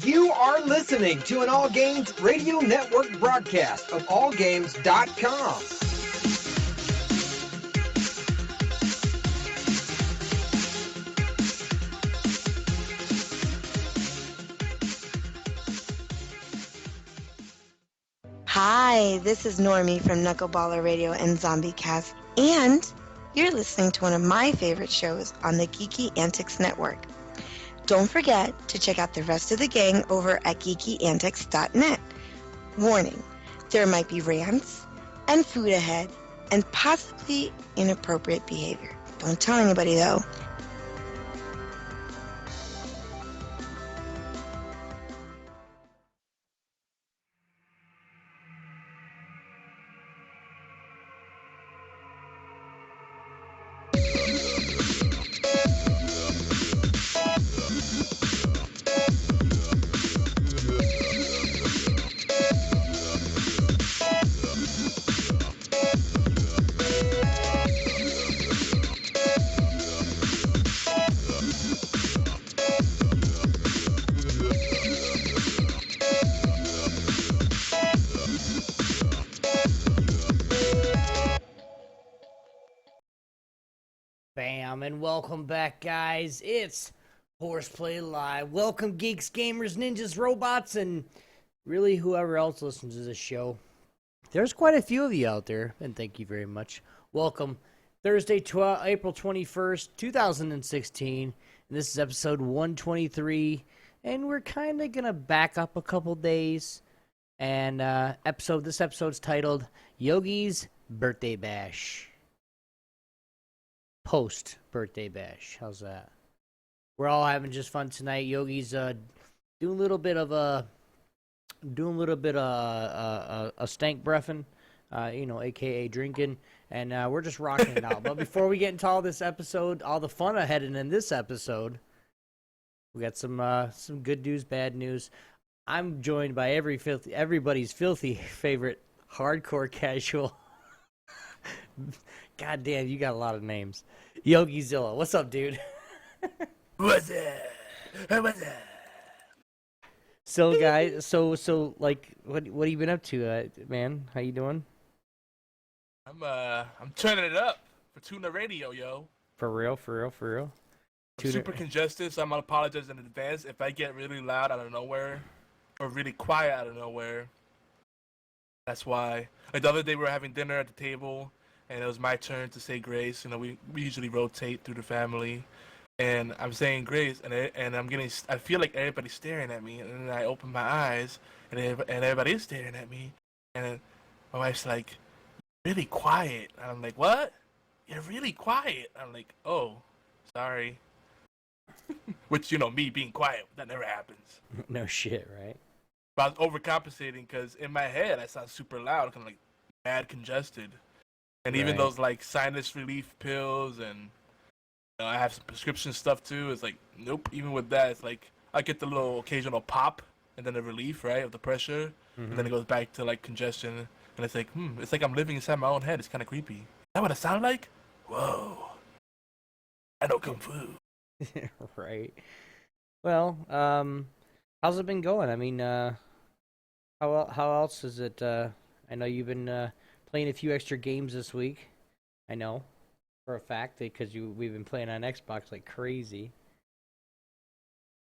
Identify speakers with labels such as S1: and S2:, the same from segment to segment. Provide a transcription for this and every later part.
S1: You are listening to an All Games Radio Network broadcast of AllGames.com.
S2: Hi, this is Normie from Knuckleballer Radio and Zombie Cast, and you're listening to one of my favorite shows on the Geeky Antics Network. Don't forget to check out the rest of the gang over at geekyantics.net. Warning, there might be rants and food ahead and possibly inappropriate behavior. Don't tell anybody though.
S3: Bam, and welcome back, guys. It's HorsePLAY Live. Welcome, geeks, gamers, ninjas, robots, and really whoever else listens to this show. There's quite a few of you out there, and thank you very much. Welcome. Thursday, April 21st, 2016, and this is episode 123, and we're kind of going to back up a couple days, and this episode's titled Yogi's Birthday Bash. Post-birthday bash. How's that? We're all having just fun tonight. Yogi's doing a little bit of a stank breathing, aka drinking, and we're just rocking it out. But before we get into all this episode, all the fun ahead in this episode, we got some good news, bad news. I'm joined by everybody's filthy favorite hardcore casual. God damn, you got a lot of names. Yogi Zilla, what's up, dude?
S4: What's up? What's up?
S3: So, guys, like, what have you been up to, man? How you doing?
S4: I'm turning it up for Tuna Radio, yo.
S3: For real.
S4: I'm super congested, so I'm gonna apologize in advance if I get really loud out of nowhere or really quiet out of nowhere. That's why. Like the other day, we were having dinner at the table, and it was my turn to say grace. You know, we usually rotate through the family, and I'm saying grace, and I feel like everybody's staring at me, and then I open my eyes, and everybody is staring at me, and then my wife's like, really quiet. And I'm like, what? You're really quiet. I'm like, oh, sorry. Which, me being quiet, that never happens.
S3: No shit, right?
S4: But I was overcompensating because in my head I sound super loud, kind of like mad congested. And even those like sinus relief pills, and I have some prescription stuff too. It's like, nope. Even with that, it's like I get the little occasional pop and then the relief, right, of the pressure, and then it goes back to like congestion, and it's like, it's like I'm living inside my own head. It's kind of creepy. Is that what it sound like? Whoa, I know kung fu.
S3: Right. Well, how's it been going? I mean, how else is it? I know you've been playing a few extra games this week. I know for a fact because we've been playing on Xbox like crazy.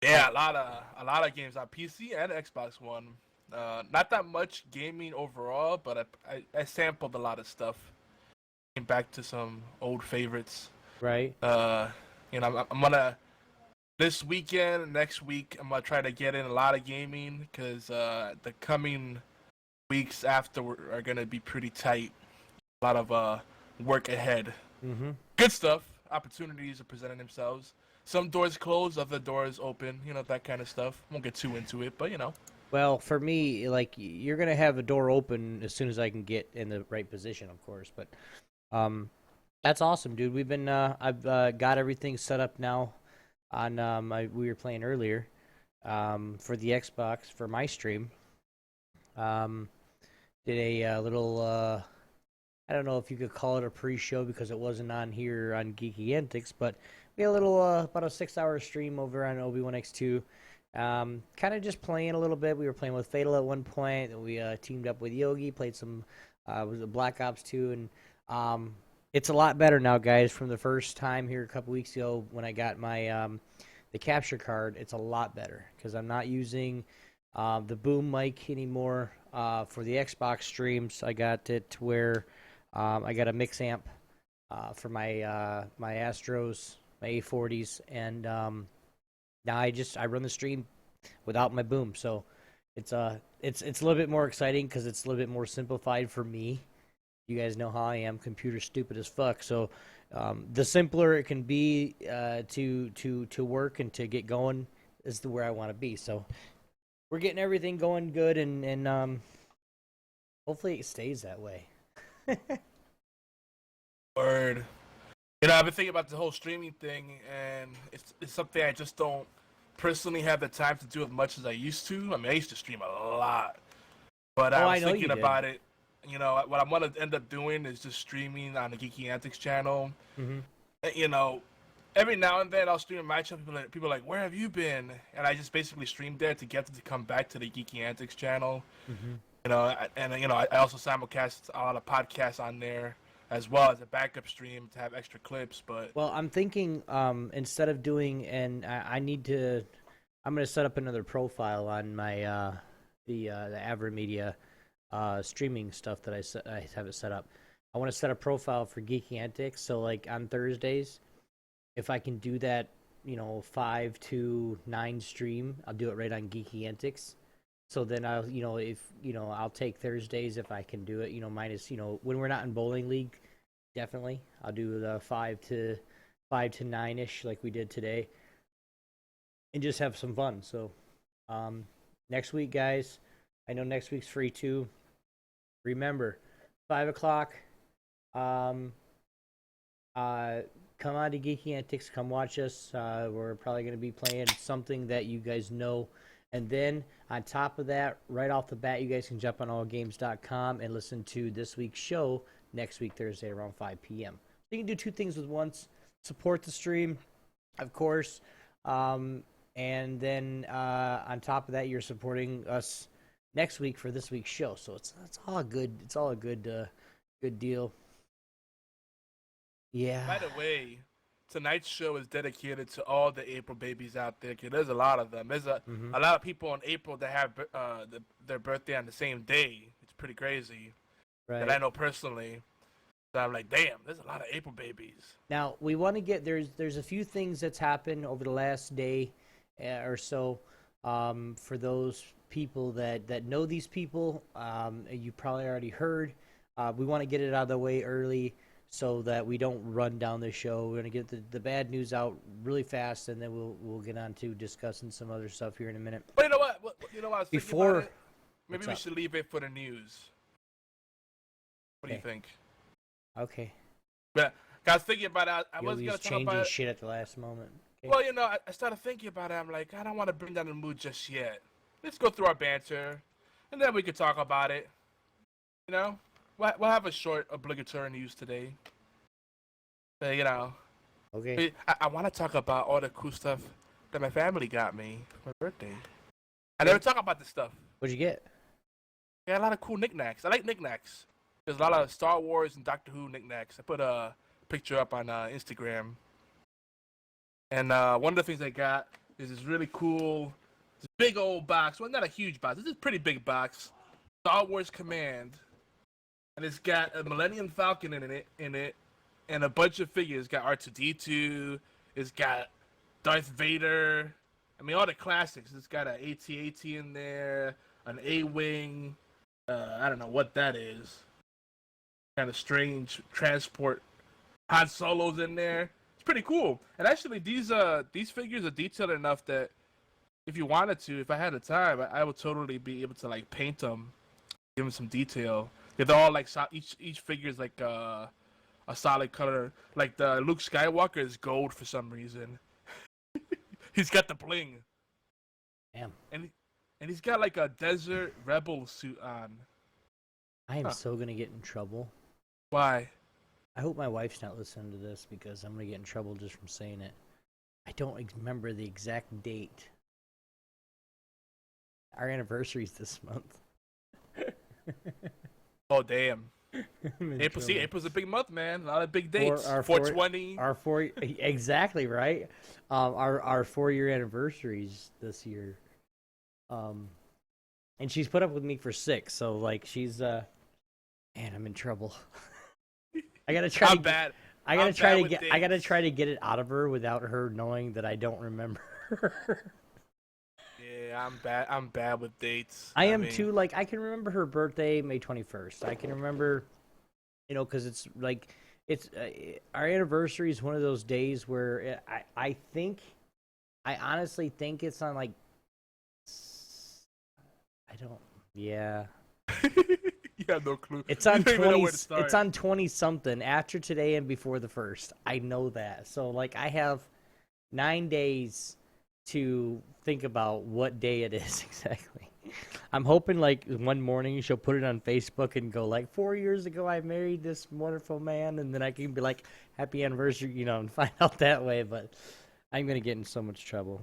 S4: Yeah, a lot of games on PC and Xbox One. Not that much gaming overall, but I sampled a lot of stuff. Came back to some old favorites.
S3: Right.
S4: I'm gonna this weekend, next week, I'm gonna try to get in a lot of gaming because the coming weeks after are gonna be pretty tight. A lot of work ahead.
S3: Mm-hmm.
S4: Good stuff. Opportunities are presenting themselves. Some doors closed, other doors open. That kind of stuff. Won't get too into it, but
S3: Well, for me, like you're gonna have a door open as soon as I can get in the right position, of course. But that's awesome, dude. We've been I've got everything set up now. On we were playing earlier for the Xbox for my stream. Did a little I don't know if you could call it a pre-show because it wasn't on here on Geeky Antics, but we had a little about a 6-hour stream over on Obi-Wan X2 Kind of just playing a little bit. We were playing with Fatal at one point. Then we teamed up with Yogi, played some was it Black Ops 2, and it's a lot better now, guys. From the first time here a couple weeks ago when I got my the capture card, it's a lot better because I'm not using the boom mic anymore for the Xbox streams. I got it to where I got a mix amp for my my Astros, my A40s, and now I run the stream without my boom. So it's a little bit more exciting because it's a little bit more simplified for me. You guys know how I am, computer stupid as fuck. So the simpler it can be to work and to get going is where I want to be. So we're getting everything going good, and hopefully it stays that way.
S4: Word. You know, I've been thinking about the whole streaming thing, and it's something I just don't personally have the time to do as much as I used to. I mean, I used to stream a lot, but I was thinking about it. You know, what I'm gonna end up doing is just streaming on the Geeky Antics channel.
S3: Mm-hmm.
S4: You know, every now and then I'll stream my channel. People are like, "Where have you been?" And I just basically stream there to get them to come back to the Geeky Antics channel. Mm-hmm. You know, and you know, I also simulcast a lot of podcasts on there, as well as a backup stream to have extra clips. But
S3: well, I'm thinking instead of doing, and I'm going to set up another profile on my the AverMedia streaming stuff that I have it set up. I want to set a profile for Geeky Antics. So like on Thursdays, if I can do that, 5 to 9 stream, I'll do it right on Geeky Antics. So then I'll take Thursdays if I can do it, minus, when we're not in bowling league, definitely. I'll do the 5 to 9-ish like we did today and just have some fun. So next week, guys, I know next week's free too. Remember, 5 o'clock, come on to Geeky Antics, come watch us. We're probably going to be playing something that you guys know. And then, on top of that, right off the bat, you guys can jump on allgames.com and listen to this week's show next week, Thursday, around 5 p.m. So you can do two things with once. Support the stream, of course. And then, on top of that, you're supporting us next week for this week's show. So it's all good. It's all a good deal. Yeah.
S4: By the way, tonight's show is dedicated to all the April babies out there, because there's a lot of them. There's a lot of people in April that have their birthday on the same day. It's pretty crazy. Right. That I know personally. So I'm like, damn, there's a lot of April babies.
S3: Now, we want to get, there's a few things that's happened over the last day or so for those people that know these people. You probably already heard. We want to get it out of the way early, so that we don't run down the show. We're gonna get the bad news out really fast, and then we'll get on to discussing some other stuff here in a minute.
S4: But you know what? I was thinking about it? Maybe we should leave it for the news. What do you think?
S3: Okay.
S4: Yeah, I was thinking about it. I was gonna talk
S3: changing
S4: about
S3: shit at the last moment. Okay.
S4: Well, I started thinking about it. I'm like, I don't want to bring down the mood just yet. Let's go through our banter, and then we could talk about it. We'll have a short obligatory news today. But,
S3: Okay.
S4: I want to talk about all the cool stuff that my family got me for my birthday. I never talk about this stuff.
S3: What'd you get?
S4: Yeah, a lot of cool knickknacks. I like knickknacks. There's a lot of Star Wars and Doctor Who knickknacks. I put a picture up on Instagram. And one of the things I got is this really cool, this big old box. Well, not a huge box. This is a pretty big box. Star Wars Command. And it's got a Millennium Falcon in it, and a bunch of figures. It's got R2-D2. It's got Darth Vader. I mean, all the classics. It's got an AT-AT in there, an A-Wing. I don't know what that is. Kind of strange transport. Han Solo's in there. It's pretty cool. And actually, these figures are detailed enough that if you wanted to, if I had the time, I would totally be able to like paint them, give them some detail. They're all like each figure is like a solid color. Like the Luke Skywalker is gold for some reason. He's got the bling.
S3: Damn.
S4: And he's got like a desert rebel suit on.
S3: I am so gonna get in trouble.
S4: Why?
S3: I hope my wife's not listening to this because I'm gonna get in trouble just from saying it. I don't remember the exact date our anniversary's this month.
S4: Oh damn. April's a big month, man. A lot of big dates. 420.
S3: Our 4 exactly right. Our 4-year anniversaries this year. And she's put up with me for 6, so like she's man, I'm in trouble. I gotta try.
S4: I'm bad.
S3: I gotta try to get it out of her without her knowing that I don't remember.
S4: Yeah, I'm bad with dates.
S3: I am too. Like I can remember her birthday, May 21st. I can remember, because it's like our anniversary is one of those days where I honestly think it's on like I don't. Yeah.
S4: You have no clue.
S3: It's on 20. It's on 20 something after today and before the 1st. I know that. So like I have 9 days to think about what day it is exactly. I'm hoping like one morning she'll put it on Facebook and go like 4 years ago I married this wonderful man, and then I can be like happy anniversary, and find out that way. But I'm gonna get in so much trouble.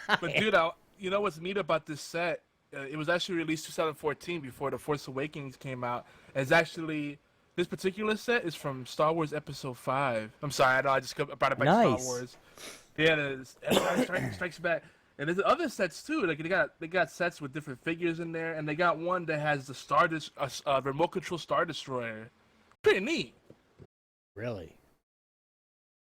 S4: But dude, you know what's neat about this set? It was actually released 2014 before The Force Awakens came out. It's actually, this particular set is from Star Wars Episode 5. I'm sorry, I know I just brought it back to Star Wars. Yeah, the Empire Strikes Back. And there's other sets too. Like they got sets with different figures in there, and they got one that has the remote control Star Destroyer. Pretty neat.
S3: Really?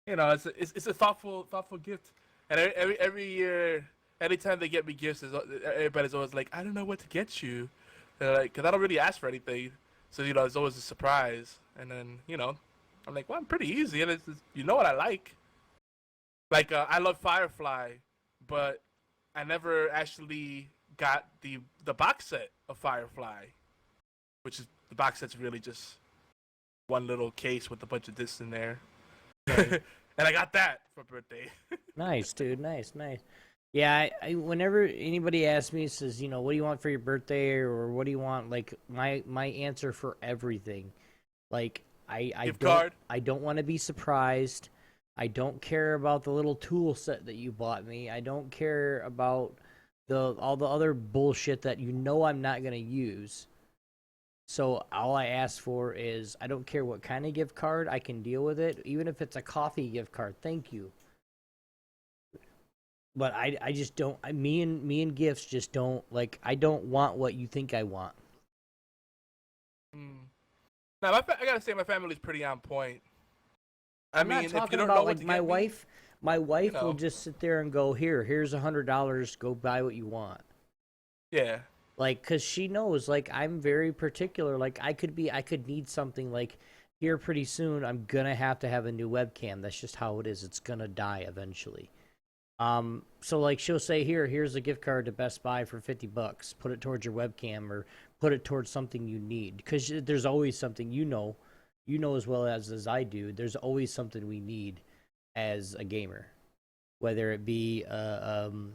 S4: It's a thoughtful gift. And every year, anytime they get me gifts, everybody's always like, I don't know what to get you. Because I don't really ask for anything. So, it's always a surprise. And then, I'm like, well, I'm pretty easy. And you know what I like. Like, I love Firefly, but I never actually got the box set of Firefly. Which is, the box set's really just one little case with a bunch of discs in there.
S3: Right.
S4: And I got that for birthday.
S3: Nice, dude. Nice. Yeah, I whenever anybody asks me, says, what do you want for your birthday, or what do you want, like, my answer for everything, like, I don't want to be surprised. I don't care about the little tool set that you bought me. I don't care about all the other bullshit that I'm not going to use. So all I ask for is, I don't care what kind of gift card, I can deal with it. Even if it's a coffee gift card, thank you. But I just don't. Me and gifts just don't, like. I don't want what you think I want.
S4: Now I gotta say my family's pretty on point.
S3: I'm not talking
S4: if you don't
S3: about
S4: know
S3: like
S4: what
S3: my wife. My wife will just sit there and go, here's $100. Go buy what you want.
S4: Yeah.
S3: Like, cause she knows, like, I'm very particular. Like, I could need something like here pretty soon. I'm gonna have to have a new webcam. That's just how it is. It's gonna die eventually. So like she'll say, here's a gift card to Best Buy for $50. Put it towards your webcam, or put it towards something you need. Because there's always something, as well as I do. There's always something we need as a gamer, whether it be an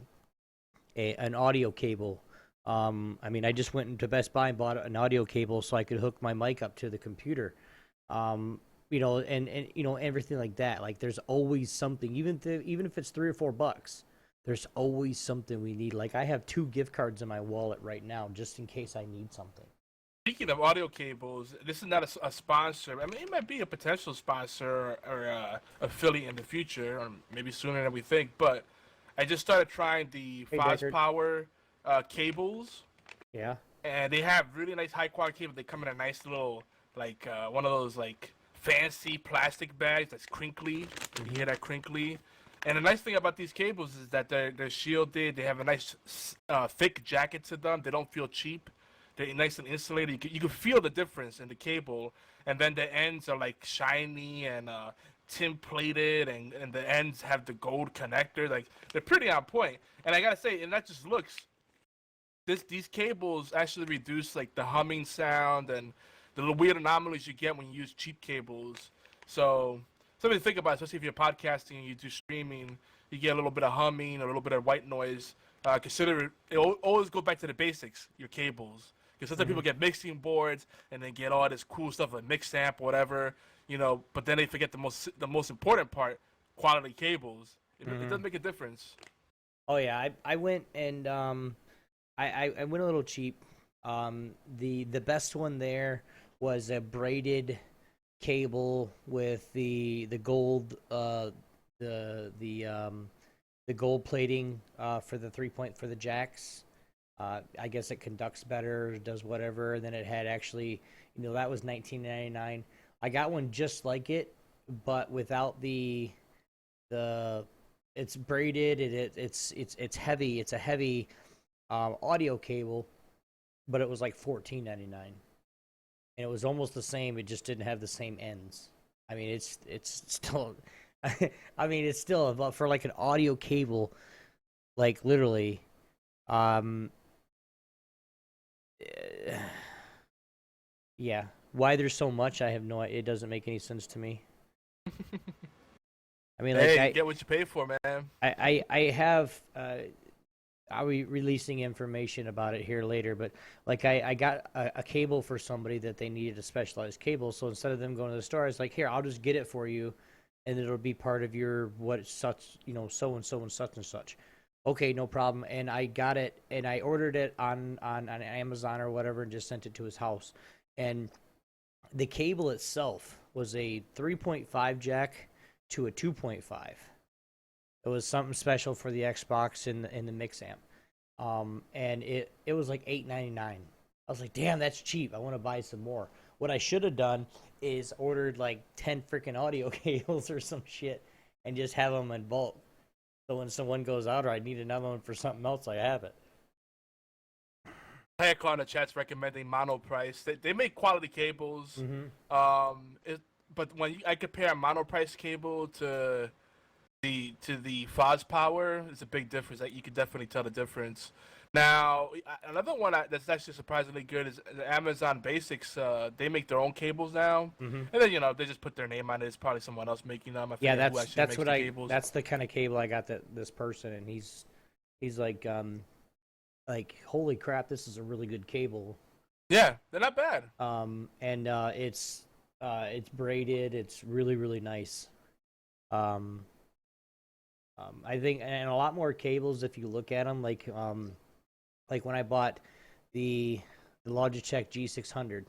S3: audio cable. I just went into Best Buy and bought an audio cable so I could hook my mic up to the computer. And everything like that. Like, there's always something, even if it's $3 or $4, there's always something we need. Like, I have 2 gift cards in my wallet right now, just in case I need something.
S4: Speaking of audio cables, this is not a sponsor. I mean, it might be a potential sponsor or affiliate in the future, or maybe sooner than we think. But I just started trying the FosPower cables. Yeah. And they have really nice high quality cables. They come in a nice little, like, one of those, like, fancy plastic bags that's crinkly. You hear that crinkly? And the nice thing about these cables is that they're shielded. They have a nice thick jacket to them. They don't feel cheap. They're nice and insulated. You can feel the difference in the cable. And then the ends are like shiny and tin plated, and the ends have the gold connector. Like, they're pretty on point. And I gotta say, and not just looks, these cables actually reduce like the humming sound and the little weird anomalies you get when you use cheap cables. So something to think about, especially if you're podcasting and you do streaming, you get a little bit of humming, a little bit of white noise. Consider it always go back to the basics, your cables. Because sometimes people get mixing boards and then get all this cool stuff like mix amp or whatever, but then they forget the most important part, quality cables. It does make a difference.
S3: Oh yeah, I went and I went a little cheap. The best one there was a braided cable with the gold the gold plating for the 3 point for the jacks. I guess it conducts better, does whatever. And then it had actually, that was 1999. I got one just like it, but without the it's braided. It's heavy. It's a heavy audio cable, but it was like $14.99, and it was almost the same. It just didn't have the same ends. I mean, it's still. I mean, it's still about for like an audio cable, like literally. Yeah. Why there's so much, I have no idea. It doesn't make any sense to me. I mean, like,
S4: hey, you get what you pay for, man.
S3: I have. I'll be releasing information about it here later, but like I got a cable for somebody that they needed a specialized cable, so instead of them going to the store, I was like, here, I'll just get it for you, and it'll be part of your such, so and so and such and such. Okay, no problem. And I got it, and I ordered it on Amazon or whatever, and just sent it to his house. And the cable itself was a 3.5 jack to a 2.5. It was something special for the Xbox and the mix amp. And it was like $8.99. I was like, damn, that's cheap. I want to buy some more. What I should have done is ordered like 10 freaking audio cables or some shit and just have them in bulk. So when someone goes out or I need another one for something else, I have it.
S4: Hayek on the chat's recommending Monoprice. They make quality cables.
S3: Mm-hmm.
S4: But when I compare a Monoprice cable to the Foz Power, it's a big difference. Like, you can definitely tell the difference. Now, another one that's actually surprisingly good is the Amazon Basics. They make their own cables now,
S3: Mm-hmm.
S4: and then they just put their name on it. It's probably someone else making them.
S3: Yeah, that's the kind of cable I got this person, and he's like holy crap, this is a really good cable.
S4: Yeah, they're not bad.
S3: And it's braided. It's really, really nice. I think, and a lot more cables if you look at them, like when I bought the Logitech G600,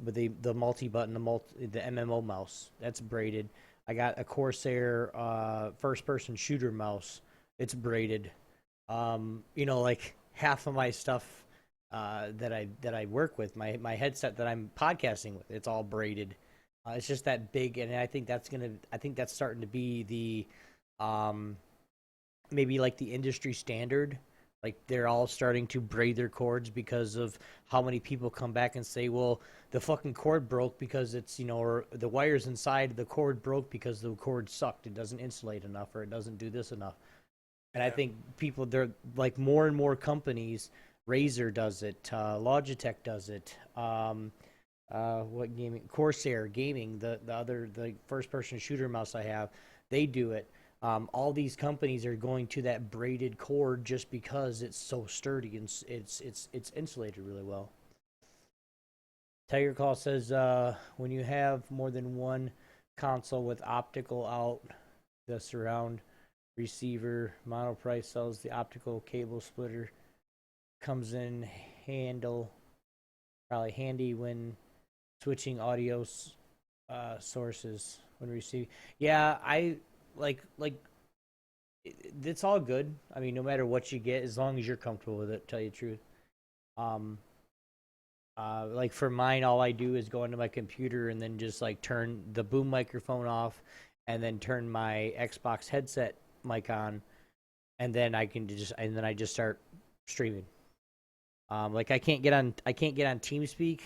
S3: with the multi-button, the MMO mouse, that's braided. I got a Corsair first-person shooter mouse. It's braided. Like half of my stuff that I work with, my headset that I'm podcasting with, it's all braided. It's just that big, and I think that's starting to be the maybe like the industry standard. Like, they're all starting to braid their cords because of how many people come back and say, well, the fucking cord broke because it's, or the wires inside the cord broke because the cord sucked. It doesn't insulate enough, or it doesn't do this enough. And I think they're like more and more companies. Razer does it. Logitech does it. What gaming? Corsair Gaming, the first-person shooter mouse I have, they do it. All these companies are going to that braided cord just because it's so sturdy and it's insulated really well. Tiger Call says when you have more than one console with optical out, the surround receiver, Monoprice sells the optical cable splitter. Comes in probably handy when switching audio sources when receiving. Yeah, I like it's all good. I mean, no matter what you get, as long as you're comfortable with it, tell you the truth. Like for mine, all I do is go into my computer and then just like turn the boom microphone off, and then turn my Xbox headset mic on, and then I just start streaming. Like I can't get on TeamSpeak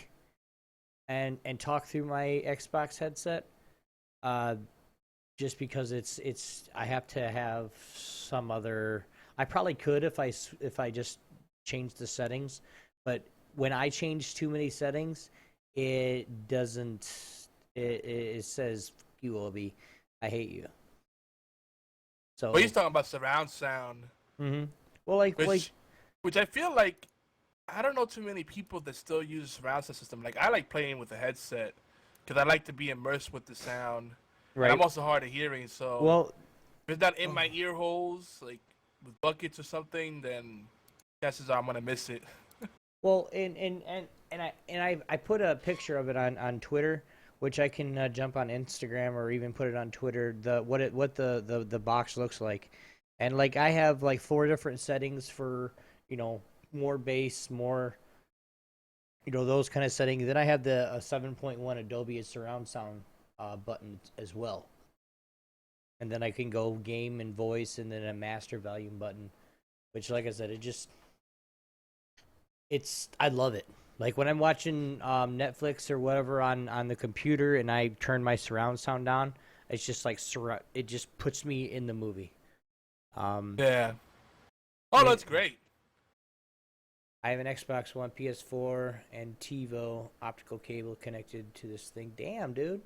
S3: and talk through my Xbox headset. Just because I have to have some other. I probably could if I just changed the settings, but when I change too many settings, it doesn't. It says you will be. I hate you. So.
S4: Well, he's talking about surround sound.
S3: Mm-hmm. Well,
S4: which I feel like I don't know too many people that still use surround sound system. Like, I like playing with a headset because I like to be immersed with the sound. Right. And I'm also hard of hearing, so if it's not in my ear holes, like with buckets or something, then chances are I'm gonna miss it.
S3: Well, and I put a picture of it on Twitter, which I can jump on Instagram or even put it on Twitter. What the box looks like, and like I have like 4 different settings for more bass, more those kind of settings. Then I have the 7.1 Adobe surround sound button as well, and then I can go game and voice, and then a master volume button, which like I said, I love it. Like when I'm watching Netflix or whatever on the computer and I turn my surround sound on, it's just like it just puts me in the movie.
S4: Yeah. Oh, that's great.
S3: I have an Xbox One, PS4, and TiVo optical cable connected to this thing. Damn, dude.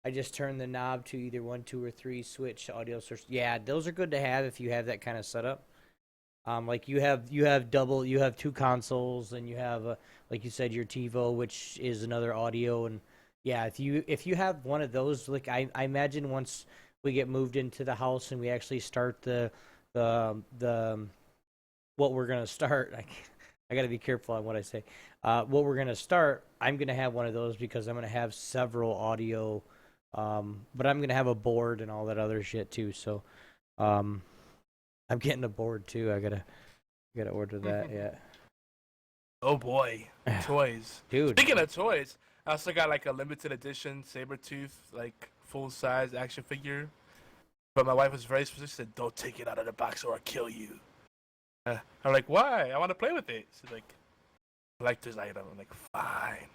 S3: I just turned the knob to either 1, 2, or 3 switch audio source. Yeah, those are good to have if you have that kind of setup. Like you have 2 consoles, and you have like you said, your TiVo, which is another audio, and yeah, if you have one of those, like I imagine once we get moved into the house and we actually start the what we're gonna start. I got to be careful on what I say. What we're gonna start, I'm gonna have one of those because I'm gonna have several audio, but I'm gonna have a board and all that other shit too. So, I'm getting a board too. I gotta order that. Yeah.
S4: Oh boy, toys,
S3: dude.
S4: Speaking of toys, I also got like a limited edition Sabretooth, like full size action figure. But my wife was very specific. She said, "Don't take it out of the box or I'll kill you." I'm like, "Why? I want to play with it." She's like, "Collector's item." I'm like, "Fine."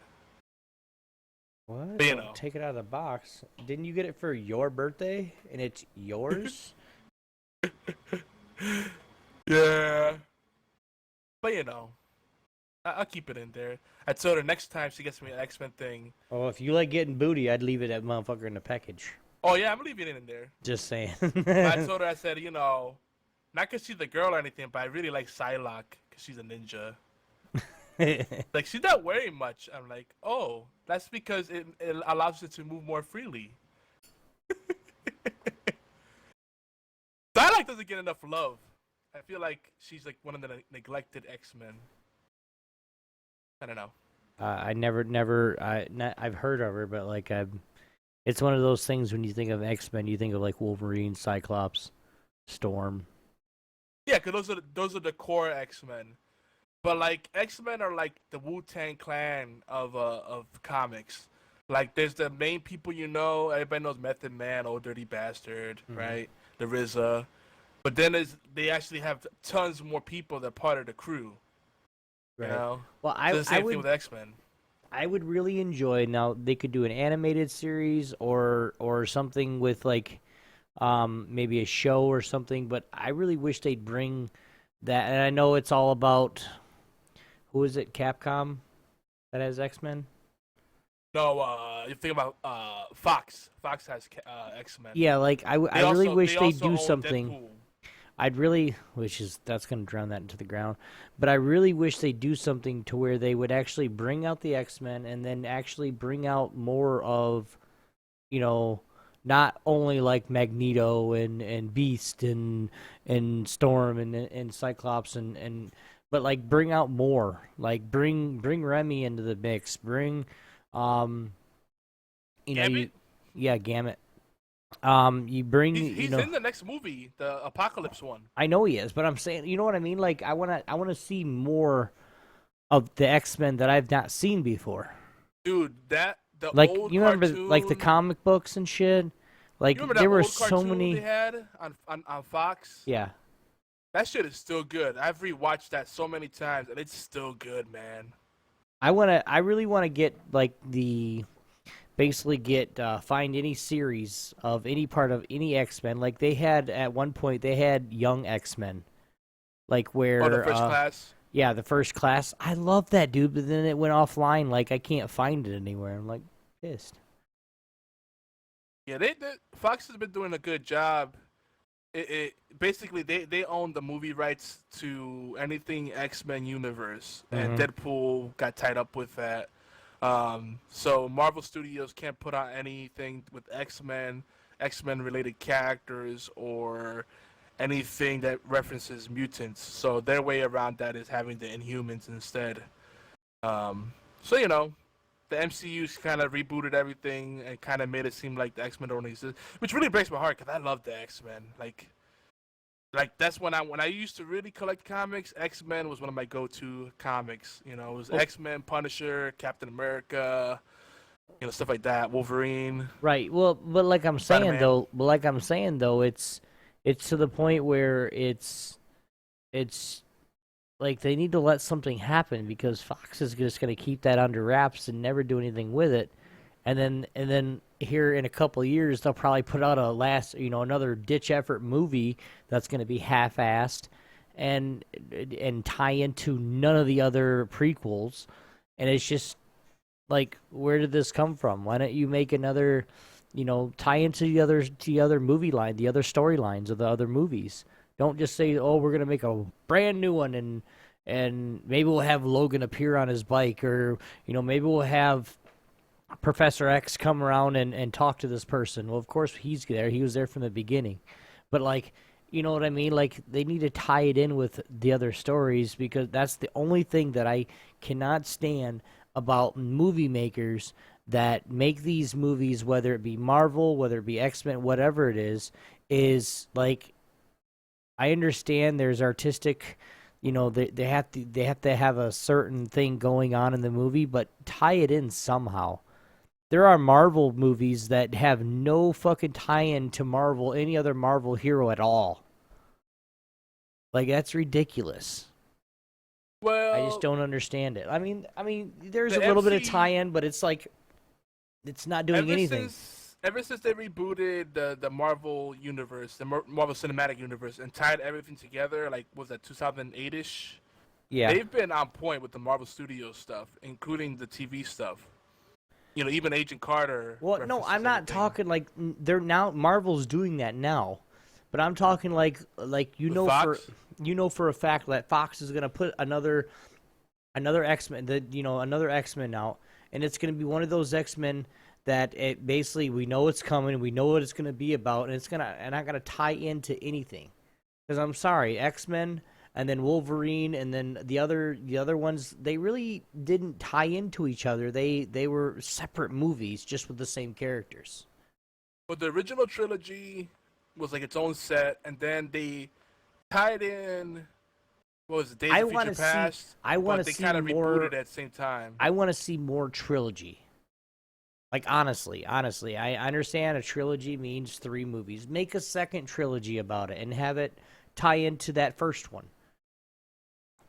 S3: What?
S4: But,
S3: take it out of the box. Didn't you get it for your birthday and it's yours?
S4: Yeah. But I'll keep it in there. I told her next time she gets me an X-Men thing.
S3: Oh, if you like getting booty, I'd leave it that motherfucker in the package.
S4: Oh yeah, I'm gonna leave it in there.
S3: Just saying.
S4: I told her, I said, not because she's a girl or anything, but I really like Psylocke because she's a ninja. Like, she's not wearing much. I'm like, oh, that's because it allows her to move more freely. Psylocke doesn't get enough love. I feel like she's like one of the neglected X-Men. I don't know.
S3: I've heard of her, but like it's one of those things when you think of X-Men, you think of like Wolverine, Cyclops, Storm.
S4: Yeah, because those are the core X-Men. But like X-Men are like the Wu-Tang Clan of comics. Like there's the main people everybody knows Method Man, Old Dirty Bastard, right? The RZA. But then they actually have tons more people that are part of the crew. Right.
S3: Well,
S4: the same thing with X-Men.
S3: I would really enjoy now. They could do an animated series or something with like maybe a show or something. But I really wish they'd bring that. And I know it's all about who is it? Capcom that has X-Men.
S4: No, you think about Fox. Fox has X-Men.
S3: Yeah, like I really wish they'd do something.
S4: Deadpool.
S3: That's going to drown that into the ground. But I really wish they'd do something to where they would actually bring out the X-Men and then actually bring out more of, not only like Magneto and Beast and Storm and Cyclops but like bring out more. Like bring Remy into the mix. Bring,
S4: Gambit?
S3: Gambit. You bring
S4: he's in the next movie, the Apocalypse one.
S3: I know he is, but I'm saying, you know what I mean? Like I wanna see more of the X-Men that I've not seen before.
S4: Dude, the
S3: like
S4: old
S3: you remember
S4: cartoon,
S3: like the comic books and shit? Like there were so many
S4: they had on Fox?
S3: Yeah.
S4: That shit is still good. I've rewatched that so many times and it's still good, man.
S3: I really wanna get like find any series of any part of any X-Men. Like they had at one point they had Young X-Men, like where
S4: the First Class.
S3: Yeah, the First Class. I love that, dude, but then it went offline. Like I can't find it anywhere. I'm like pissed.
S4: Yeah, Fox has been doing a good job. Basically they own the movie rights to anything X-Men universe, and Deadpool got tied up with that. So Marvel Studios can't put out anything with X-Men related characters or anything that references mutants. So their way around that is having the Inhumans instead. So the MCU's kind of rebooted everything and kind of made it seem like the X-Men don't exist, which really breaks my heart because I love the X-Men. Like that's when I used to really collect comics. X-Men was one of my go-to comics. It was X-Men, Punisher, Captain America, stuff like that. Wolverine.
S3: Right. Well, but like I'm saying
S4: Spider-Man.
S3: though, it's to the point where it's like they need to let something happen because Fox is just going to keep that under wraps and never do anything with it. And then here in a couple of years they'll probably put out another ditch effort movie that's going to be half-assed and tie into none of the other prequels. And it's just like, where did this come from? Why don't you make another, tie into the other movie line, the other storylines of the other movies? Don't just say, "Oh, we're gonna make a brand new one," and maybe we'll have Logan appear on his bike, or maybe we'll have Professor X come around and talk to this person. Well, of course he's there. He was there from the beginning, but like, you know what I mean? Like, they need to tie it in with the other stories, because that's the only thing that I cannot stand about movie makers that make these movies, whether it be Marvel, whether it be X-Men, whatever it is like, I understand there's artistic, they have to have a certain thing going on in the movie, but tie it in somehow. There are Marvel movies that have no fucking tie-in to Marvel, any other Marvel hero at all. Like, that's ridiculous.
S4: Well,
S3: I just don't understand it. I mean, there's a little bit of tie-in, but it's like, it's not doing anything.
S4: Ever since they rebooted the Marvel universe, the Marvel Cinematic Universe, and tied everything together, like, was that 2008-ish?
S3: Yeah.
S4: They've been on point with the Marvel Studios stuff, including the TV stuff. Even Agent Carter.
S3: Well, no, I'm not talking like they're now. Marvel's doing that now, but I'm talking like for a fact that Fox is gonna put another X-Men, another X-Men out, and it's gonna be one of those X-Men that it basically, we know it's coming, we know what it's gonna be about, and it's not gonna tie into anything. Because I'm sorry, X-Men and then Wolverine and then the other ones, they really didn't tie into each other. They were separate movies, just with the same characters.
S4: But the original trilogy was like its own set, and then they tied in. What was it? Days of Future Past.
S3: I want to see more. They kind of rebooted
S4: at the same time.
S3: I want to see more trilogy. Like, honestly, I understand a trilogy means 3 movies. Make a second trilogy about it and have it tie into that first one.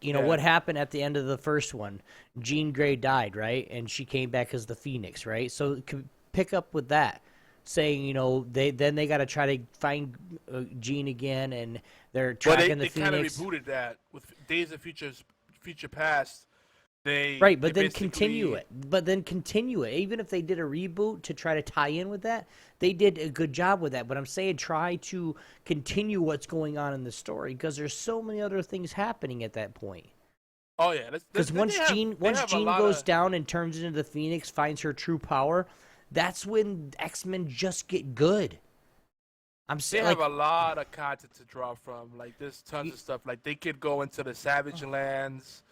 S3: What happened at the end of the first one? Jean Grey died, right? And she came back as the Phoenix, right? So pick up with that, saying, they got to try to find Jean again, and they're tracking the Phoenix. They kind of
S4: rebooted that with Days of Future Past.
S3: But then continue it. Even if they did a reboot to try to tie in with that, they did a good job with that. But I'm saying, try to continue what's going on in the story, because there's so many other things happening at that point.
S4: Oh yeah,
S3: because once Jean goes down and turns into the Phoenix, finds her true power, that's when X-Men just get good.
S4: They have a lot of content to draw from. Like, there's tons of stuff. Like, they could go into the Savage Lands.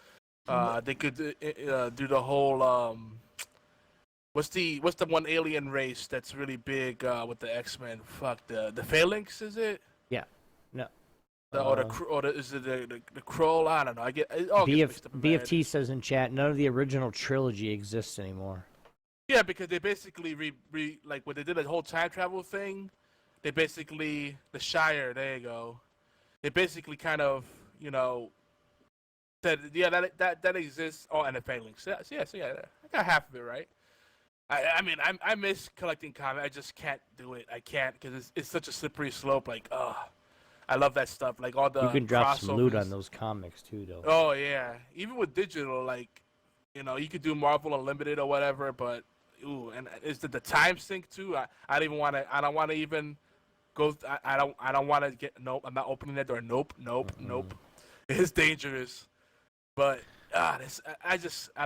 S4: They could do the whole what's the one alien race that's really big with the X-Men? Fuck, the Phalanx, is it?
S3: Yeah. No.
S4: Is it the Kroll? I don't know. I get
S3: BFT says in chat, none of the original trilogy exists anymore.
S4: Yeah, because they basically like when they did the whole time travel thing, they basically, the Shire. There you go. They basically kind of said, yeah, that exists. Oh, and the Phalanx. Yeah, I got half of it right. I mean, I miss collecting comics. I just can't do it. I can't, because it's such a slippery slope. Like, I love that stuff. Like, all the
S3: you can drop
S4: crossovers.
S3: Some loot on those comics too, though.
S4: Oh yeah, even with digital, like, you could do Marvel Unlimited or whatever. But and is the time sync too? I don't even want to. I don't want to even go. I don't want to get. Nope. I'm not opening that door. Nope. It's dangerous. But I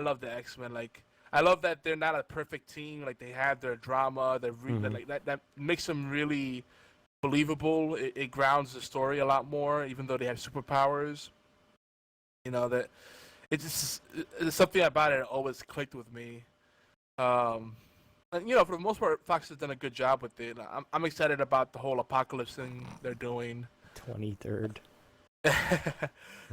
S4: love the X-Men. Like, I love that they're not a perfect team. Like, they have their drama, like that makes them really believable. It grounds the story a lot more, even though they have superpowers. That it's something about it that always clicked with me. And for the most part, Fox has done a good job with it. I'm excited about the whole apocalypse thing they're doing.
S3: 23rd.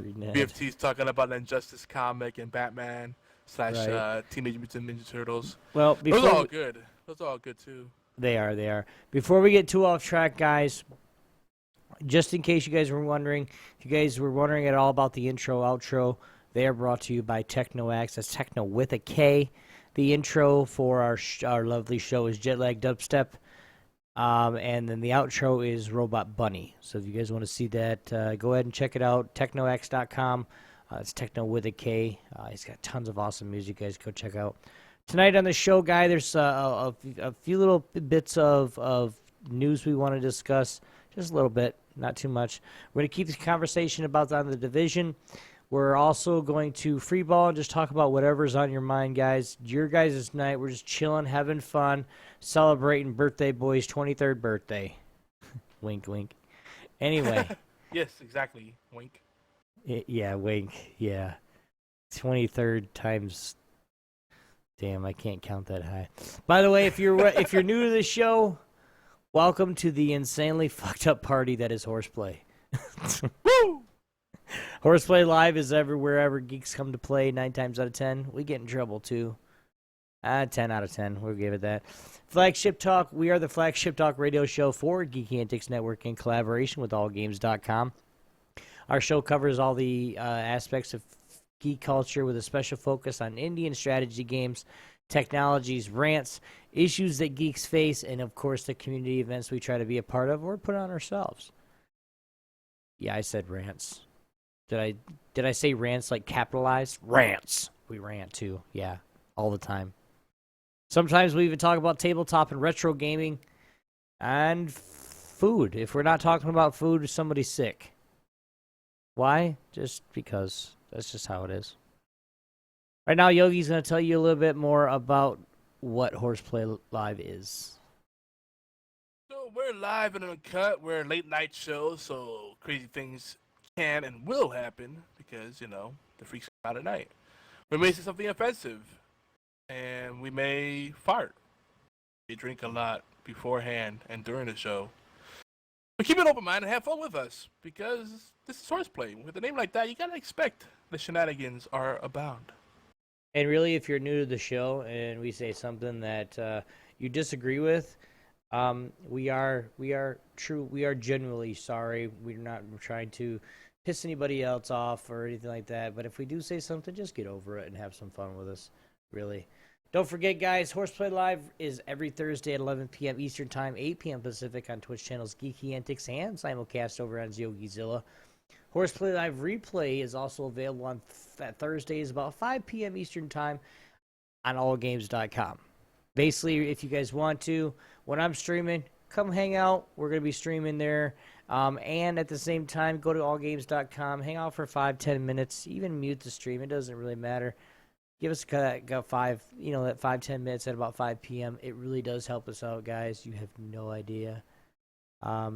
S4: BFT's talking about an Injustice comic and Batman / Teenage Mutant Ninja Turtles.
S3: Well,
S4: those are all good. Those are all good too.
S3: They are. Before we get too off track, guys, just in case you guys were wondering, if you guys were wondering at all about the intro, outro, they are brought to you by TechnoX. That's Techno with a K. The intro for our lovely show is Jetlag Dubstep. And then the outro is Robot Bunny. So if you guys want to see that, go ahead and check it out. TechnoX.com. It's Techno with a K. He's got tons of awesome music, guys. Go check out. Tonight on the show, guy, there's a few little bits of news we want to discuss. Just a little bit, not too much. We're going to keep this conversation about on the division. We're also going to free ball and just talk about whatever's on your mind, guys. Your guys' night, we're just chilling, having fun, celebrating birthday boy's 23rd birthday. Wink, wink. Anyway.
S4: Yes, exactly. Wink.
S3: Yeah, wink. Yeah. 23rd times... Damn, I can't count that high. By the way, if you're new to the show, welcome to the insanely fucked up party that is Horseplay.
S4: Woo!
S3: Horseplay Live is wherever geeks come to play. 9 times out of 10, we get in trouble too. 10 out of 10, we'll give it that. Flagship Talk, we are the Flagship Talk radio show for Geeky Antics Network in collaboration with AllGames.com. Our show covers all the aspects of geek culture with a special focus on indie and strategy games, technologies, rants, issues that geeks face, and of course the community events we try to be a part of or put on ourselves. Yeah, I said rants. Did I say rants like capitalized? Rants. We rant too. Yeah, all the time. Sometimes we even talk about tabletop and retro gaming and food. If we're not talking about food, somebody's sick. Why? Just because. That's just how it is. Right now, Yogi's going to tell you a little bit more about what Horseplay Live is.
S4: So we're live and uncut. We're a late night show, so crazy things can and will happen because, the freaks come out at night. We may say something offensive, and we may fart. We drink a lot beforehand and during the show. But keep an open mind and have fun with us because this is Horseplay. With a name like that, you got to expect the shenanigans are abound.
S3: And really, if you're new to the show and we say something that you disagree with, we are genuinely sorry. We're not trying to piss anybody else off or anything like that. But if we do say something, just get over it and have some fun with us. Really. Don't forget, guys, Horseplay Live is every Thursday at 11 p.m. Eastern Time, 8 p.m. Pacific on Twitch channels Geeky Antics and simulcast over on YogiZilla. Horseplay Live replay is also available on Thursdays about 5 p.m. Eastern Time on allgames.com. Basically, if you guys want to, when I'm streaming, come hang out. We're going to be streaming there. And at the same time, go to allgames.com, hang out for 5-10 minutes, even mute the stream. It doesn't really matter. Give us that 5-10 minutes at about 5 p.m. It really does help us out, guys. You have no idea. I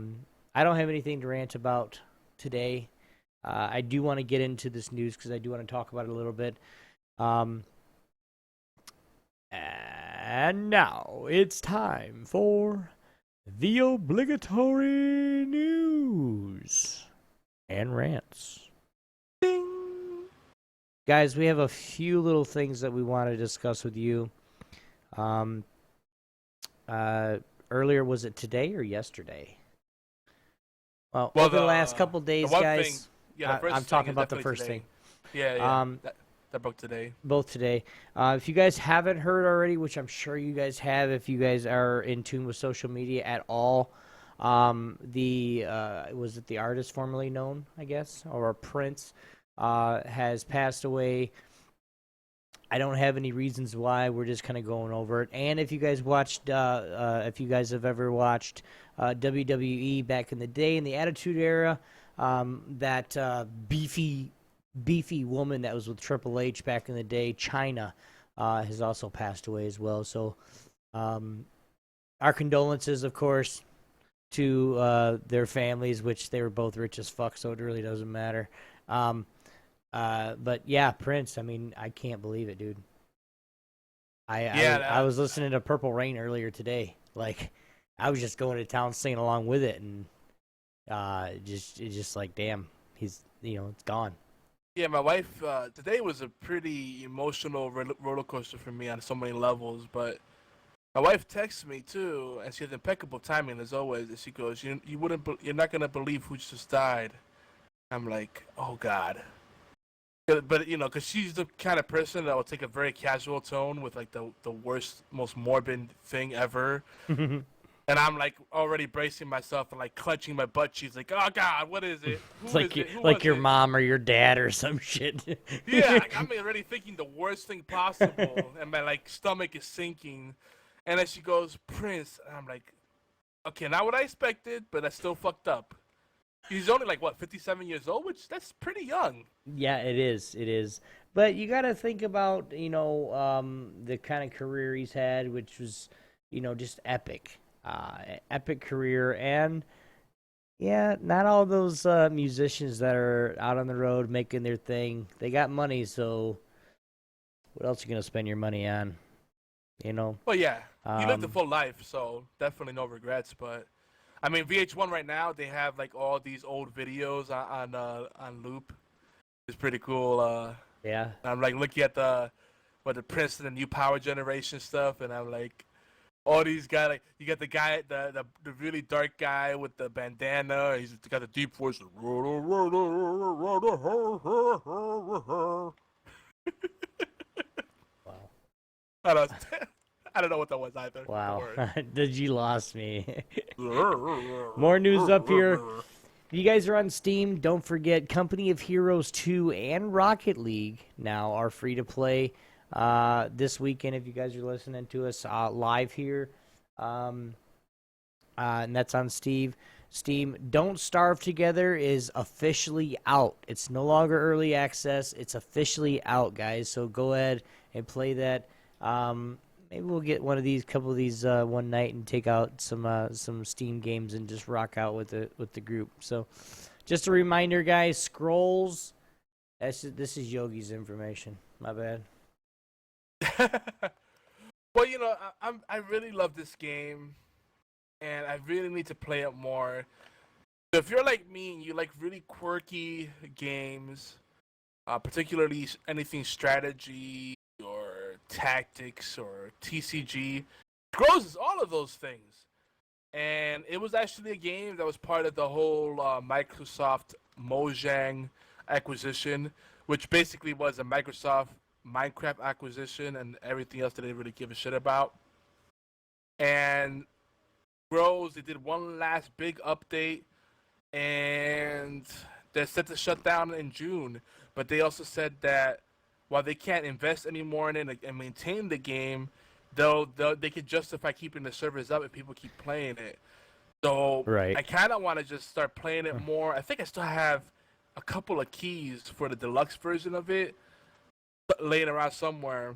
S3: don't have anything to rant about today. I do want to get into this news because I do want to talk about it a little bit. And now it's time for the obligatory news and rants. Ding. Guys, we have a few little things that we want to discuss with you. Earlier, was it today or yesterday? Well over the last couple days, guys. I'm talking about the first thing.
S4: Yeah. That broke today.
S3: Both today. If you guys haven't heard already, which I'm sure you guys have, if you guys are in tune with social media at all, was it the artist formerly known, I guess, or Prince, has passed away. I don't have any reasons why. We're just kind of going over it. And if you guys if you guys have ever watched WWE back in the day in the Attitude Era, that beefy woman that was with Triple H back in the day, Chyna, has also passed away as well. So our condolences, of course, to their families, which they were both rich as fuck, so it really doesn't matter. But yeah, Prince. I mean, I can't believe it, dude. I was listening to Purple Rain earlier today. Like, I was just going to town singing along with it, and it's just like, damn, he's it's gone.
S4: Yeah, my wife. Today was a pretty emotional roller coaster for me on so many levels. But my wife texts me too, and she has impeccable timing as always. And she goes, you're not gonna believe who just died." I'm like, "Oh God." But because she's the kind of person that will take a very casual tone with like the worst, most morbid thing ever. And I'm like already bracing myself and like clenching my butt. She's like, "Oh God, what is it?
S3: It's like your mom or your dad or some shit."
S4: Yeah, I'm already thinking the worst thing possible, and my like stomach is sinking. And then she goes, "Prince," and I'm like, "Okay, not what I expected, but that's still fucked up." He's only like 57 years old, which that's pretty young.
S3: Yeah, it is. But you got to think about the kind of career he's had, which was just epic. Epic career, and yeah, not all those musicians that are out on the road making their thing, they got money, so what else are you gonna spend your money on?
S4: Well, yeah, he lived a full life, so definitely no regrets. But I mean, VH1 right now, they have like all these old videos on loop. It's pretty cool.
S3: Yeah,
S4: I'm like looking at the Prince and the new Power Generation stuff, and I'm like, all these guys, like, you got the guy, the really dark guy with the bandana. He's got the deep voice.
S3: Wow.
S4: I don't know what that was either.
S3: Wow. Did you lost me? More news up here. If you guys are on Steam, don't forget Company of Heroes 2 and Rocket League now are free to play this weekend if you guys are listening to us live here. And that's on Steam. Don't Starve Together is officially out. It's no longer early access. It's officially out, guys. So go ahead and play that. Maybe we'll get couple of these one night and take out some Steam games and just rock out with the group. So, just a reminder, guys. Scrolls. This is Yogi's information. My bad.
S4: Well, I really love this game, and I really need to play it more. So if you're like me and you like really quirky games, particularly anything strategy or tactics or TCG, Scrolls is all of those things. And it was actually a game that was part of the whole Microsoft Mojang acquisition, which basically was a Microsoft Minecraft acquisition and everything else that they didn't really give a shit about. And Scrolls, they did one last big update, and they're set to shut down in June. But they also said that while they can't invest anymore in it and maintain the game, they could justify keeping the servers up if people keep playing it. So
S3: right.
S4: I kind of want to just start playing it more. I think I still have a couple of keys for the deluxe version of it laying around somewhere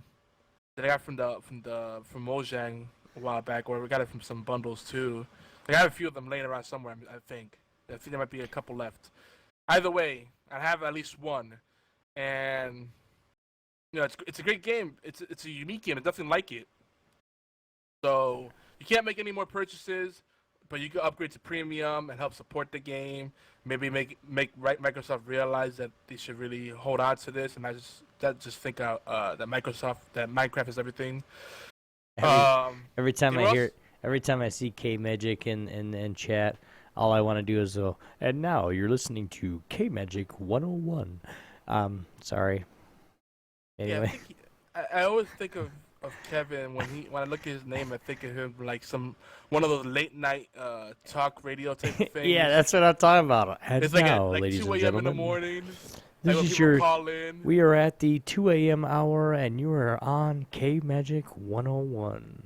S4: that I got from Mojang a while back, or we got it from some bundles too. I have a few of them laying around somewhere. I think there might be a couple left. Either way, I have at least one, and it's a great game. It's a unique game. There's nothing like it. So you can't make any more purchases, but you can upgrade to premium and help support the game. Maybe make Microsoft realize that they should really hold on to this, and I just think that Minecraft is everything.
S3: Every time I see K Magic in chat, all I want to do is go, and now you're listening to K Magic 101. Sorry. Anyway.
S4: Yeah, I always think of Kevin when I look at his name, I think of him like one of those late night talk radio type of things.
S3: Yeah, that's what I'm talking about. And
S4: it's
S3: now,
S4: like
S3: ladies
S4: 2
S3: and
S4: a.m. in the
S3: gentlemen,
S4: morning.
S3: this
S4: like
S3: is your.
S4: Call in.
S3: We are at the 2 a.m. hour, and you are on K Magic 101.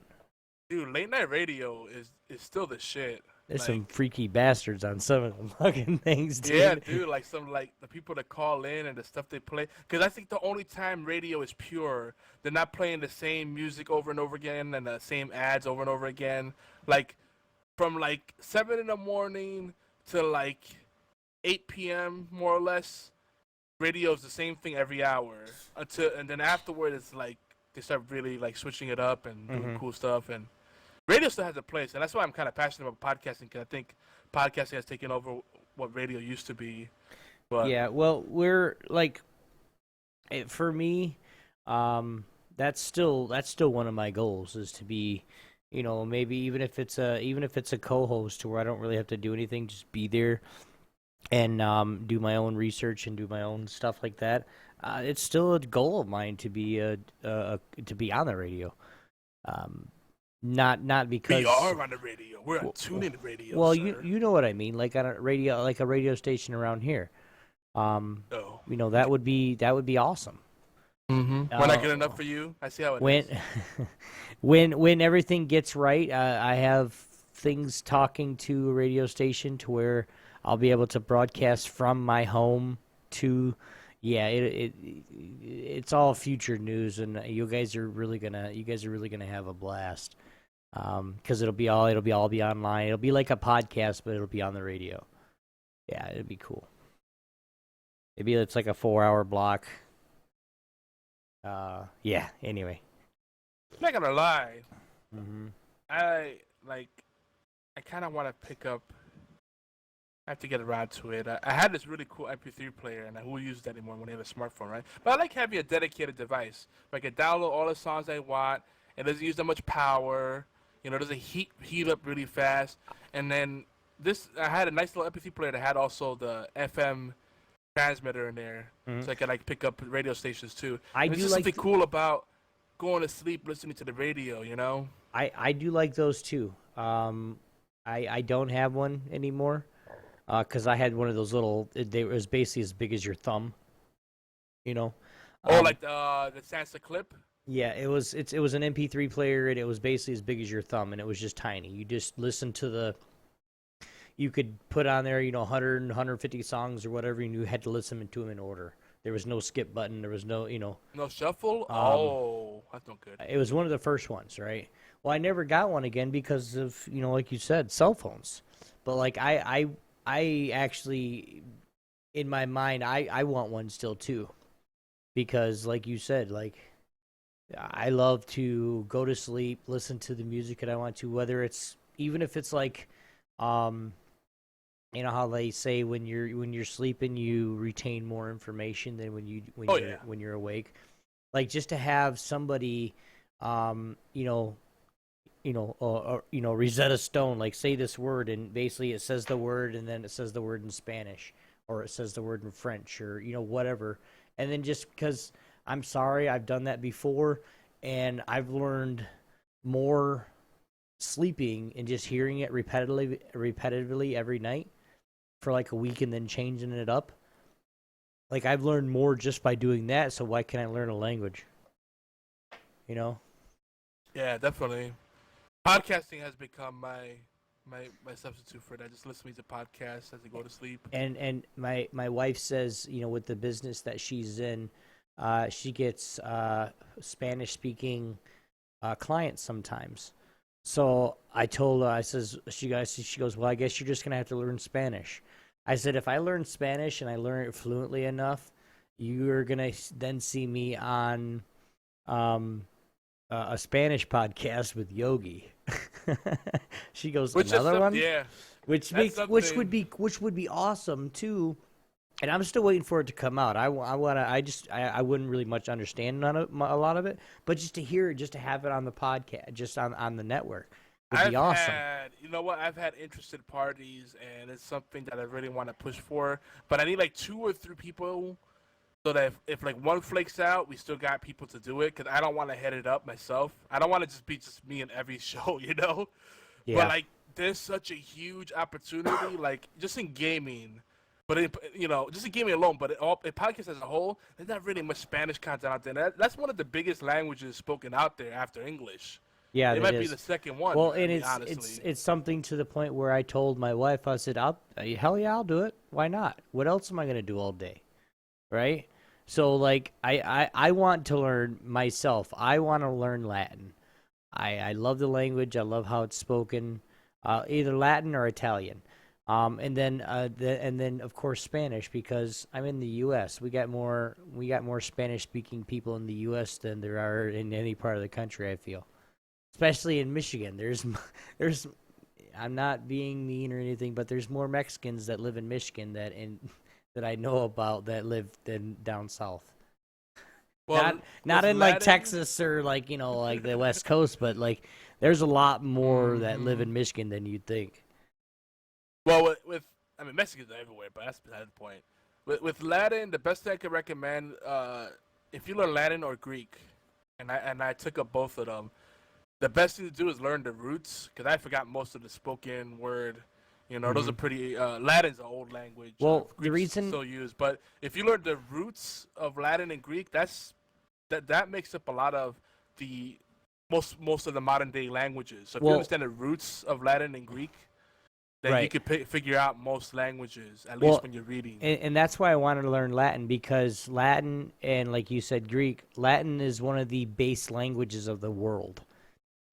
S4: Dude, late night radio is still the shit.
S3: There's some freaky bastards on some of the fucking things, dude.
S4: Yeah, dude, like the people that call in and the stuff they play. Because I think the only time radio is pure, they're not playing the same music over and over again and the same ads over and over again. Like, from like 7 in the morning to like 8 p.m. more or less. Radio is the same thing every hour and then afterward it's like they start really like switching it up and doing cool stuff, and radio still has a place, and that's why I'm kind of passionate about podcasting, because I think podcasting has taken over what radio used to be. But
S3: yeah, well, we're like, for me, that's still one of my goals, is to be, maybe even if it's a co-host where I don't really have to do anything, just be there and do my own research and do my own stuff like that. It's still a goal of mine to be to be on the radio. Not because
S4: we are on the radio. We're on TuneIn Radio.
S3: Well,
S4: sir.
S3: you know what I mean, like on a radio station around here. That would be awesome.
S4: When I get enough for you, I see how it is.
S3: When everything gets right, I have things talking to a radio station to where I'll be able to broadcast from my home to, it's all future news, and you guys are really gonna have a blast, because it'll be all be online. It'll be like a podcast, but it'll be on the radio. Yeah, it'll be cool. It's like a 4-hour block. Anyway.
S4: I'm not gonna lie.
S3: Mm-hmm.
S4: I kind of want to pick up. I have to get around to it. I had this really cool MP3 player, and who uses that anymore when they have a smartphone, right? But I like having a dedicated device where I can download all the songs I want. It doesn't use that much power. It doesn't heat up really fast. And then I had a nice little MP3 player that had also the FM transmitter in there, so I could pick up radio stations too. There's something cool about going to sleep listening to the radio,
S3: I do like those too. I don't have one anymore, because I had one of those little. It was basically as big as your thumb.
S4: Like the Sansa clip.
S3: Yeah, it was an MP3 player, and it was basically as big as your thumb, and it was just tiny. You just listen to you could put on there, 100, 150 songs or whatever, and you had to listen to them in order. There was no skip button. There was no,
S4: No shuffle? That's no good.
S3: It was one of the first ones, right? Well, I never got one again because of, like you said, cell phones. But, I actually, in my mind, I want one still, too. Because, like you said, I love to go to sleep, listen to the music that I want to, whether it's, even if it's you know how they say when you're sleeping you retain more information than when you're awake. Just to have somebody, Rosetta Stone, say this word, and basically it says the word, and then it says the word in Spanish, or it says the word in French, or whatever, and then just because I'm sorry, I've done that before, and I've learned more sleeping and just hearing it repetitively every night for a week and then changing it up. I've learned more just by doing that, so why can't I learn a language?
S4: Yeah, definitely. Podcasting has become my substitute for that. Just listening to podcasts as I go to sleep.
S3: And my wife says, with the business that she's in, she gets Spanish speaking clients sometimes. So I told her, she goes, well, I guess you're just going to have to learn Spanish. I said, if I learn Spanish and I learn it fluently enough, you're going to then see me on a Spanish podcast with Yogi. She goes, another one?
S4: Yeah.
S3: Which would be awesome too. And I'm still waiting for it to come out. I wouldn't really much understand a lot of it, but just to hear it, just to have it on the podcast, just on the network, would be awesome.
S4: I've had interested parties, and it's something that I really want to push for. But I need 2 or 3 people, so that if one flakes out, we still got people to do it. Because I don't want to head it up myself. I don't want to just be me in every show,
S3: Yeah.
S4: But there's such a huge opportunity, just in gaming. But just in gaming alone, but in podcasts as a whole, there's not really much Spanish content out there. That's one of the biggest languages spoken out there after English.
S3: Yeah,
S4: it might be the second one.
S3: Well, and it's something to the point where I told my wife, I said, hell yeah, I'll do it. Why not? What else am I going to do all day, right? So I want to learn myself. I want to learn Latin. I love the language. I love how it's spoken. either Latin or Italian. And then of course Spanish, because I'm in the U.S. We got more Spanish speaking people in the U.S. than there are in any part of the country. I feel, especially in Michigan. There's I'm not being mean or anything, but there's more Mexicans that live in Michigan that I know about that live than down south.
S4: Well,
S3: Not in
S4: Latin,
S3: like Texas or like like the West Coast, but like there's a lot more that live in Michigan than you'd think.
S4: Well, I mean, Mexicans are everywhere, but that's beside the point. With Latin, the best thing I could recommend, if you learn Latin or Greek, and I took up both of them, the best thing to do is learn the roots, because I forgot most of the spoken word. Those are pretty. Latin's an old language.
S3: Well, the
S4: Greek's
S3: reason
S4: still used, but if you learn the roots of Latin and Greek, that makes up a lot of the most of the modern day languages. So if you understand the roots of Latin and Greek, then you could figure out most languages, at least when you're reading.
S3: And that's why I wanted to learn Latin, because Latin and, like you said, Greek, Latin is one of the base languages of the world.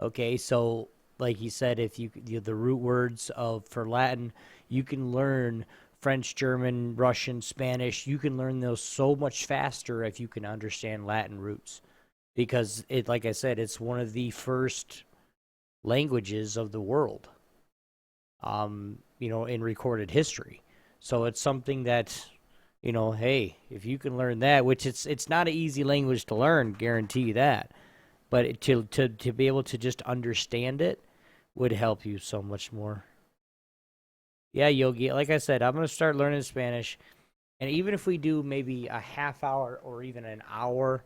S3: Okay, so like you said, if the root words for Latin, you can learn French, German, Russian, Spanish. You can learn those so much faster if you can understand Latin roots, because like I said, it's one of the first languages of the world. In recorded history. So it's something that, hey, if you can learn that, which it's not an easy language to learn, guarantee you that. But to be able to just understand it would help you so much more. Yeah, Yogi, like I said, I'm going to start learning Spanish. And even if we do maybe a half hour or even an hour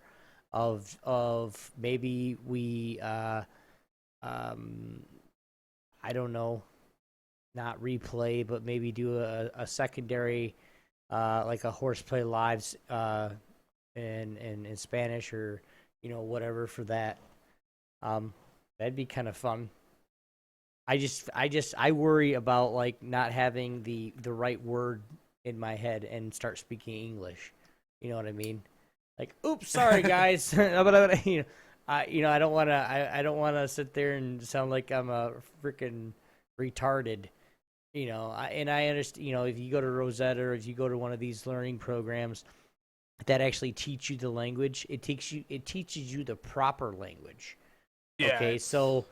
S3: of maybe we, I don't know, not replay, but maybe do a secondary, like a HorsePLAY lives in Spanish, or whatever for that. That'd be kind of fun. I worry about like not having the right word in my head and start speaking English. You know what I mean? Like, oops, sorry guys, but I don't want to. I don't want to sit there and sound like I'm a freaking retarded. And I understand, if you go to Rosetta or if you go to one of these learning programs that actually teach you the language, it teaches you the proper language.
S4: Yeah,
S3: okay, so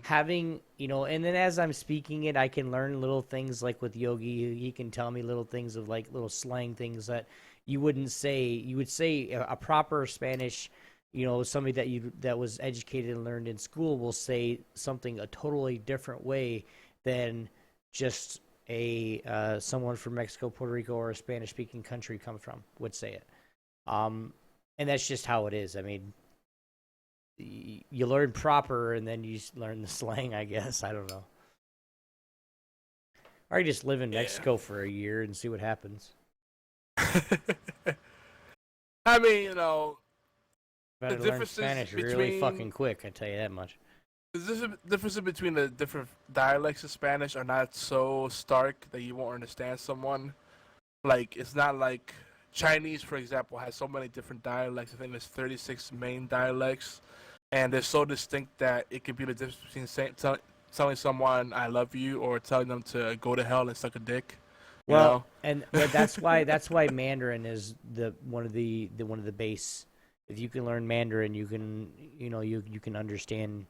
S3: having, and then as I'm speaking it, I can learn little things like with Yogi. He can tell me little things of like little slang things that you wouldn't say. You would say a proper Spanish, somebody that was educated and learned in school will say something a totally different way than just someone from Mexico, Puerto Rico, or a Spanish-speaking country would say it. And that's just how it is. I mean, you learn proper, and then you learn the slang, I guess. I don't know. Or you just live in Mexico for a year and see what happens.
S4: I mean,
S3: Better learn Spanish really fucking quick, I tell you that much.
S4: The differences between the different dialects of Spanish are not so stark that you won't understand someone. Like, it's not like Chinese, for example, has so many different dialects. I think there's 36 main dialects, and they're so distinct that it could be the difference between telling someone I love you or telling them to go to hell and suck a dick.
S3: Well, and that's why Mandarin is one of the base. If you can learn Mandarin, you can you can understand.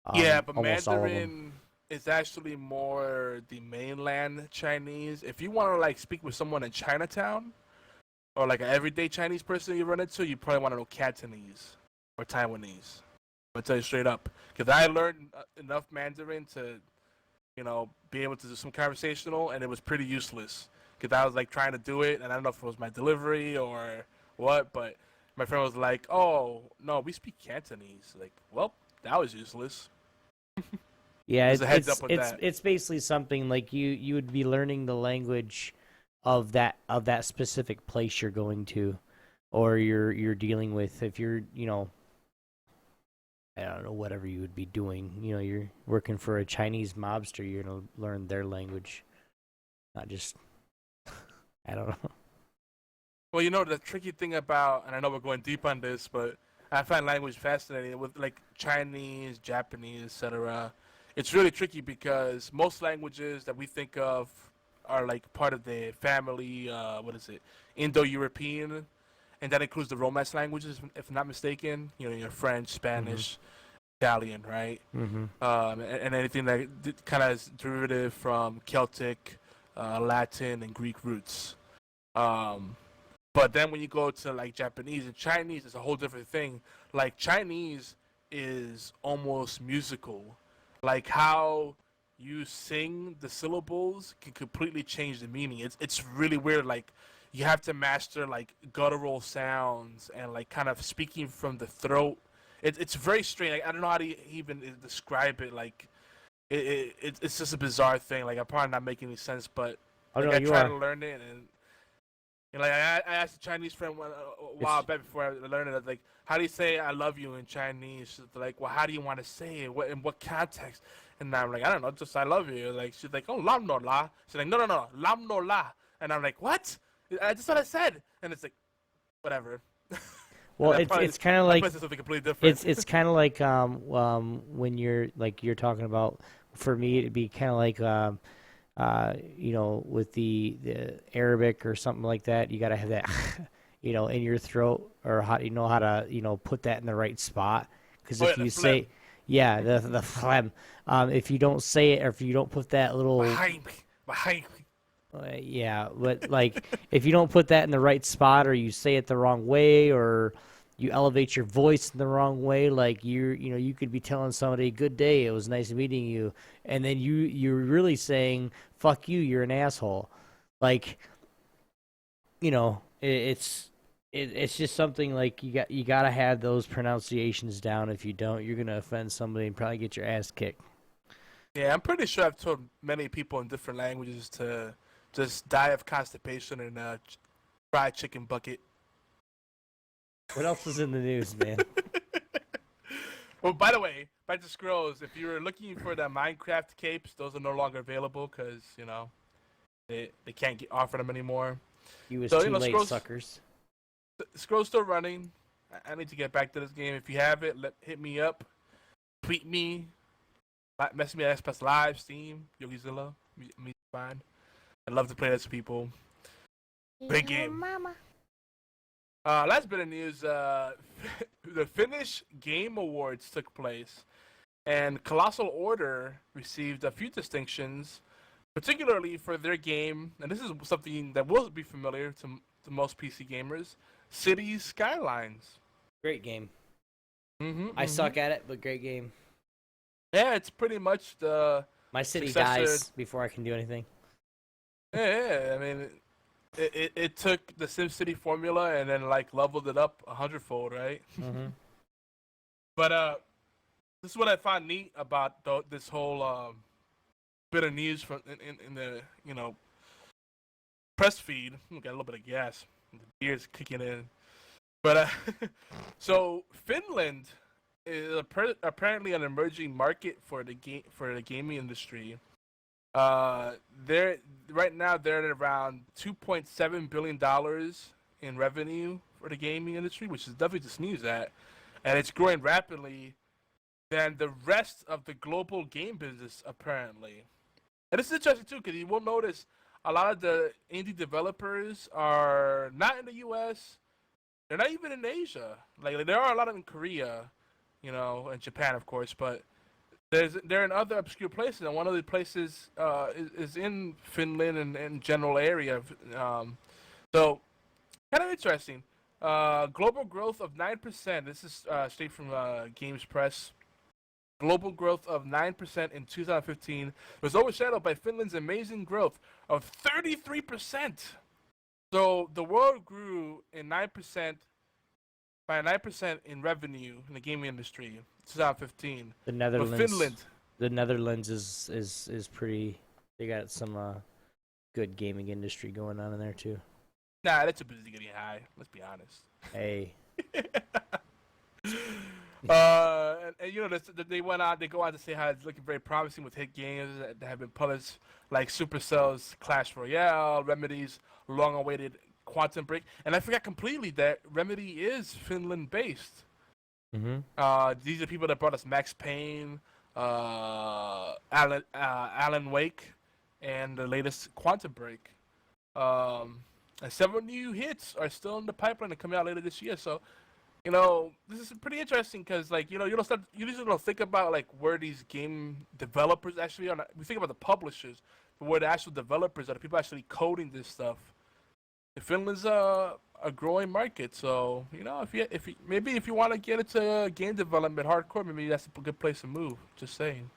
S4: But Mandarin is actually more the mainland Chinese. If you want to like speak with someone in Chinatown, or like an everyday Chinese person you run into, you probably want to know Cantonese or Taiwanese. I'll tell you straight up, because I learned enough Mandarin to, be able to do some conversational, and it was pretty useless. Because I was like trying to do it, and I don't know if it was my delivery or what, but my friend was like, "Oh no, we speak Cantonese." Like, well, that was useless.
S3: Yeah, it's basically something like you would be learning the language of that specific place you're going to, or you're dealing with. If you're I don't know, whatever you would be doing. You're working for a Chinese mobster, you're gonna learn their language, not just I don't know.
S4: Well, the tricky thing about, and I know we're going deep on this, but I find language fascinating with like Chinese, Japanese, etc. it's really tricky because most languages that we think of are like part of the family. Indo-European, and that includes the Romance languages, if I'm not mistaken. Your French, Spanish, Italian, right? And anything that kind of is derivative from Celtic, Latin, and Greek roots. But then when you go to like Japanese and Chinese, it's a whole different thing. Like Chinese is almost musical. Like how you sing the syllables can completely change the meaning. It's really weird. Like you have to master like guttural sounds and like kind of speaking from the throat. It's very strange. Like, I don't know how to even describe it. Like it's just a bizarre thing. Like I'm probably not making any sense, but like, I try to learn it and like I asked a Chinese friend a while back before I learned it. Like, how do you say "I love you" in Chinese? She's like, well, how do you want to say it? In what context? And I'm like, I don't know, just "I love you." Like, she's like, oh, lam no la. She's like, no, lam no la. And I'm like, what? I just what I said. And it's like, whatever.
S3: Well, it's kind of like
S4: something completely different.
S3: It's kind of like when you're talking about. For me, it'd be kind of like with the Arabic or something like that. You got to have that in your throat, or how to put that in the right spot. Because if you say the phlegm, if you don't say it, or if you don't put that little but like if you don't put that in the right spot, or you say it the wrong way, or you elevate your voice in the wrong way, like you could be telling somebody, "Good day, it was nice meeting you," and then you're really saying, "Fuck you, you're an asshole." Like, it's just something like you gotta have those pronunciations down. If you don't, you're gonna offend somebody and probably get your ass kicked.
S4: Yeah, I'm pretty sure I've told many people in different languages to just die of constipation in a fried chicken bucket.
S3: What else is in the news, man?
S4: Well, by the way, back to Scrolls. If you were looking for the Minecraft capes, those are no longer available because they can't offer them anymore.
S3: You was too late,
S4: Scrolls,
S3: suckers.
S4: Scrolls still running. I need to get back to this game. If you have it, hit me up, tweet me, message me at Express Live, Steam, Yogizilla. Me fine. I love to play this with people. Great game.
S2: Mama.
S4: Last bit of news, the Finnish Game Awards took place, and Colossal Order received a few distinctions, particularly for their game, and this is something that will be familiar to most PC gamers, Cities Skylines.
S3: Great game. I suck at it, but great game.
S4: Yeah, it's pretty much the
S3: My city
S4: successor...
S3: dies before I can do anything.
S4: Yeah, I mean... It took the SimCity formula and then like leveled it up 100-fold, right? But this is what I find neat about this whole bit of news from in the press feed. Got a little bit of gas, the beer's kicking in. But so Finland is apparently an emerging market for the gaming industry. They're right now they're at around $2.7 billion in revenue for the gaming industry, which is definitely to sneeze at, and it's growing rapidly than the rest of the global game business apparently. And this is interesting too, because you will notice a lot of the indie developers are not in the U.S. They're not even in Asia. Like there are a lot of in Korea, and Japan of course, but they're in other obscure places, and one of the places is in Finland and general area. So, kind of interesting. Global growth of 9%. This is straight from Games Press. Global growth of 9% in 2015 was overshadowed by Finland's amazing growth of 33%. So the world grew in 9%. By 9% in revenue in the gaming industry, 2015.
S3: The Netherlands.
S4: But Finland.
S3: The Netherlands is pretty. They got some good gaming industry going on in there too.
S4: Nah, that's too busy getting high. Let's be honest.
S3: Hey.
S4: And they went on. They go on to say how it's looking very promising with hit games that have been published, like Supercell's Clash Royale, Remedy's long-awaited Quantum Break, and I forgot completely that Remedy is Finland-based. These are people that brought us Max Payne, Alan Wake, and the latest Quantum Break. And several new hits are still in the pipeline to come out later this year. So, this is pretty interesting because, like, you usually don't think about like where these game developers actually are. We think about the publishers, but where the actual developers are, the people actually coding this stuff. Finland's a growing market, so if you want to get into game development hardcore, maybe that's a good place to move. Just saying.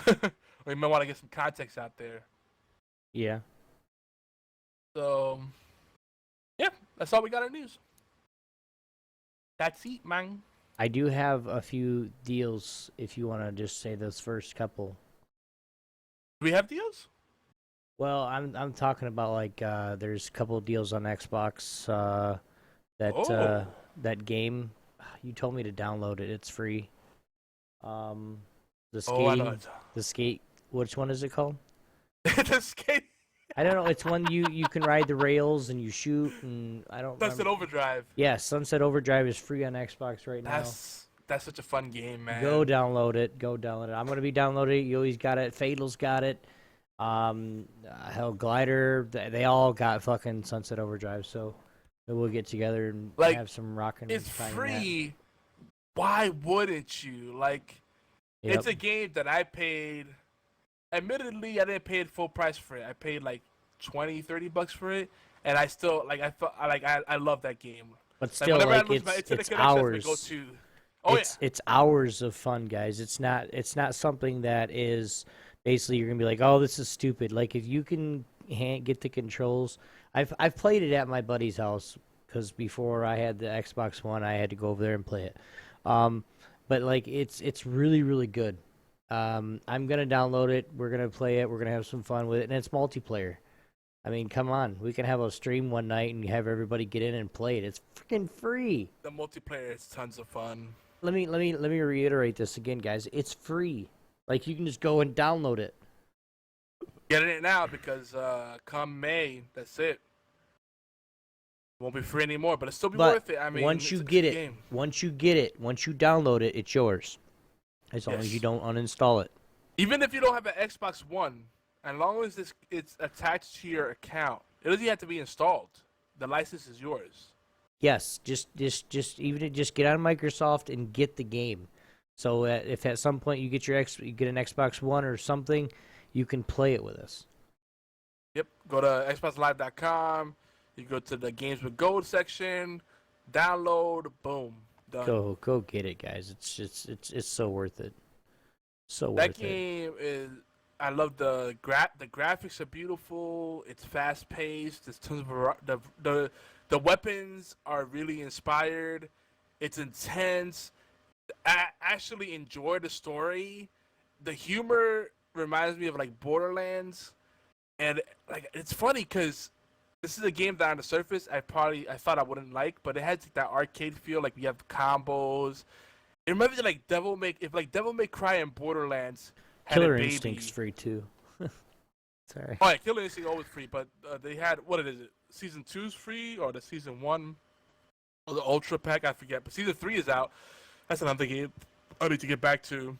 S4: Or you might want to get some context out there.
S3: Yeah.
S4: So, yeah, that's all we got in news. That's it, man.
S3: I do have a few deals if you want to just say those first couple.
S4: Do we have deals?
S3: Well, I'm talking about like there's a couple of deals on Xbox that game. You told me to download it. It's free. The skate. Which one is it called?
S4: The skate.
S3: I don't know. It's one you can ride the rails and you shoot and I don't.
S4: Sunset Overdrive.
S3: Yeah, Sunset Overdrive is free on Xbox right now.
S4: That's such a fun game, man.
S3: Go download it. I'm gonna be downloading it. Yogi's got it. Fatal's got it. Hell, Glider. They all got fucking Sunset Overdrive. So we'll get together and have some rockin'.
S4: It's free. Why wouldn't you? Like, It's a game that I paid. Admittedly, I didn't pay it full price for it. I paid like $20-$30 for it, and I still I love that game.
S3: But still, it's hours. It's hours of fun, guys. It's not something that is basically you're gonna be like, oh, this is stupid. Like if you can get the controls, I've played it at my buddy's house because before I had the Xbox One, I had to go over there and play it. But like it's really really good. I'm gonna download it. We're gonna play it. We're gonna have some fun with it, and it's multiplayer. I mean, come on, we can have a stream one night and have everybody get in and play it. It's freaking free.
S4: The multiplayer is tons of fun.
S3: Let me reiterate this again, guys. It's free. Like you can just go and download it.
S4: Get it now because come May, that's it. Won't be free anymore, but it'll still be worth it. I mean,
S3: once you get it, once you download it, it's yours. As long as you don't uninstall it.
S4: Even if you don't have an Xbox One, as long as it's attached to your account, it doesn't have to be installed. The license is yours.
S3: Yes, just get on Microsoft and get the game. So if at some point you get you get an Xbox One or something, you can play it with us.
S4: Yep. Go to xboxlive.com. You go to the Games with Gold section, download, boom, done.
S3: Go get it, guys. It's so worth it.
S4: That game is. I love the graphics are beautiful. It's fast paced. There's tons of the weapons are really inspired. It's intense. I actually enjoy the story. The humor reminds me of like Borderlands, and like it's funny because this is a game that on the surface I thought I wouldn't like, but it has like, that arcade feel. Like we have combos. It reminds me of like Devil May Cry and Borderlands.
S3: Killer Instinct's free too. Sorry.
S4: Oh yeah, Killer Instinct always free, but they had what is it? Season 2's free or the season 1 or the Ultra Pack? I forget. But season 3 is out. That's another game I need to get back to.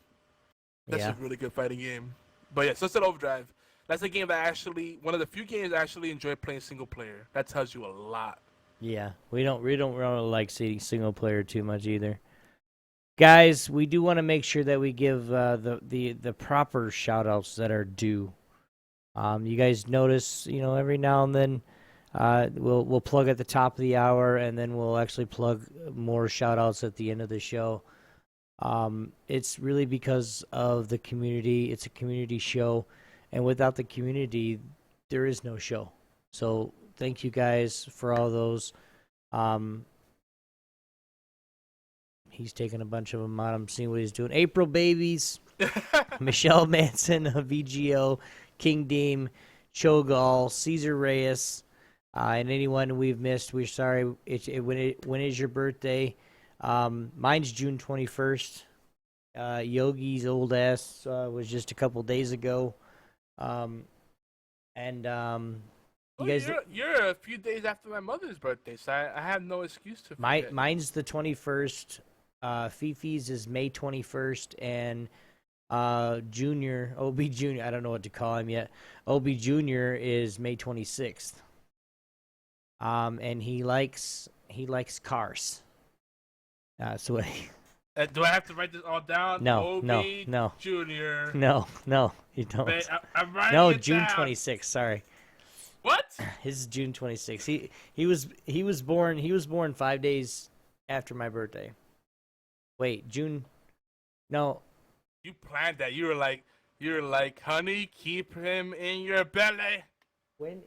S4: That's a really good fighting game. But yeah, Sunset Overdrive. That's a game that one of the few games I actually enjoy playing single player. That tells you a lot.
S3: Yeah, we don't really like seeing single player too much either. Guys, we do want to make sure that we give the proper shout outs that are due. You guys notice, every now and then we'll plug at the top of the hour and then we'll actually plug more shout outs at the end of the show. It's really because of the community. It's a community show, and without the community, there is no show. So thank you guys for all those. He's taking a bunch of them out. I'm seeing what he's doing. April Babies, Michelle Manson of VGO, King Deem, Chogal, Caesar Reyes, and anyone we've missed. We're sorry. When is your birthday? Mine's June 21st. Yogi's old ass was just a couple days ago. You guys,
S4: you're a few days after my mother's birthday, so I have no excuse to forget.
S3: Mine's the 21st. Fifi's is May 21st, and Junior, OB Junior, I don't know what to call him yet. OB Junior is May 26th. And he likes cars. So
S4: do I have to write this all down?
S3: No,
S4: OB
S3: no.
S4: Junior.
S3: No, you don't.
S4: I'm writing
S3: No,
S4: it
S3: June
S4: down.
S3: 26th. Sorry.
S4: What?
S3: His is June 26th. He was born 5 days after my birthday. Wait, June? No.
S4: You planned that. You were like, honey, keep him in your belly.
S3: When?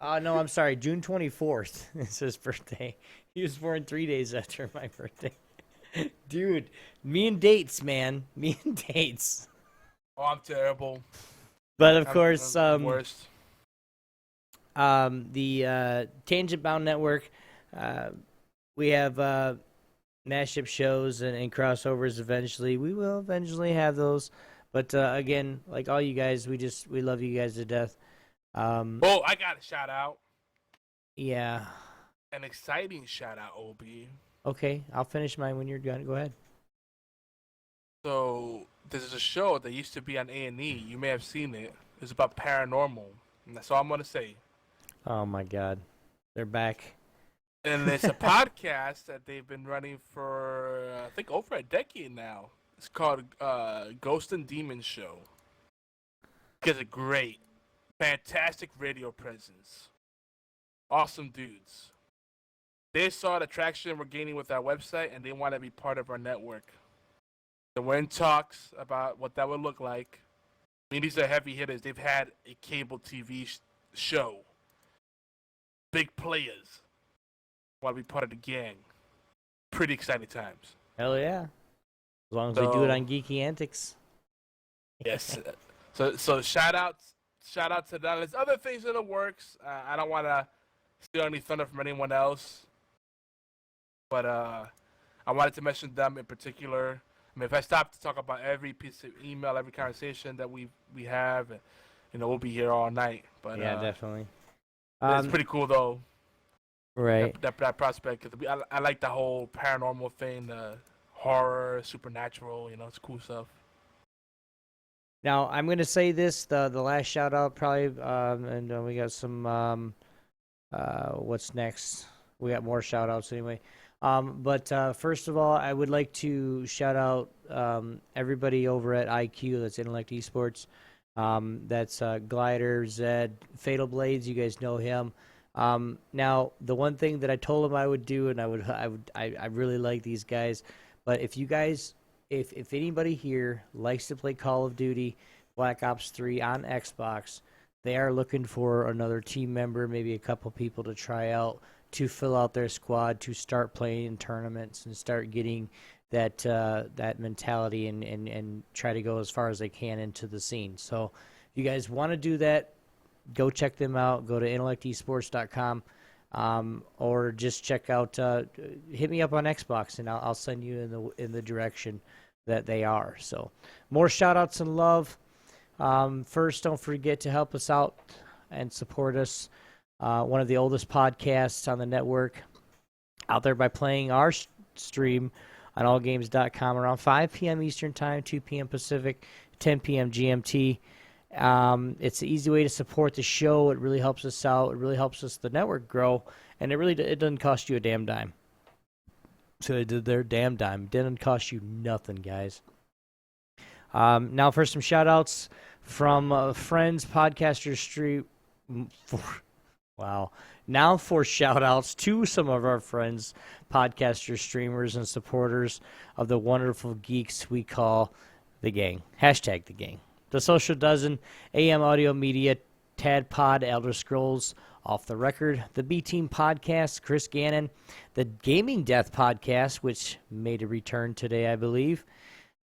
S3: No, I'm sorry. June 24th is his birthday. He was born 3 days after my birthday. Dude, me and dates, man. Me and dates.
S4: Oh, I'm terrible.
S3: But of course,
S4: I'm worst.
S3: The Tangent Bound Network, we have mashup shows and crossovers eventually. We will eventually have those. But again, like all you guys, we love you guys to death.
S4: Oh, I got a shout out.
S3: Yeah.
S4: An exciting shout out, OB.
S3: Okay, I'll finish mine when you're done. Go ahead.
S4: So there's a show that used to be on A&E. You may have seen it. It's about paranormal, and that's all I'm gonna say.
S3: Oh my God, they're back.
S4: And it's a podcast that they've been running for I think over a decade now. It's called Ghost and Demons Show. It's a great, fantastic radio presence. Awesome dudes. They saw the traction we're gaining with our website, and they want to be part of our network. So we're in talks about what that would look like. I mean, these are heavy hitters. They've had a cable TV show. Big players. Want to be part of the gang. Pretty exciting times.
S3: Hell yeah. As long as they do it on Geeky Antics.
S4: Yes. So shout out to them. There's other things in the works. I don't want to steal any thunder from anyone else. But I wanted to mention them in particular. I mean, if I stop to talk about every piece of email, every conversation that we have, we'll be here all night. But
S3: yeah, definitely.
S4: It's pretty cool though.
S3: Right.
S4: That prospect, because I like the whole paranormal thing, the horror, supernatural. It's cool stuff.
S3: Now I'm gonna say this: the last shout out probably, and we got some. What's next? We got more shout outs anyway. But first of all, I would like to shout out everybody over at IQ, that's Intellect Esports. That's Glider, Zed, Fatal Blades. You guys know him. Now, the one thing that I told him I would do, and I really like these guys. But if you guys, if anybody here likes to play Call of Duty, Black Ops 3 on Xbox, they are looking for another team member, maybe a couple people to try out, to fill out their squad, to start playing in tournaments and start getting that mentality and try to go as far as they can into the scene. So if you guys want to do that, go check them out. Go to intellectesports.com, or just check out. Hit me up on Xbox, and I'll send you in the direction that they are. So more shout outs and love. First, don't forget to help us out and support us. One of the oldest podcasts on the network out there by playing our stream on allgames.com around 5 p.m. Eastern Time, 2 p.m. Pacific, 10 p.m. GMT. It's an easy way to support the show. It really helps us out. It really helps us the network grow, and it doesn't cost you a damn dime. So they did their damn dime. It didn't cost you nothing, guys. Now for some shout-outs from friends, podcasters, stream. Wow. Now for shout-outs to some of our friends, podcasters, streamers, and supporters of the wonderful geeks we call the gang. Hashtag the gang. The Social Dozen, AM Audio Media, Tad Pod, Elder Scrolls, Off the Record, the B-Team Podcast, Chris Gannon, the Gaming Death Podcast, which made a return today, I believe,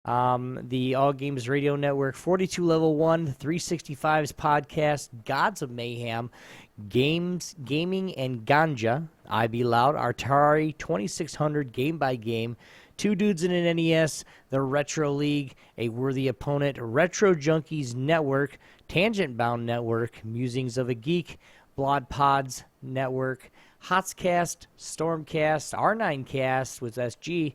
S3: the All Games Radio Network, 42 Level 1, 365's Podcast, Gods of Mayhem, Gaming and Ganja, I Be Loud, Atari 2600 Game by Game, Two Dudes in an NES, The Retro League, A Worthy Opponent, Retro Junkies Network, Tangent Bound Network, Musings of a Geek, Blood Pods Network, Hotscast, Stormcast, R9Cast with SG,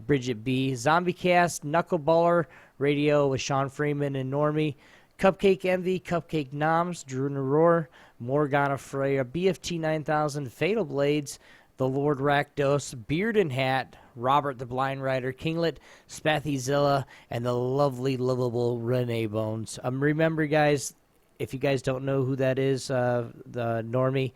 S3: Bridget B, ZombieCast, Knuckleballer Radio with Sean Freeman and Normie, Cupcake Envy, Cupcake Noms, Drew Naror, Morgana Freya, BFT 9000, Fatal Blades, The Lord Rakdos, Beard and Hat, Robert the Blind Rider, Kinglet, Spathizilla, and the lovely, lovable Renee Bones. Remember, guys, if you guys don't know who that is, the Normie,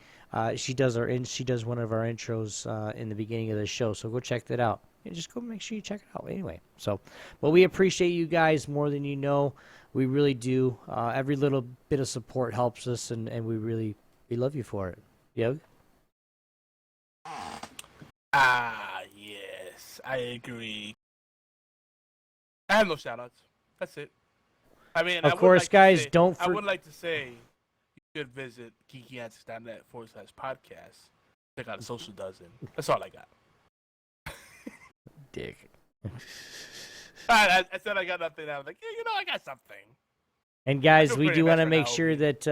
S3: she does one of our intros in the beginning of the show, so go check that out. And just go make sure you check it out anyway. So, but we appreciate you guys more than you know. We really do. Every little bit of support helps us, and we love you for it. Yogi?
S4: Yes, I agree. I have no shout-outs. That's it. I mean,
S3: of course, guys,
S4: I would like to say you should visit geekyanswers.net/podcast. Check out a social dozen. That's all I got.
S3: Dick.
S4: I said I got nothing. I was like, yeah, I got something.
S3: And guys, we do want to make sure that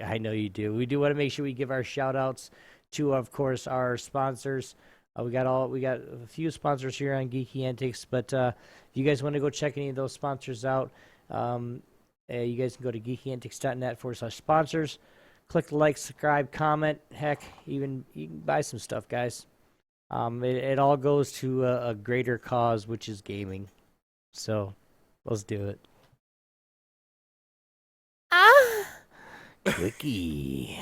S3: I know you do. We do want to make sure we give our shout-outs to, of course, our sponsors. We got a few sponsors here on Geeky Antics, but if you guys want to go check any of those sponsors out, you guys can go to geekyantics.net/sponsors. Click the like, subscribe, comment. Heck, even you can buy some stuff, guys. It all goes to a greater cause, which is gaming. So, let's do it. Clicky.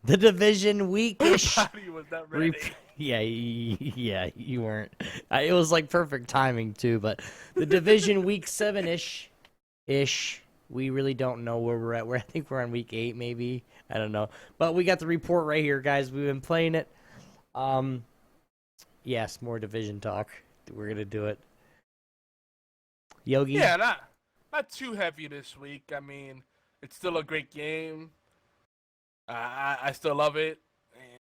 S3: The Division week-ish.
S4: Was not ready.
S3: Yeah, you weren't. It was like perfect timing too, but the Division week 7-ish. We really don't know where we're at. I think we're on week 8, maybe. I don't know. But we got the report right here, guys. We've been playing it. Yes, more Division talk. We're gonna do it. Yogi?
S4: Yeah, not too heavy this week. I mean, it's still a great game. I still love it. And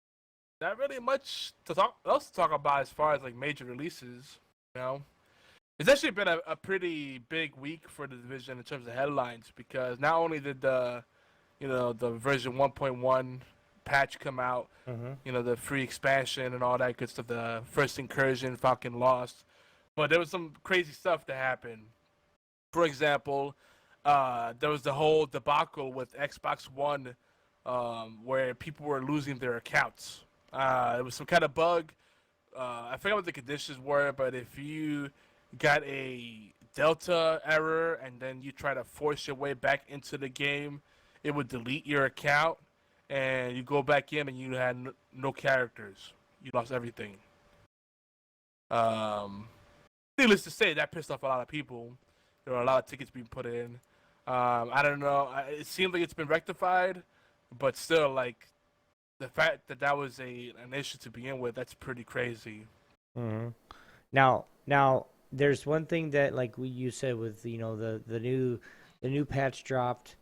S4: not really much else to talk about as far as like major releases. It's actually been a pretty big week for the Division in terms of headlines, because not only did the version 1.1 patch come out, the free expansion and all that good stuff, the first incursion, Falcon Lost, but there was some crazy stuff that happened. For example, there was the whole debacle with Xbox One, where people were losing their accounts. It was some kind of bug. I forget what the conditions were, but if you got a Delta error and then you try to force your way back into the game, it would delete your account, and you go back in and you had no characters. You lost everything. Needless to say, that pissed off a lot of people. There were a lot of tickets being put in. I don't know. It seems like it's been rectified, but still, like, the fact that was an issue to begin with, that's pretty crazy.
S3: Mm-hmm. Now, there's one thing that, like you said, with the new patch dropped,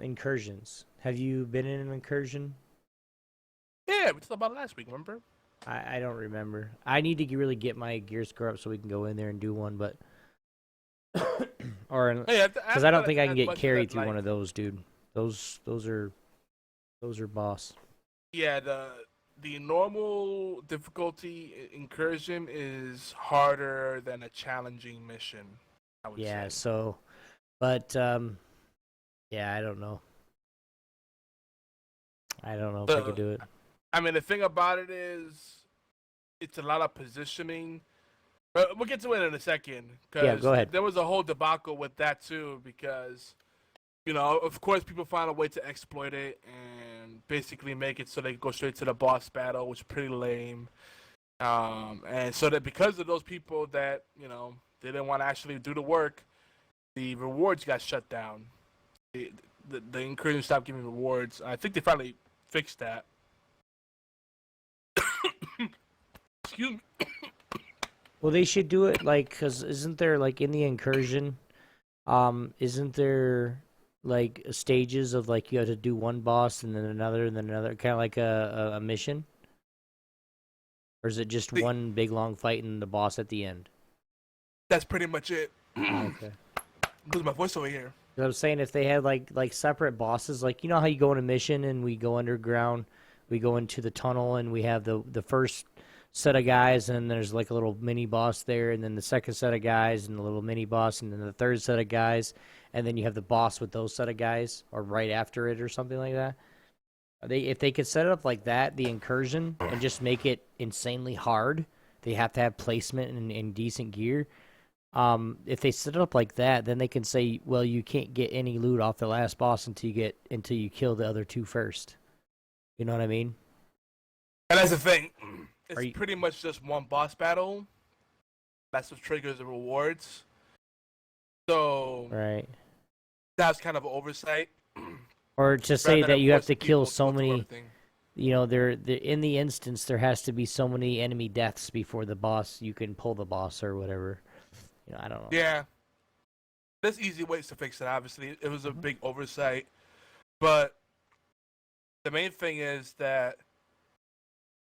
S3: incursions. Have you been in an incursion?
S4: Yeah, we talked about it last week. Remember?
S3: I don't remember. I need to really get my gear score up so we can go in there and do one, but because I don't think I can get carried through one of those, dude. Those are boss.
S4: Yeah, the normal difficulty incursion is harder than a challenging mission, I would say.
S3: Yeah, so, but, yeah, I don't know. If I could do it.
S4: I mean, the thing about it is, it's a lot of positioning. But we'll get to it in a second.
S3: Yeah, go ahead.
S4: There was a whole debacle with that, too, because, of course, people find a way to exploit it and basically make it so they go straight to the boss battle, which is pretty lame. And so that because of those people that, they didn't want to actually do the work, the rewards got shut down. The incursion stopped giving rewards. I think they finally fixed that. Excuse me.
S3: Well, they should do it, like, because isn't there, like, in the incursion, isn't there, like, stages of, like, you have to do one boss and then another, kind of like a mission? Or is it just one big, long fight and the boss at the end?
S4: That's pretty much it.
S3: Okay.
S4: Lose my voice over here.
S3: I was saying if they had like separate bosses, like you know how you go on a mission and we go underground, we go into the tunnel and we have the first set of guys and there's like a little mini boss there and then the second set of guys and the little mini boss and then the third set of guys and then you have the boss with those set of guys or right after it or something like that. If they could set it up like that, the incursion, and just make it insanely hard, they have to have placement and decent gear. If they set it up like that, then they can say, well, you can't get any loot off the last boss until you kill the other two first. You know what I mean?
S4: And that's the thing. It's pretty much just one boss battle. That's what triggers the rewards. So
S3: right.
S4: That's kind of oversight.
S3: Or to say that you have to kill so many, you know, there in the instance there has to be so many enemy deaths before the boss you can pull the boss or whatever. You know, I don't know.
S4: Yeah, there's easy ways to fix it. Obviously, it was a big oversight, but the main thing is that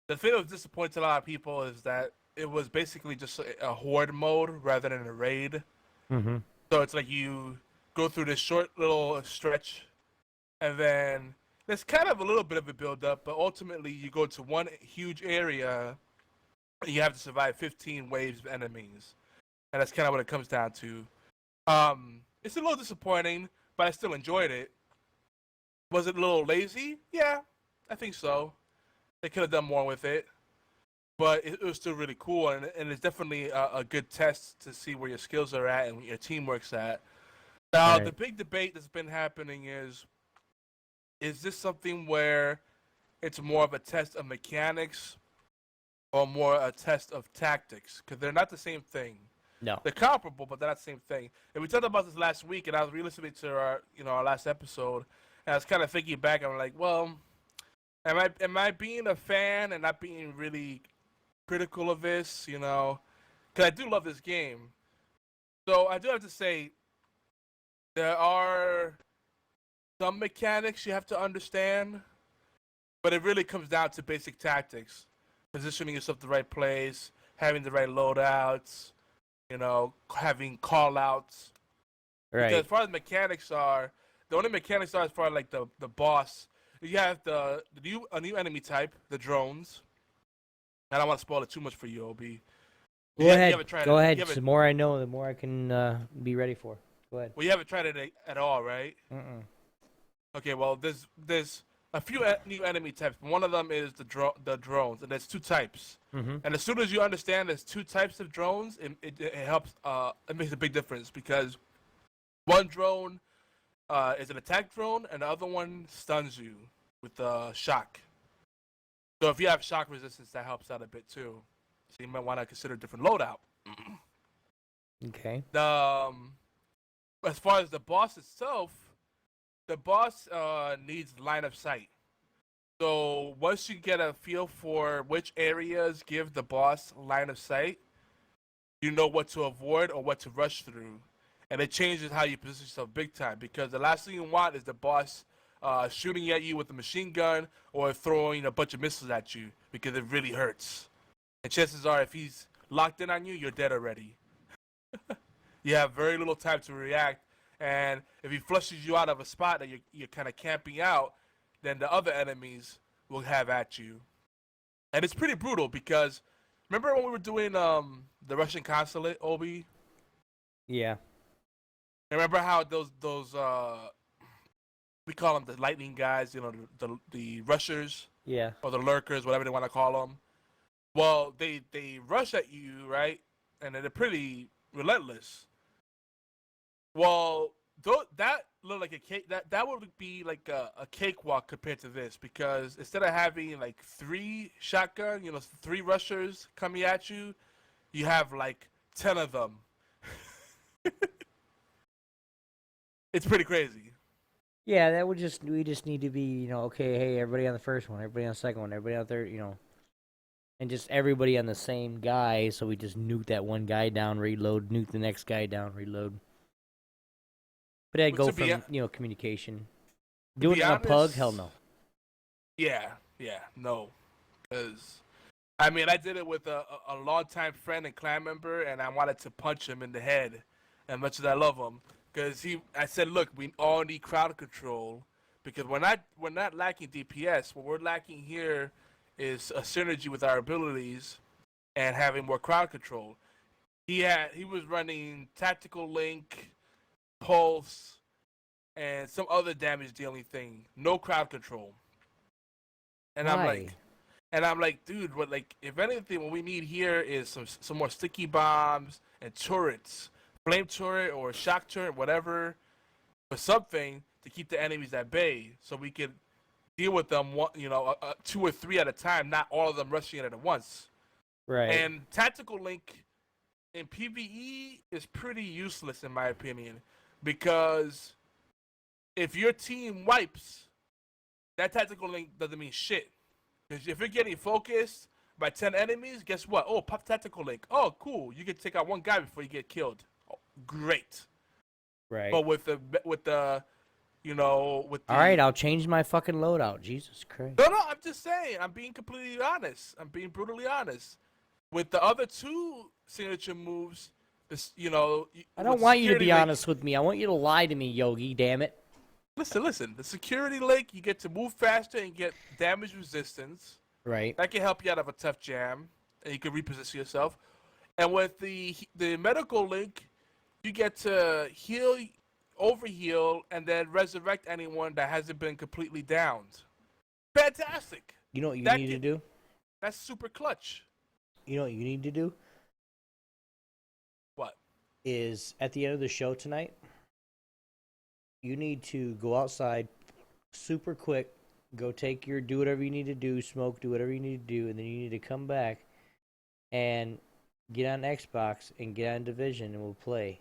S4: the thing that was disappointing to a lot of people is that it was basically just a horde mode rather than a raid.
S3: Mm-hmm.
S4: So it's like you go through this short little stretch. And then there's kind of a little bit of a build-up, but ultimately you go to one huge area, and you have to survive 15 waves of enemies. And that's kind of what it comes down to. It's a little disappointing, but I still enjoyed it. Was it a little lazy? Yeah, I think so. They could have done more with it. But it was still really cool, and it's definitely a good test to see where your skills are at and where your teamwork's at. Now, The big debate that's been happening is this something where it's more of a test of mechanics or more a test of tactics? Because they're not the same thing.
S3: No.
S4: They're comparable, but they're not the same thing. And we talked about this last week, and I was re-listening to our last episode, and I was kind of thinking back, and I'm like, well, am I being a fan and not being really critical of this, you know? Because I do love this game. So I do have to say, there are some mechanics you have to understand, but it really comes down to basic tactics. Positioning yourself the right place, having the right loadouts, you know, having call-outs.
S3: Right.
S4: Because as far as mechanics are, the only mechanics are as far as like the boss. You have a new enemy type, the drones. I don't want to spoil it too much for you, Obi.
S3: Go ahead. The more I know, the more I can be ready for. Go ahead.
S4: Well, you haven't tried it at all, right?
S3: Mm-mm.
S4: Okay, well, there's a few new enemy types. One of them is the drones, and there's two types.
S3: Mm-hmm.
S4: And as soon as you understand there's two types of drones, it helps. It makes a big difference because one drone is an attack drone, and the other one stuns you with shock. So if you have shock resistance, that helps out a bit too. So you might want to consider a different loadout.
S3: Okay.
S4: As far as the boss itself, the boss needs line of sight. So once you get a feel for which areas give the boss line of sight, you know what to avoid or what to rush through. And it changes how you position yourself big time, because the last thing you want is the boss shooting at you with a machine gun or throwing a bunch of missiles at you, because it really hurts. And chances are if he's locked in on you, you're dead already. You have very little time to react. And if he flushes you out of a spot that you're kind of camping out, then the other enemies will have at you. And it's pretty brutal because remember when we were doing the Russian consulate, Obi?
S3: Yeah.
S4: Remember how those we call them the lightning guys, you know, the rushers?
S3: Yeah.
S4: Or the lurkers, whatever they want to call them. Well, they rush at you, right? And they're pretty relentless. Well, that looked like a cake. That would be like a cakewalk compared to this, because instead of having like 3 shotgun, you know, 3 rushers coming at you, you have like 10 of them. It's pretty crazy.
S3: Yeah, we just need to be, you know, okay, hey, everybody on the first one, everybody on the second one, everybody on the third, you know, and just everybody on the same guy, so we just nuke that one guy down, reload, nuke the next guy down, reload. But I'd go from, you know, communication. Doing it in a pug? Hell no.
S4: Yeah, no. Because, I mean, I did it with a longtime friend and clan member, and I wanted to punch him in the head, as much as I love him. Because I said, look, we all need crowd control because we're not lacking DPS. What we're lacking here is a synergy with our abilities and having more crowd control. He was running tactical link, pulse, and some other damage dealing thing. No crowd control. And
S3: Why?
S4: I'm like, dude, what? Like, if anything, what we need here is some more sticky bombs and turrets, flame turret or shock turret, whatever, or something to keep the enemies at bay, so we can deal with them, two or three at a time, not all of them rushing in at once.
S3: Right.
S4: And tactical link in PvE is pretty useless in my opinion, because if your team wipes, that tactical link doesn't mean shit. Because if you're getting focused by 10 enemies, guess what? Oh, pop tactical link. Oh, cool. You can take out one guy before you get killed. Oh, great.
S3: Right.
S4: But with the all
S3: right, I'll change my fucking loadout. Jesus Christ.
S4: No, I'm just saying. I'm being completely honest. I'm being brutally honest. With the other two signature moves,
S3: I don't want you to be honest with me. I want you to lie to me, Yogi. Damn it.
S4: Listen. The security link, you get to move faster and get damage resistance.
S3: Right.
S4: That can help you out of a tough jam, and you can reposition yourself. And with the medical link, you get to heal, overheal, and then resurrect anyone that hasn't been completely downed. Fantastic.
S3: You know what you need to do?
S4: That's super clutch.
S3: You know what you need to do?
S4: What?
S3: Is at the end of the show tonight, you need to go outside super quick, do whatever you need to do, smoke, do whatever you need to do, and then you need to come back and get on Xbox and get on Division, and we'll play.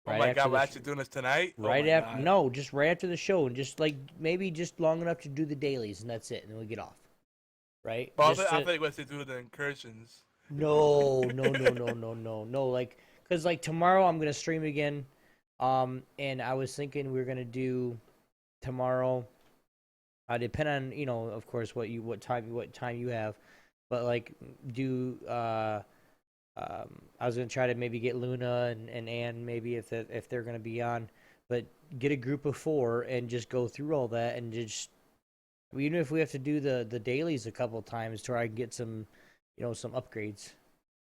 S4: Oh my God, we're actually doing this tonight?
S3: Right after, no, just right after the show, and just like maybe just long enough to do the dailies, and that's it, and then we get off. Right?
S4: Well, I think once they do the incursions.
S3: No. Like, cause like tomorrow I'm gonna stream again, and I was thinking we were gonna do tomorrow. Depend on of course what time you have, but like do I was gonna try to maybe get Luna and Ann maybe if they're gonna be on, but get a group of 4 and just go through all that and just even if we have to do the dailies a couple times to where I can get some some upgrades,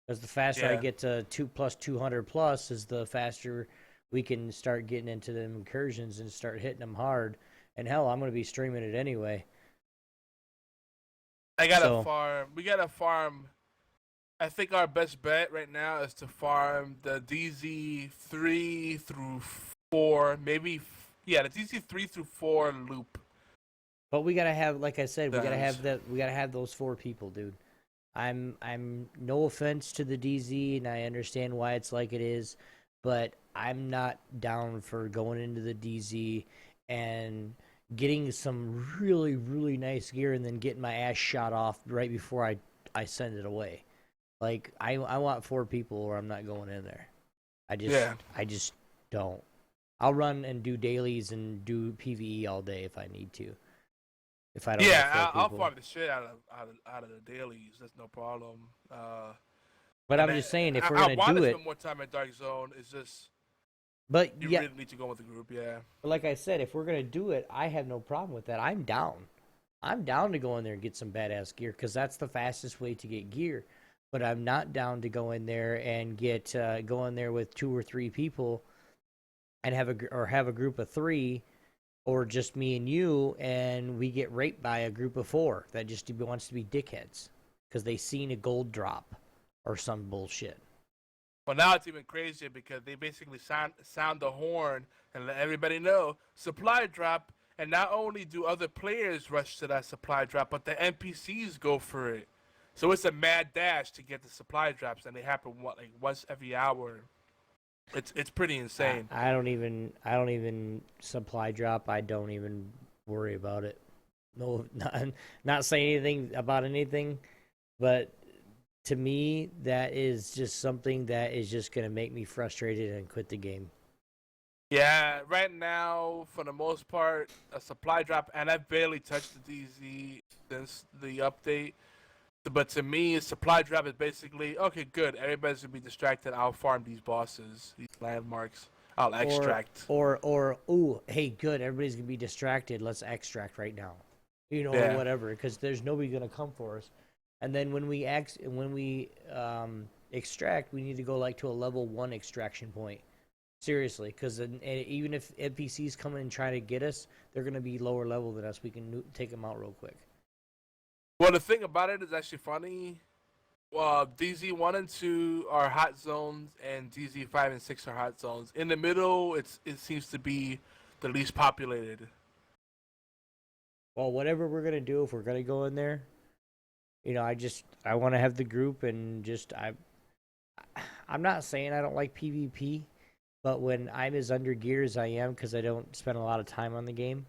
S3: because the faster I get to 200+ is the faster we can start getting into the incursions and start hitting them hard. And hell, I'm gonna be streaming it anyway.
S4: We gotta farm. I think our best bet right now is to farm the DZ 3 through 4, maybe. Yeah, the DZ 3 through 4 loop.
S3: But we gotta have, like I said, we gotta have those 4 people, dude. I'm no offense to the DZ, and I understand why it's like it is, but I'm not down for going into the DZ and getting some really, really nice gear and then getting my ass shot off right before I send it away. Like, I want 4 people or I'm not going in there. I just don't. I'll run and do dailies and do PvE all day if I need to. If I don't have 4
S4: I'll
S3: people.
S4: farm the shit out of the dailies. That's no problem.
S3: But I'm just saying, if we're going to do it... I want to
S4: spend more time at Dark Zone. It's just...
S3: But
S4: you really need to go with the group, yeah.
S3: But like I said, if we're going to do it, I have no problem with that. I'm down. I'm down to go in there and get some badass gear, because that's the fastest way to get gear. But I'm not down to go in there and go in there with 2 or 3 people and have a group of 3, or just me and you, and we get raped by a group of 4 that just wants to be dickheads because they seen a gold drop or some bullshit.
S4: Well, now it's even crazier because they basically sound the horn and let everybody know supply drop, and not only do other players rush to that supply drop, but the NPCs go for it. So it's a mad dash to get the supply drops, and they happen once every hour. It's pretty insane.
S3: I don't even supply drop. I don't even worry about it. No, not saying anything about anything, but to me, that is just something that is just gonna make me frustrated and quit the game.
S4: Yeah, right now, for the most part, a supply drop, and I've barely touched the DZ since the update. But to me, a supply drop is basically, okay, good, everybody's going to be distracted, I'll farm these bosses, these landmarks. I'll extract.
S3: Or ooh, hey, good, everybody's gonna be distracted. Let's extract right now, or whatever, because there's nobody gonna come for us. And then when we extract, we need to go like to a level 1 extraction point. Seriously, because even if NPCs come in and try to get us, they're gonna be lower level than us. We can take them out real quick.
S4: Well, the thing about it is actually funny. DZ 1 and 2 are hot zones, and DZ 5 and 6 are hot zones. In the middle, it seems to be the least populated.
S3: Well, whatever we're gonna do, if we're gonna go in there, I want to have the group and I'm not saying I don't like PvP, but when I'm as under gear as I am, because I don't spend a lot of time on the game.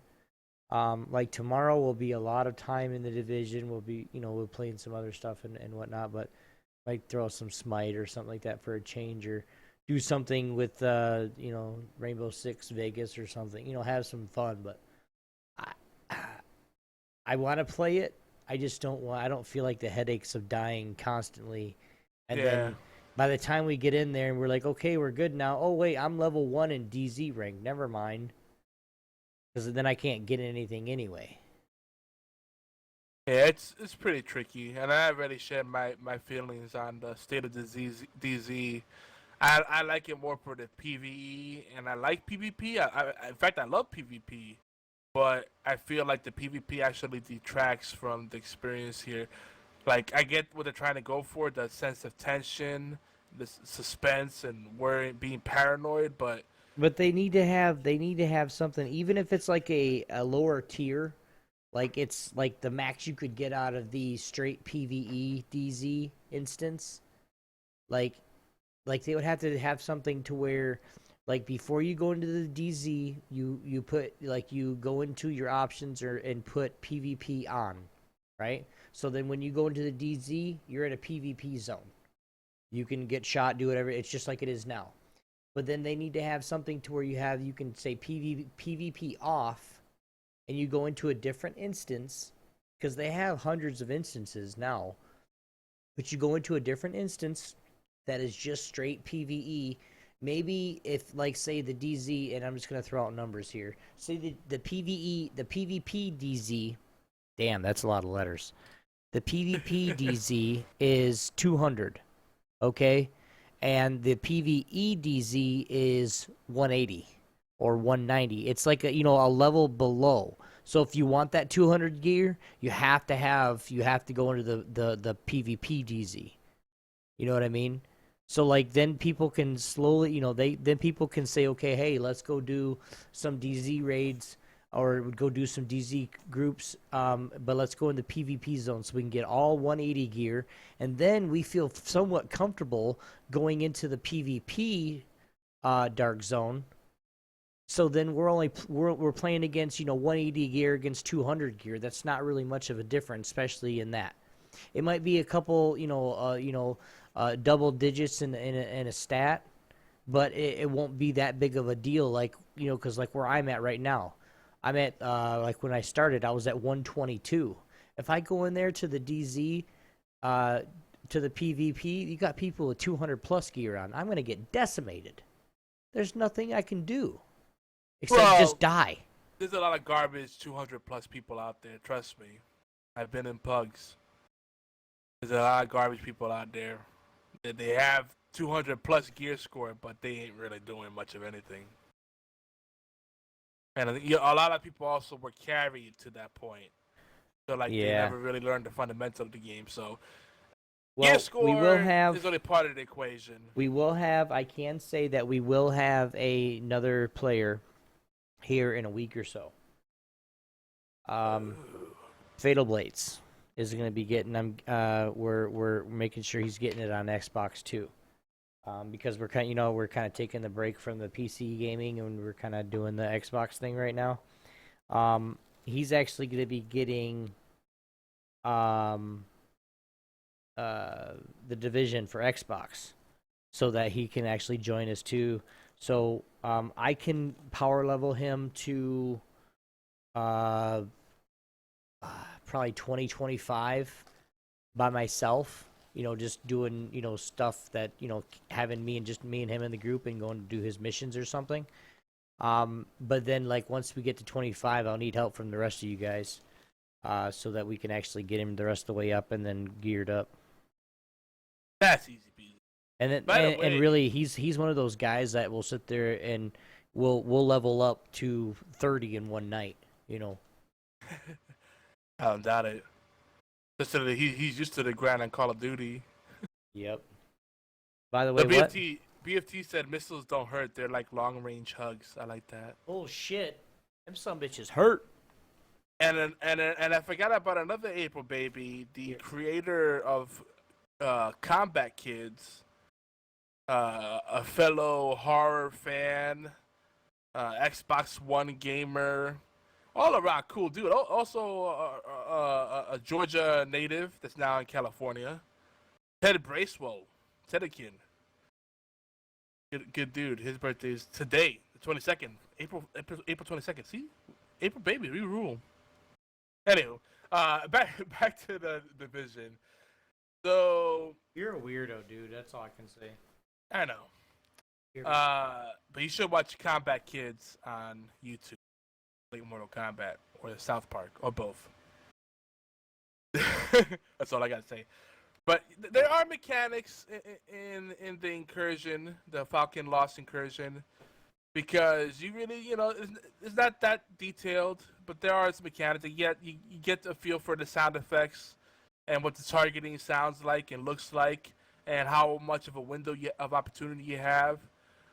S3: Like tomorrow will be a lot of time in the division. We'll be, we're playing some other stuff and whatnot, but might throw some Smite or something like that for a change, or do something with, Rainbow Six Vegas or something, have some fun. But I want to play it. I just I don't feel like the headaches of dying constantly. And then by the time we get in there and we're like, okay, we're good now. Oh, wait, I'm level 1 in DZ rank. Never mind. Because then I can't get anything anyway.
S4: Yeah, it's pretty tricky, and I already shared my feelings on the state of the DZ. I like it more for the PvE, and I like PvP. In fact, I love PvP, but I feel like the PvP actually detracts from the experience here. Like, I get what they're trying to go for, the sense of tension, the suspense, and worrying, being paranoid, but
S3: they need to have something, even if it's like a lower tier, like it's like the max you could get out of the straight PvE DZ instance. Like they would have to have something to where, like, before you go into the DZ, you put, like, you go into your options and put PvP on, right? So then when you go into the DZ, you're in a PvP zone. You can get shot, do whatever. It's just like it is now. But then they need to have something to where you can say PvP off, and you go into a different instance, because they have hundreds of instances now. But you go into a different instance that is just straight PvE. Maybe if, like, say the DZ, and I'm just going to throw out numbers here. Say the PvP DZ, damn, that's a lot of letters. The PvP DZ is 200, okay? And the PvE DZ is 180 or 190. It's like a level below. So if you want that 200 gear, you have to go into the PvP DZ. You know what I mean? So, like, then people can slowly, then people can say, okay, hey, let's go do some DZ raids, or go do some DZ groups, but let's go in the PvP zone so we can get all 180 gear, and then we feel somewhat comfortable going into the PvP dark zone. So then we're playing against 180 gear against 200 gear. That's not really much of a difference, especially in that. It might be a couple double digits in a stat, but it won't be that big of a deal. Like, because like where I'm at right now. I'm at, like, when I started, I was at 122. If I go in there to the DZ, to the PvP, you got people with 200-plus gear on. I'm going to get decimated. There's nothing I can do except just die.
S4: There's a lot of garbage 200-plus people out there. Trust me. I've been in pugs. There's a lot of garbage people out there. They have 200-plus gear score, but they ain't really doing much of anything. And a lot of people also were carried to that point. So, like, they never really learned the fundamental of the game. So, gear score is only part of the equation.
S3: I can say that we will have another player here in a week or so. Fatal Blades is going to be getting, we're making sure he's getting it on Xbox too. Because we're kind of taking the break from the PC gaming, and we're kind of doing the Xbox thing right now. He's actually going to be getting the Division for Xbox, so that he can actually join us too. So I can power level him to probably 2025 by myself. just doing, stuff that, having me and him in the group and going to do his missions or something. But then, like, once we get to 25, I'll need help from the rest of you guys, so that we can actually get him the rest of the way up and then geared up.
S4: That's easy peasy.
S3: And then, and really, he's one of those guys that will sit there and we'll level up to 30 in one night.
S4: I don't doubt it. He's used to the grind on Call of Duty.
S3: Yep. By the way,
S4: BFT said missiles don't hurt. They're like long range hugs. I like that.
S3: Oh shit, them some bitches hurt.
S4: And I forgot about another April baby, the creator of Combat Kids, a fellow horror fan, Xbox One gamer, all around cool dude. Also a Georgia native that's now in California. Ted Bracewell, Tedekin. Good dude. His birthday is today, the 22nd, April 22nd. See, April baby, we rule. Anyway, back to the division. So
S3: You're a weirdo, dude. That's all I can say.
S4: I know. But you should watch Combat Kids on YouTube, like Mortal Kombat or South Park or both. That's all I gotta say. But there are mechanics in the incursion, the Falcon Lost incursion, because you really, it's not that detailed, but there are some mechanics. You get a feel for the sound effects and what the targeting sounds like and looks like, and how much of a window of opportunity you have.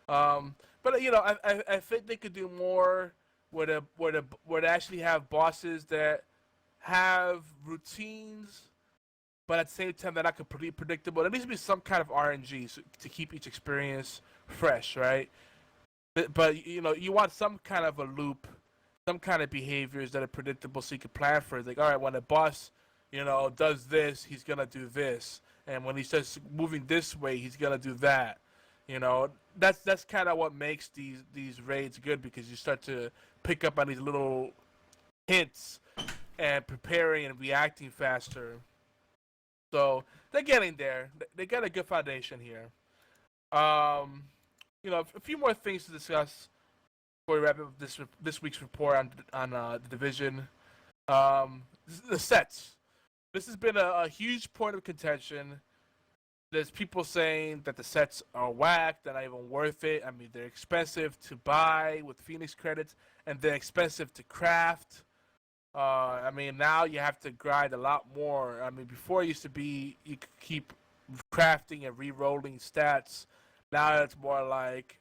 S4: But I think they could do more where they actually have bosses that have routines, but at the same time they're not completely predictable. There needs to be some kind of RNG to keep each experience fresh, right? But you want some kind of a loop, some kind of behaviors that are predictable, so you can plan for it. Like, all right, when a boss, does this, he's gonna do this, and when he starts moving this way, he's gonna do that. That's kind of what makes these raids good, because you start to pick up on these little hints and preparing and reacting faster. So they're getting there. They got a good foundation here. A few more things to discuss before we wrap up this week's report on the division. The sets. This has been a huge point of contention. There's people saying that the sets are whack, they're not even worth it. I mean, they're expensive to buy with Phoenix credits, and they're expensive to craft. Now you have to grind a lot more. I mean, before it used to be you could keep crafting and re-rolling stats. Now it's more like,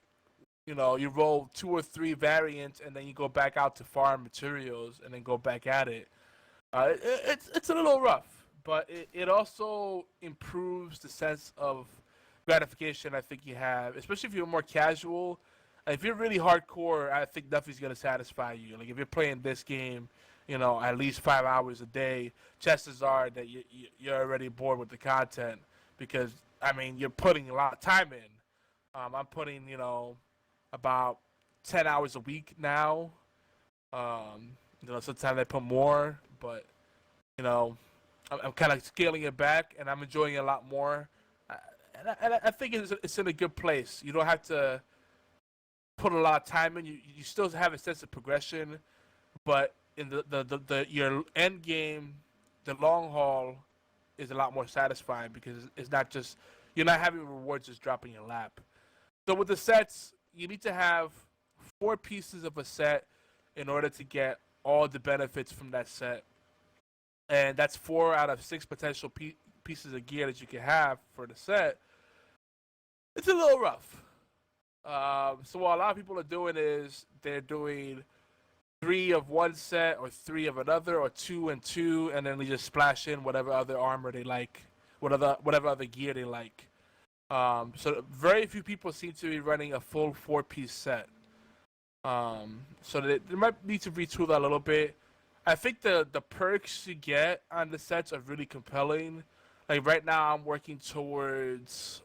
S4: you roll 2 or 3 variants, and then you go back out to farm materials and then go back at it. It's a little rough. But it also improves the sense of gratification I think you have, especially if you're more casual. If you're really hardcore, I think nothing's going to satisfy you. Like, if you're playing this game, at least 5 hours a day, chances are that you're already bored with the content, because, you're putting a lot of time in. I'm putting, about 10 hours a week now. Sometimes I put more, but, I'm kind of scaling it back, and I'm enjoying it a lot more. And I think it's in a good place. You don't have to put a lot of time in. You still have a sense of progression, but in your end game, the long haul is a lot more satisfying, because it's not just, you're not having rewards just dropping in your lap. So with the sets, you need to have 4 pieces of a set in order to get all the benefits from that set. And that's 4 out of 6 potential pieces of gear that you can have for the set. It's a little rough. So what a lot of people are doing is they're doing 3 of one set, or 3 of another, or 2 and 2, and then they just splash in whatever other armor they like, whatever other gear they like. So very few people seem to be running a full 4-piece set. So they might need to retool that a little bit. I think the perks you get on the sets are really compelling. Like, right now I'm working towards,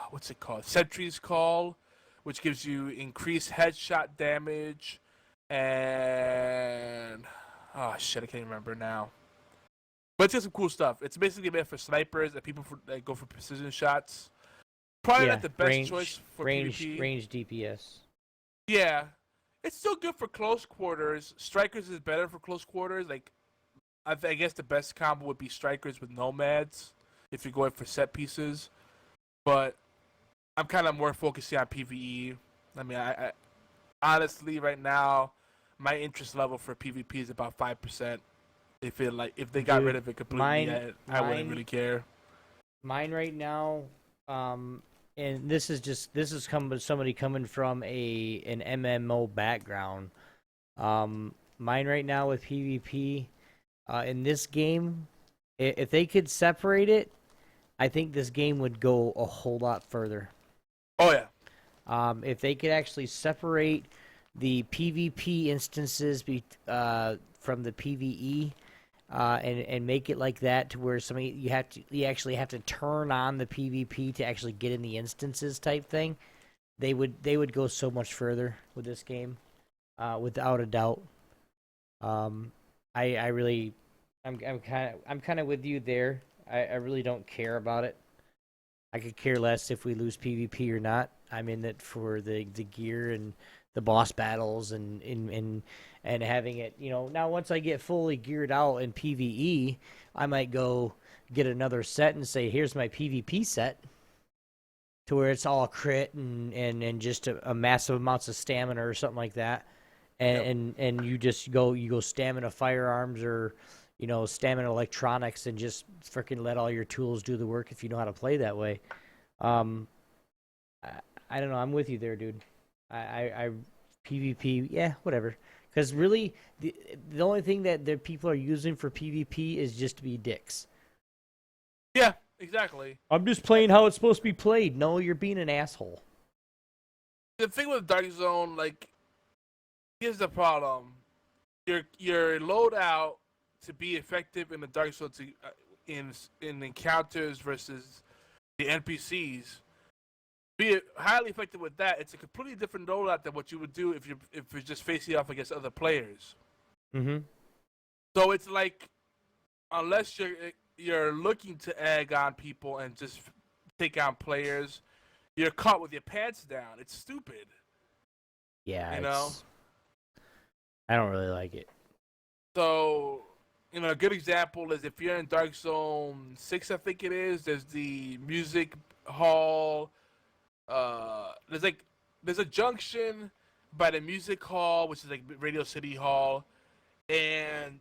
S4: what's it called? Sentry's Call, which gives you increased headshot damage, and, oh shit, I can't remember now. But it's got some cool stuff. It's basically meant for snipers and people that go for precision shots. Probably not the best choice for PvP.
S3: Range DPS.
S4: Yeah. It's still good for close quarters. Strikers is better for close quarters. Like, I guess the best combo would be Strikers with Nomads if you're going for set pieces. But I'm kind of more focusing on PvE. I mean, I honestly, right now, my interest level for PvP is about 5%. If they got rid of it completely, I wouldn't really care.
S3: Mine right now, and this is somebody coming from an MMO background. Mine right now with PvP, in this game, if they could separate it, I think this game would go a whole lot further.
S4: Oh yeah.
S3: If they could actually separate the PvP instances from the PvE. And make it like that to where you actually have to turn on the PvP to actually get in the instances type thing. They would go so much further with this game, without a doubt. I'm kind of with you there. I really don't care about it. I could care less if we lose PvP or not. I'm in it for the gear and the boss battles and having it, now once I get fully geared out in PvE, I might go get another set and say, here's my PvP set, to where it's all crit and just a massive amounts of stamina or something like that. And you go stamina firearms or, stamina electronics and just freaking let all your tools do the work if you know how to play that way. I don't know. I'm with you there, dude. I PvP, yeah, whatever. Because really, the only thing that the people are using for PvP is just to be dicks.
S4: Yeah, exactly.
S3: I'm just playing how it's supposed to be played. No, you're being an asshole.
S4: The thing with Dark Zone, like, here's the problem. Your loadout to be effective in the Dark Zone in encounters versus the NPCs. Be highly effective with that. It's a completely different loadout than what you would do if you're just facing off against other players.
S3: Mm-hmm.
S4: So it's like, unless you're looking to egg on people and just take on players, you're caught with your pants down. It's stupid.
S3: Yeah,
S4: you know.
S3: I don't really like it.
S4: So, a good example is if you're in Dark Zone 6, I think it is. There's the music hall. There's a junction by the music hall, which is like Radio City Hall, and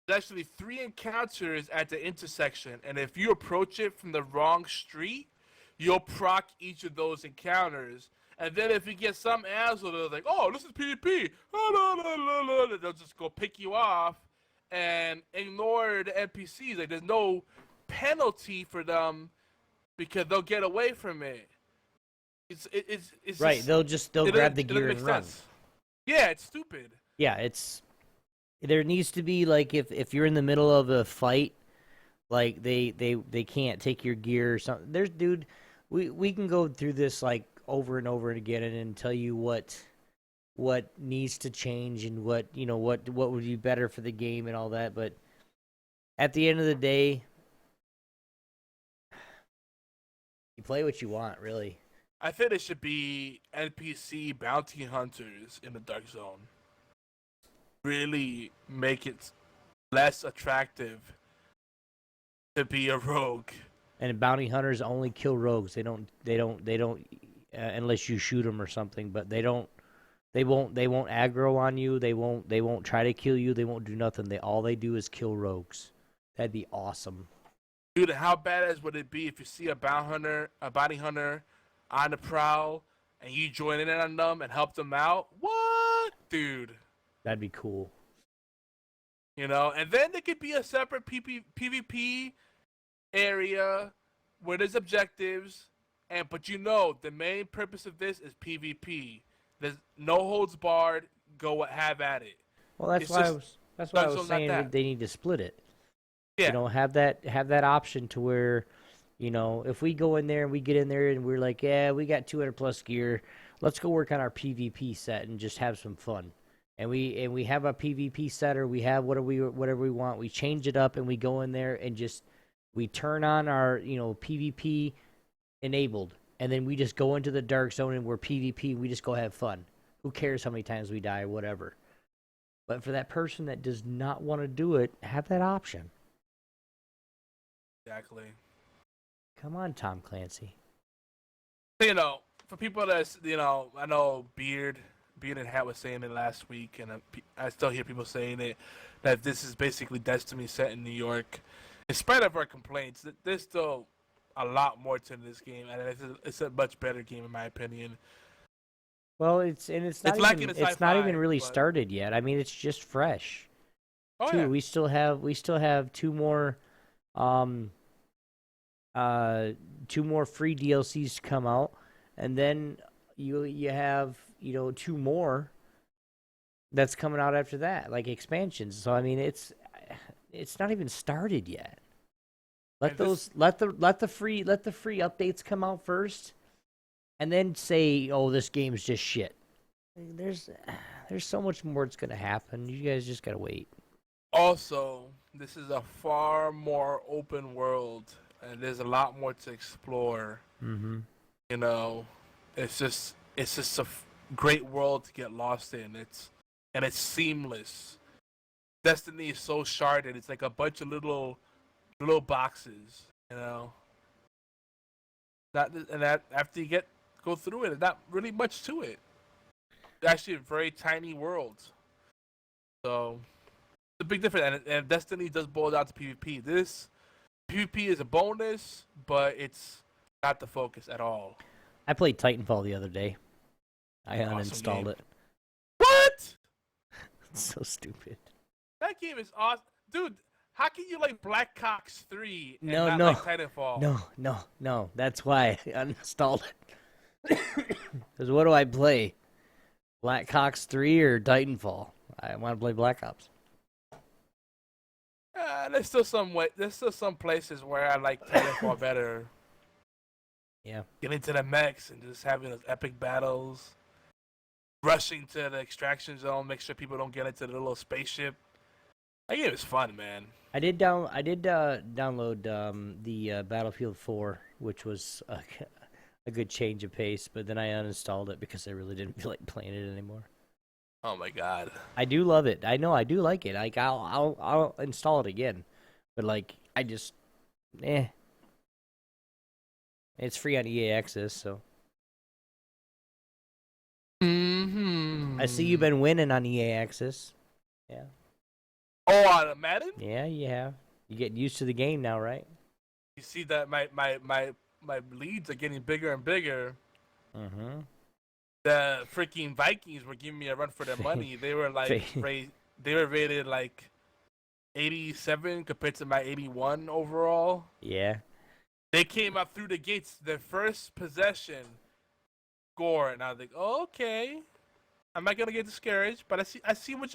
S4: there's actually 3 encounters at the intersection. And if you approach it from the wrong street, you'll proc each of those encounters. And then if you get some asshole that's like, "Oh, this is PvP," they'll just go pick you off and ignore the NPCs. Like, there's no penalty for them because they'll get away from it. It's
S3: right. They'll grab the gear and run.
S4: Yeah, it's stupid.
S3: Yeah, there needs to be, like, if you're in the middle of a fight, like they can't take your gear or something. We can go through this like over and over again and tell you what needs to change and what would be better for the game and all that, but at the end of the day, you play what you want, really.
S4: I think it should be NPC bounty hunters in the Dark Zone. Really make it less attractive to be a rogue.
S3: And bounty hunters only kill rogues. They don't unless you shoot them or something. But they won't aggro on you. They won't try to kill you. They won't do nothing. All they do is kill rogues. That'd be awesome.
S4: Dude, how badass would it be if you see a bounty hunter on the prowl, and you join in on them and help them out? What? Dude.
S3: That'd be cool.
S4: And then there could be a separate PvP area where there's objectives, but the main purpose of this is PvP. There's no holds barred, go have at it.
S3: Well, that's why I was saying they need to split it.
S4: Yeah.
S3: Have that option to where, if we go in there and we get in there and we're like, yeah, we got 200 plus gear, let's go work on our PvP set and just have some fun. and we have a PvP setter, we have whatever we want, we change it up and we go in there and just we turn on our, PvP enabled, and then we just go into the dark zone and we're PvP, we just go have fun. Who cares how many times we die, whatever. But for that person that does not want to do it, have that option.
S4: Exactly.
S3: Come on, Tom Clancy.
S4: For people that, I know Beard and Hat was saying it last week, and I still hear people saying it, that this is basically Destiny set in New York. In spite of our complaints, there's still a lot more to this game, and it's a much better game in my opinion.
S3: Well, it's not even really started yet. I mean, it's just fresh.
S4: Oh, yeah.
S3: We still have two more free DLCs to come out, and then you have two more that's coming out after that, like expansions. So I mean, it's not even started yet. Let the free updates come out first, and then say, "Oh, this game's just shit." There's so much more that's gonna happen. You guys just gotta wait.
S4: Also, this is a far more open world, and there's a lot more to explore.
S3: Mm-hmm.
S4: It's just a great world to get lost in. It's seamless. Destiny is so sharded. It's like a bunch of little boxes. That after you go through it, there's not really much to it. It's actually a very tiny world. So it's a big difference. And Destiny does boil down to PvP. This PvP is a bonus, but it's not the focus at all.
S3: I played Titanfall the other day. I
S4: Awesome
S3: uninstalled it.
S4: What?
S3: It's so stupid.
S4: That game is awesome, dude. How can you like Black Ops 3 and
S3: No.
S4: like Titanfall?
S3: No. That's why I uninstalled it. Because what do I play? Black Ops 3 or Titanfall? I want to play Black Ops.
S4: There's still some places where I like Titanfall better.
S3: Yeah.
S4: Getting to the mechs and just having those epic battles. Rushing to the extraction zone, make sure people don't get into the little spaceship. That game is fun, man.
S3: I did download the Battlefield 4, which was a good change of pace, but then I uninstalled it because I really didn't feel like playing it anymore.
S4: Oh my god.
S3: I do love it. I know I do like it. Like I'll install it again, but like I just It's free on EA Access, so.
S4: Mm-hmm.
S3: I see you've been winning on EA Access. Yeah.
S4: Oh, on Madden?
S3: Yeah, you have. You're getting used to the game now, right?
S4: You see that my leads are getting bigger and bigger.
S3: Mm-hmm.
S4: The freaking Vikings were giving me a run for their money. They were like they were rated like 87 compared to my 81 overall.
S3: Yeah.
S4: They came up through the gates, their first possession score, and I was like, oh, okay. I'm not gonna get discouraged, but I see what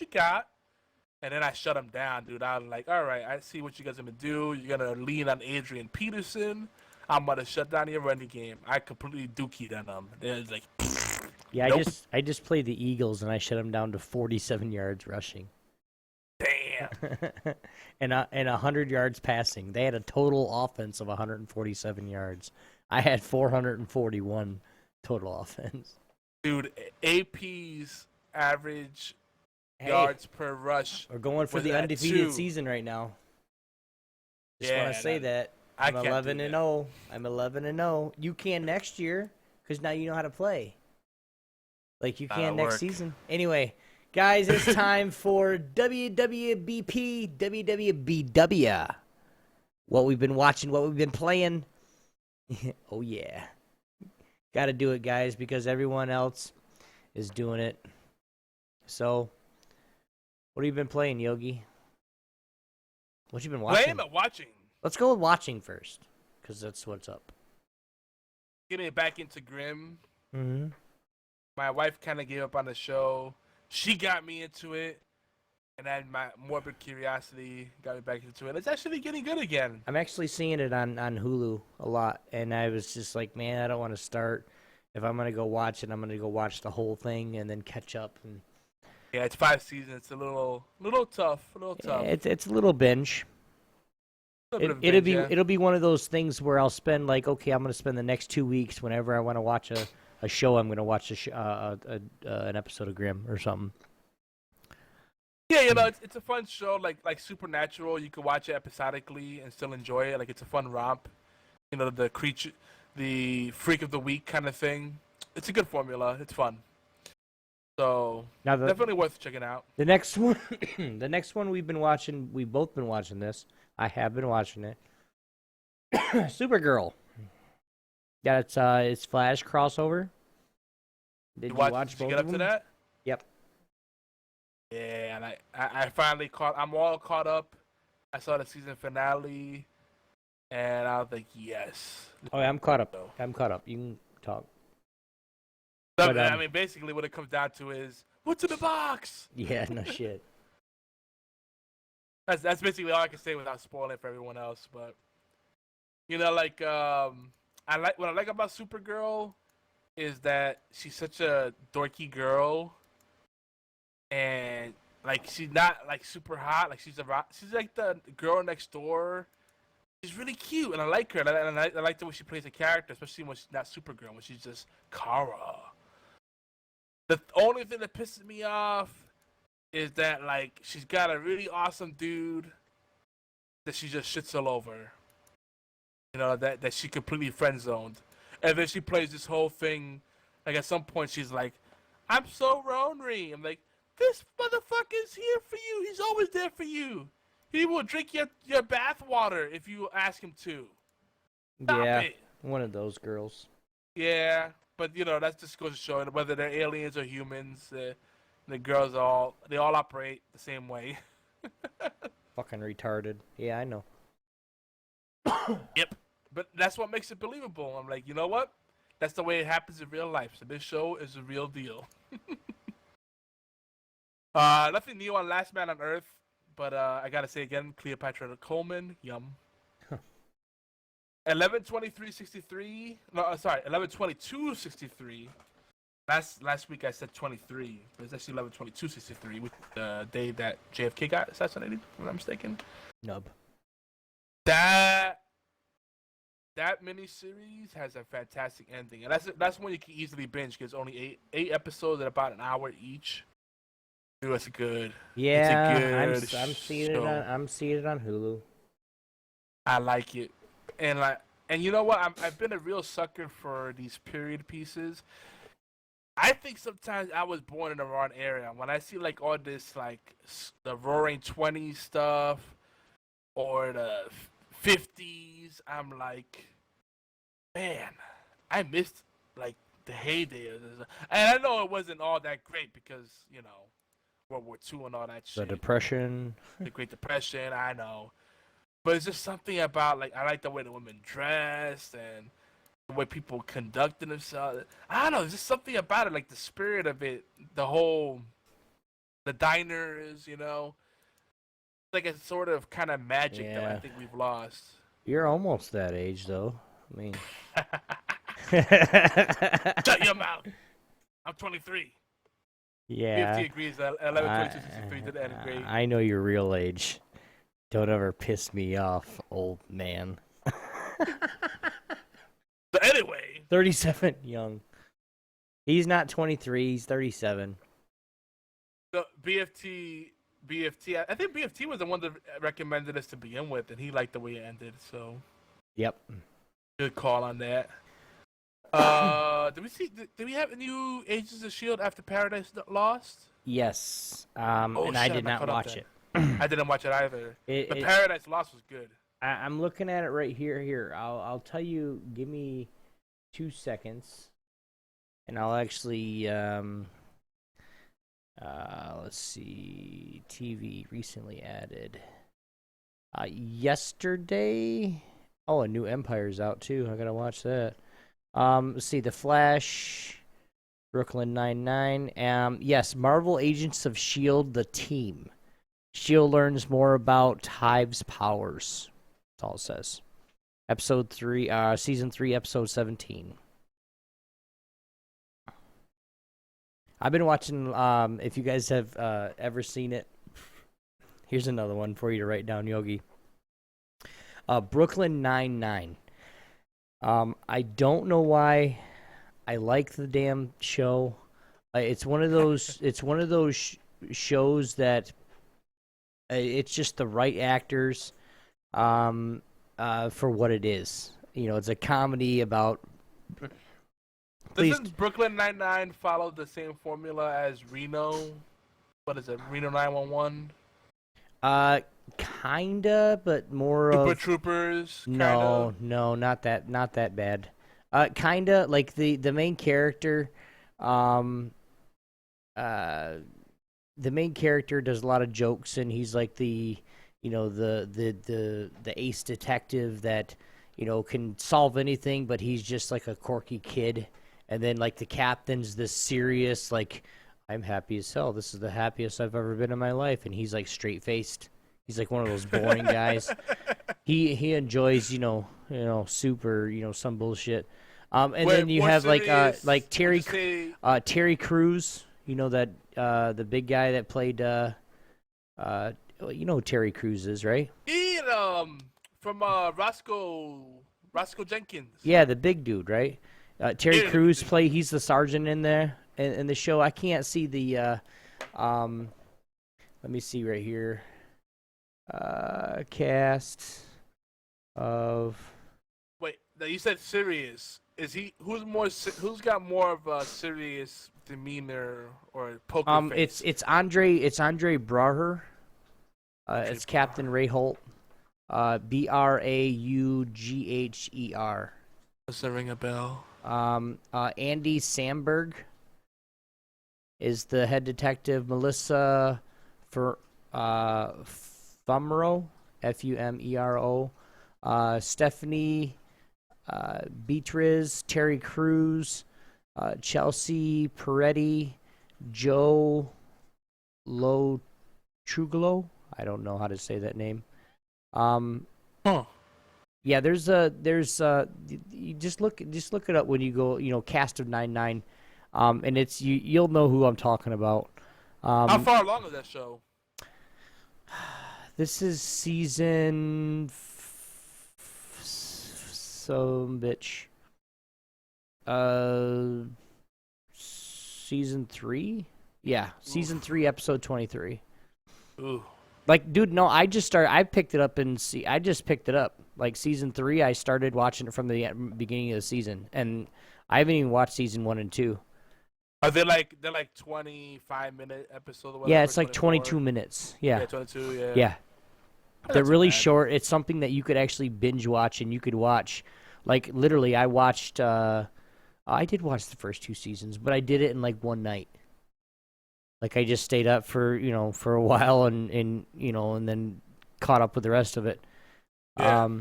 S4: you got. And then I shut them down, dude. I was like, all right, I see what you guys are gonna do. You're gonna lean on Adrian Peterson. I'm gonna shut down your running game. I completely dookied on them. They're like,
S3: yeah,
S4: nope.
S3: I just played the Eagles and I shut them down to 47 yards rushing.
S4: Damn.
S3: and 100 yards passing. They had a total offense of 147 yards. I had 441 total offense.
S4: Dude, AP's average yards per rush.
S3: We're going for the undefeated season right now. Just want to say that. I'm 11-0. I'm 11-0. You can next year because now you know how to play. Like you can next season. Anyway, guys, it's time for WWBP, WWBW. What we've been watching, what we've been playing. Oh, yeah. Got to do it, guys, because everyone else is doing it. So, what have you been playing, Yogi? What you been watching?
S4: Playing or watching?
S3: Let's go with watching first, because that's what's up.
S4: Getting back into Grimm.
S3: Mm-hmm.
S4: My wife kind of gave up on the show. She got me into it, and then my morbid curiosity got me back into it. It's actually getting good again.
S3: I'm actually seeing it on Hulu a lot, and I was just like, man, I don't want to start. If I'm going to go watch it, I'm going to go watch the whole thing and then catch up. And
S4: Yeah, it's 5 seasons. It's a little tough. A little tough.
S3: It's a little binge. It'll be one of those things where I'll spend like, okay, I'm gonna spend the next 2 weeks whenever I want to watch a show. I'm gonna watch an episode of Grimm or something.
S4: Yeah, it's a fun show, like Supernatural. You can watch it episodically and still enjoy it. Like, it's a fun romp. The freak of the week kind of thing. It's a good formula. It's fun. So
S3: Now
S4: definitely worth checking out.
S3: The next one, the next one we've both been watching this. I have been watching it. Supergirl. Yeah, it's Flash crossover. Did you watch both
S4: get up
S3: of
S4: to
S3: them?
S4: that?
S3: Yep.
S4: Yeah, and I finally I'm all caught up. I saw the season finale, and I was like, yes.
S3: Oh, yeah, I'm caught up. I'm caught up. You can talk.
S4: But, I mean, basically, what it comes down to is, what's in the box?
S3: Yeah, no shit.
S4: That's basically all I can say without spoiling it for everyone else. But what I like about Supergirl is that she's such a dorky girl, and like she's not like super hot. Like she's like the girl next door. She's really cute, and I like her. And I like the way she plays a character, especially when she's not Supergirl, when she's just Kara. The only thing that pisses me off is that, like, she's got a really awesome dude that she just shits all over. That she completely friend-zoned. And then she plays this whole thing, like, at some point she's like, I'm so lonely. I'm like, this motherfucker's here for you. He's always there for you. He will drink your bath water if you ask him to. Stop it.
S3: One of those girls.
S4: Yeah, but that just goes to show whether they're aliens or humans. The girls all operate the same way.
S3: Fucking retarded. Yeah, I know.
S4: Yep, but that's what makes it believable. I'm like, you know what? That's the way it happens in real life. So this show is a real deal. Nothing new on Last Man on Earth, but I gotta say again, Cleopatra Coleman, yum. 11/23/63. No, sorry, 11/22/63. Last week I said 23, but it's actually 11/22/63, with the day that JFK got assassinated, if I'm not mistaken.
S3: Nub.
S4: That miniseries has a fantastic ending, and that's one you can easily binge because only eight episodes at about an hour each. Dude, it's good.
S3: Yeah,
S4: it's a good
S3: I'm seeing it on Hulu.
S4: I like it. And you know what? I've been a real sucker for these period pieces. I think sometimes I was born in the wrong era. When I see like all this like the Roaring '20s stuff or the '50s, I'm like, man, I missed like the heyday of this. And I know it wasn't all that great because World War II and all that shit.
S3: The Depression.
S4: The Great Depression. I know. But it's just something about, like, I like the way the women dressed and the way people conducted themselves. I don't know, there's just something about it, like the spirit of it, the diners, like a sort of kind of magic that I think we've lost.
S3: You're almost that age, though. I mean.
S4: Shut your mouth. I'm 23.
S3: Yeah.
S4: 50 agrees. 11/22/63 to the end grade.
S3: I know your real age. Don't ever piss me off, old man.
S4: But anyway.
S3: 37, young. He's not 23, he's 37.
S4: The BFT, I think BFT was the one that recommended us to begin with, and he liked the way it ended, so.
S3: Yep.
S4: Good call on that. Did we have a new Agents of S.H.I.E.L.D. after Paradise Lost?
S3: Yes. And I did not watch it.
S4: I didn't watch it either. But Paradise Lost was good.
S3: I'm looking at it right here. Here, I'll tell you. Give me 2 seconds, and I'll actually let's see. TV recently added. Yesterday. Oh, a new Empire's out too. I gotta watch that. Let's see. The Flash. Brooklyn Nine-Nine. Yes, Marvel Agents of S.H.I.E.L.D. the team. S.H.I.E.L.D. learns more about Hive's powers. That's all it says. Episode 3, Season 3, Episode 17. I've been watching. If you guys have ever seen it, here's another one for you to write down, Yogi. Brooklyn Nine-Nine. I don't know why I like the damn show. It's one of those. It's one of those shows that it's just the right actors for what it is. It's a comedy about.
S4: Doesn't Brooklyn Nine-Nine follow the same formula as Reno? What is it, Reno 911?
S3: Kinda, but more
S4: Super
S3: of
S4: Troopers.
S3: no, not that bad. Kinda like the main character. The main character does a lot of jokes, and he's like the ace detective that can solve anything, but he's just like a quirky kid. And then like the captain's this serious, like, I'm happy as hell. This is the happiest I've ever been in my life, and he's like straight faced. He's like one of those boring guys. He enjoys super some bullshit. And then you have like Terry Crews. That the big guy that played who Terry Crews is, right?
S4: From Roscoe Jenkins.
S3: Yeah, the big dude, right? Terry Crews he's the sergeant in there in the show. I can't see the let me see right here. Cast of. Wait,
S4: you said serious. Is he who's got more of a serious demeanor or poker face?
S3: It's Andre Braugher. It's Captain Ray Holt. Braugher.
S4: Does that ring a bell?
S3: Andy Samberg is the head detective. Melissa Fumero, Fumero. Stephanie Beatriz, Terry Crews, Chelsea Peretti, Joe Lotruglo. I don't know how to say that name. Yeah, there's you just look it up when you go, cast of 9-9, and it's you'll know who I'm talking about.
S4: How far along is that show?
S3: This is season season 3. Yeah, season 3, episode 23.
S4: Ooh.
S3: Like, dude, no, I just picked it up like season 3. I started watching it from the beginning of the season, and I haven't even watched season 1 and 2.
S4: Are they're like 25-minute episodes or whatever?
S3: Yeah, it's like 22 minutes. Yeah.
S4: 22, yeah.
S3: Yeah. They're really short. It's something that you could actually binge watch, and you could watch, like, literally, I did watch the first 2 seasons, but I did it in like one night. Like, I just stayed up for a while and then caught up with the rest of it.
S4: Yeah.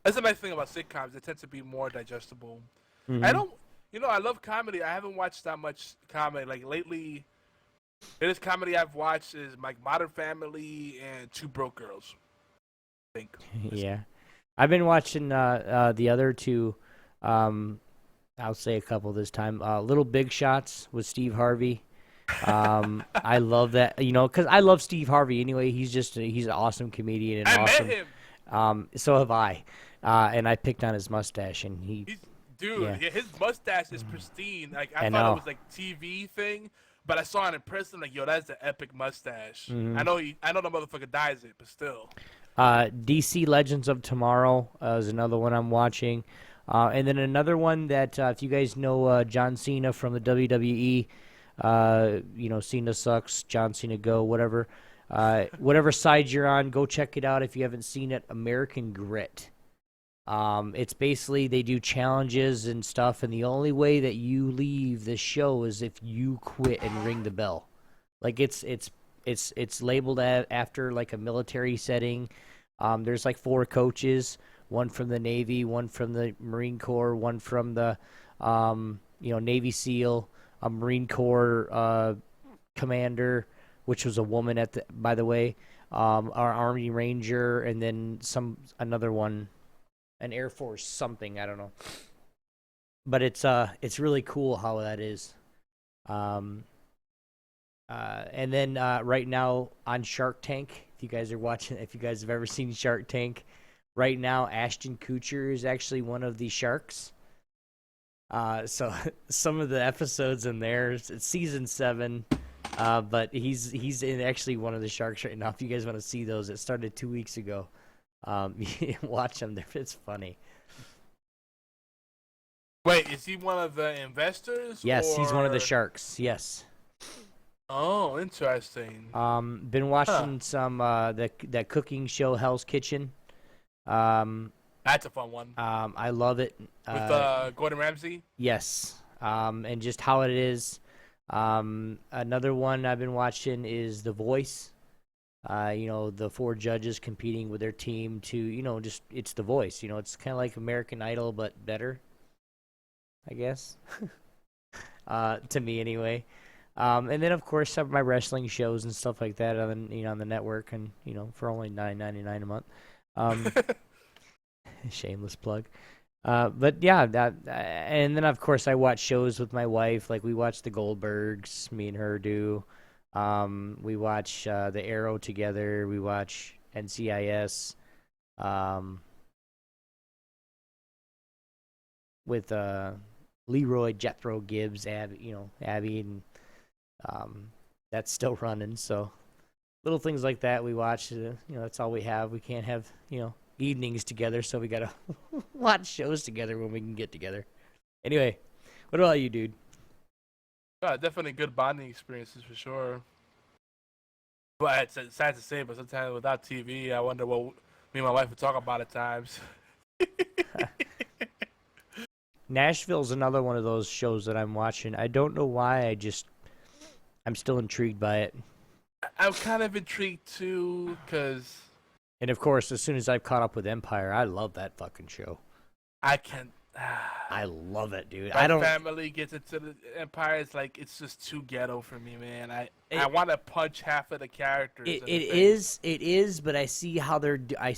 S4: That's the nice thing about sitcoms. They tend to be more digestible. Mm-hmm. I love comedy. I haven't watched that much comedy. Like, lately, the latest comedy I've watched is like Modern Family and Two Broke Girls, I think.
S3: Yeah. I've been watching the other two. I'll say a couple this time. Little Big Shots with Steve Harvey. I love that, because I love Steve Harvey anyway. He's an awesome comedian and awesome.
S4: Met
S3: him. So have I. And I picked on his mustache, and
S4: his mustache is pristine. Like I thought it was like TV thing, but I saw it in person. Like, yo, that's the epic mustache. Mm-hmm. I know the motherfucker dyes it, but still.
S3: DC Legends of Tomorrow is another one I'm watching, and then another one that if you guys know John Cena from the WWE. Cena sucks, John Cena go, whatever. Whatever side you're on, go check it out if you haven't seen it. American Grit. It's basically they do challenges and stuff, and the only way that you leave the show is if you quit and ring the bell. Like it's labeled after like a military setting. There's like 4 coaches, one from the Navy, one from the Marine Corps, one from the Navy SEAL. A Marine Corps commander, which was a woman by the way, our Army Ranger, and then another one, an Air Force something, I don't know. But it's really cool how that is. And then right now on Shark Tank, if you guys are watching, if you guys have ever seen Shark Tank, right now Ashton Kutcher is actually one of the sharks. So some of the episodes in there, it's season 7, but he's in actually one of the sharks right now. If you guys want to see those, it started 2 weeks ago. Watch them; it's funny.
S4: Wait, is he one of the investors?
S3: Yes,
S4: or...
S3: he's one of the sharks. Yes.
S4: Oh, interesting.
S3: Been watching some that cooking show, Hell's Kitchen.
S4: That's a fun one.
S3: I love it.
S4: With Gordon Ramsay?
S3: Yes. And just how it is. Another one I've been watching is The Voice. The 4 judges competing with their team to, just it's The Voice. It's kind of like American Idol, but better, I guess. To me anyway. And then of course some of my wrestling shows and stuff like that on the network, and for only $9.99 a month. Shameless plug. But yeah, and then of course I watch shows with my wife. Like we watch the Goldbergs, me and her do. We watch The Arrow together. We watch NCIS. With Leroy, Jethro, Gibbs, Abby, and that's still running. So little things like that we watch. That's all we have. We can't have evenings together, so we gotta watch shows together when we can get together. Anyway, what about you, dude?
S4: Definitely good bonding experiences for sure. But it's sad to say, but sometimes without TV, I wonder what me and my wife would talk about at times.
S3: Nashville's another one of those shows that I'm watching. I don't know why. I'm still intrigued by it.
S4: I'm kind of intrigued too, because.
S3: And of course, as soon as I've caught up with Empire, I love that fucking show.
S4: I can.
S3: I love it, dude.
S4: My family gets into the Empire. It's just too ghetto for me, man. I want to punch half of the characters.
S3: It is, but I see how I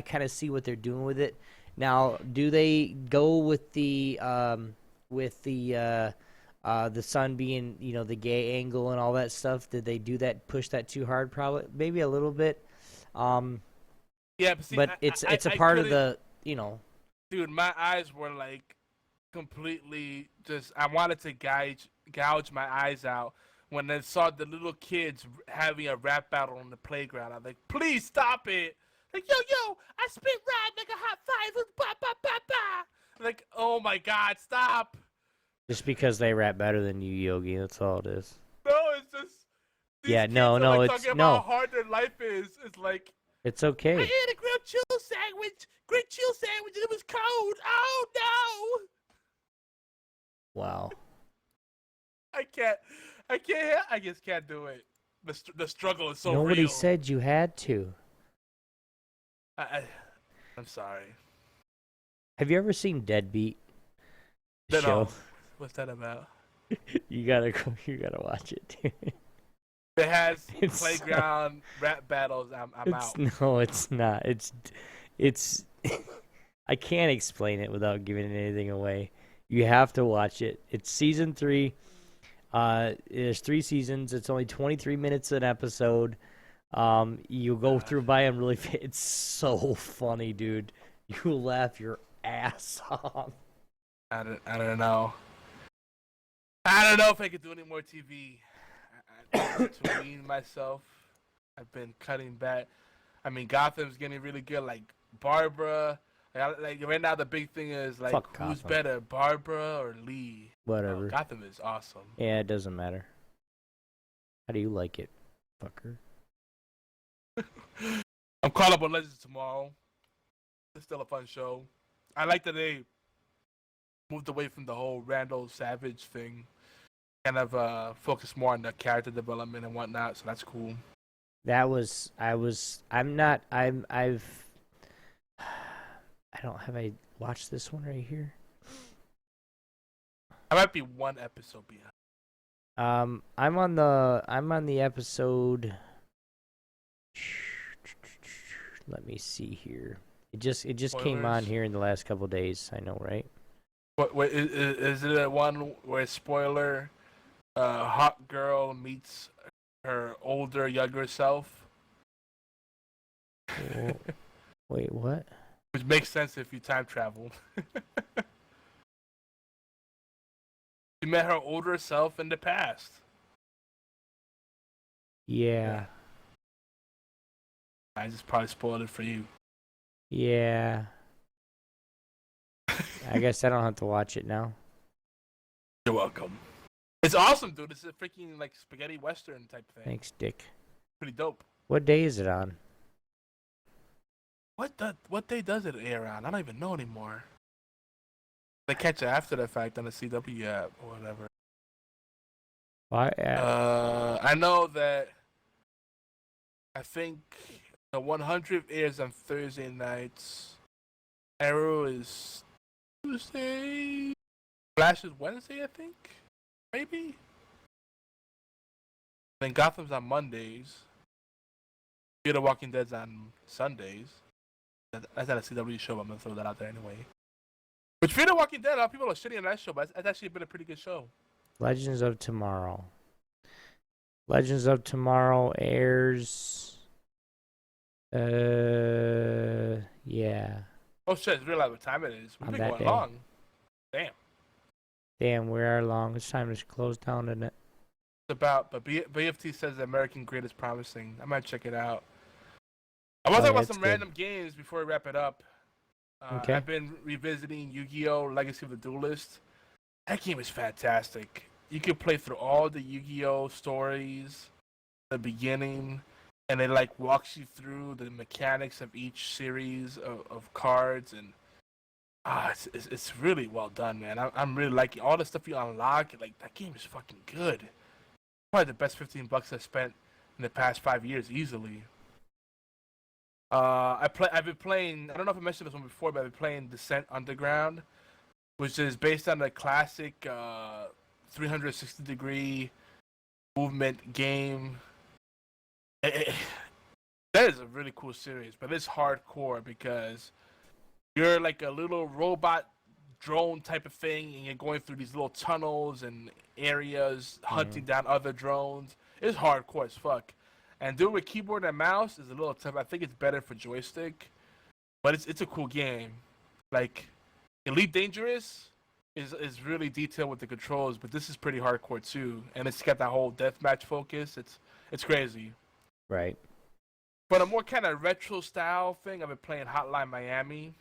S3: kind of see what they're doing with it. Now, do they go with the son being, the gay angle and all that stuff? Did they do that? Push that too hard? Probably, maybe a little bit.
S4: Yeah, but
S3: it's a part of the,
S4: Dude, my eyes were like completely just. I wanted to gouge my eyes out when I saw the little kids having a rap battle on the playground. I'm like, please stop it! Like, yo, I spit rap like a hot fire. Ba ba ba ba. Like, oh my God, stop!
S3: Just because they rap better than you, Yogi. That's all it is.
S4: No, it's just.
S3: Yeah, no,
S4: like
S3: it's
S4: talking
S3: no.
S4: about how hard their life is. It's like.
S3: It's okay.
S4: I ate a grilled chill sandwich, and it was cold. Oh no!
S3: Wow.
S4: I just can't do it. The struggle is so real.
S3: Nobody said you had to.
S4: I'm sorry.
S3: Have you ever seen Deadbeat?
S4: No.
S3: Show?
S4: What's that about?
S3: You gotta watch it, dude.
S4: It has playground rap battles. I'm out.
S3: No, it's not. It's. I can't explain it without giving anything away. You have to watch it. It's season 3. There's 3 seasons. It's only 23 minutes an episode. You go through by them really fast. It's so funny, dude. You laugh your ass off.
S4: I don't know. I don't know if I could do any more TV. To wean myself, I've been cutting back. I mean, Gotham's getting really good. Like Barbara, like right now the big thing is like who's better, Barbara or Lee?
S3: Whatever.
S4: Gotham is awesome.
S3: Yeah, it doesn't matter. How do you like it, fucker?
S4: I'm caught up on Legends tomorrow. It's still a fun show. I like that they moved away from the whole Randall Savage thing. Kind of focus more on the character development and whatnot, so that's cool.
S3: I watched this one right here?
S4: I might be one episode behind.
S3: I'm on the episode. Let me see here. It just came on here in the last couple of days. I know, right?
S4: What is it one where spoiler? a hot girl meets her older, younger self.
S3: Wait, what?
S4: Which makes sense if you time traveled. She met her older self in the past.
S3: Yeah.
S4: I just probably spoiled it for you.
S3: Yeah. I guess I don't have to watch it now.
S4: You're welcome. It's awesome, dude. It's a freaking like spaghetti western type thing.
S3: Thanks, Dick.
S4: Pretty dope.
S3: What day is it on?
S4: What day does it air on? I don't even know anymore. They catch it after the fact on the CW app or whatever. I know that. I think the 100th airs on Thursday nights. Arrow is Tuesday. Flash is Wednesday, I think. Maybe. Then Gotham's on Mondays. Fear the Walking Dead's on Sundays. That's not a CW show, but I'm gonna throw that out there anyway. Which Fear the Walking Dead, a lot of people are shitty on that show, but it's actually been a pretty good show.
S3: Legends of Tomorrow. Legends of Tomorrow airs. Yeah.
S4: Oh shit! It's realize what time it is. We've been going long. Damn.
S3: Damn, we are long. It's time to close down, isn't it?
S4: It's about, but BFT says the American Grid is promising. I might check it out. I want to talk about some random games before we wrap it up.
S3: Okay.
S4: I've been revisiting Yu-Gi-Oh! Legacy of the Duelist. That game is fantastic. You can play through all the Yu-Gi-Oh! Stories, the beginning, and it like walks you through the mechanics of each series of cards, and it's really well done, man. I'm really liking all the stuff you unlock. Like that game is fucking good. Probably the best $15 I've spent in the past 5 years easily. I've been playing. I don't know if I mentioned this one before, but I've been playing Descent Underground, which is based on the classic 360-degree movement game. That is a really cool series, but it's hardcore because you're like a little robot drone type of thing, and you're going through these little tunnels and areas, hunting down other drones. It's hardcore as fuck. And doing it with keyboard and mouse is a little tough. I think it's better for joystick, but it's a cool game. Like Elite Dangerous is really detailed with the controls, but this is pretty hardcore too, and it's got that whole deathmatch focus. It's crazy.
S3: Right.
S4: But a more kind of retro style thing, I've been playing Hotline Miami.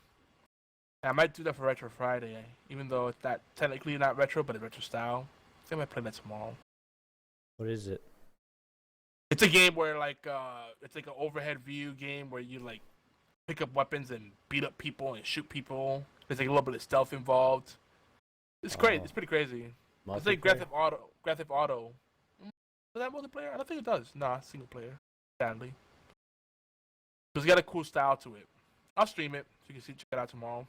S4: And I might do that for Retro Friday, even though it's not technically not retro, but it's retro style. I think I might play that tomorrow.
S3: What is it?
S4: It's a game where it's like an overhead view game where you like pick up weapons and beat up people and shoot people. There's like a little bit of stealth involved. It's crazy. It's pretty crazy. It's like Grand Theft Auto. Does that multiplayer? I don't think it does. Nah, single player. Sadly. So it's got a cool style to it. I'll stream it so you can check it out tomorrow.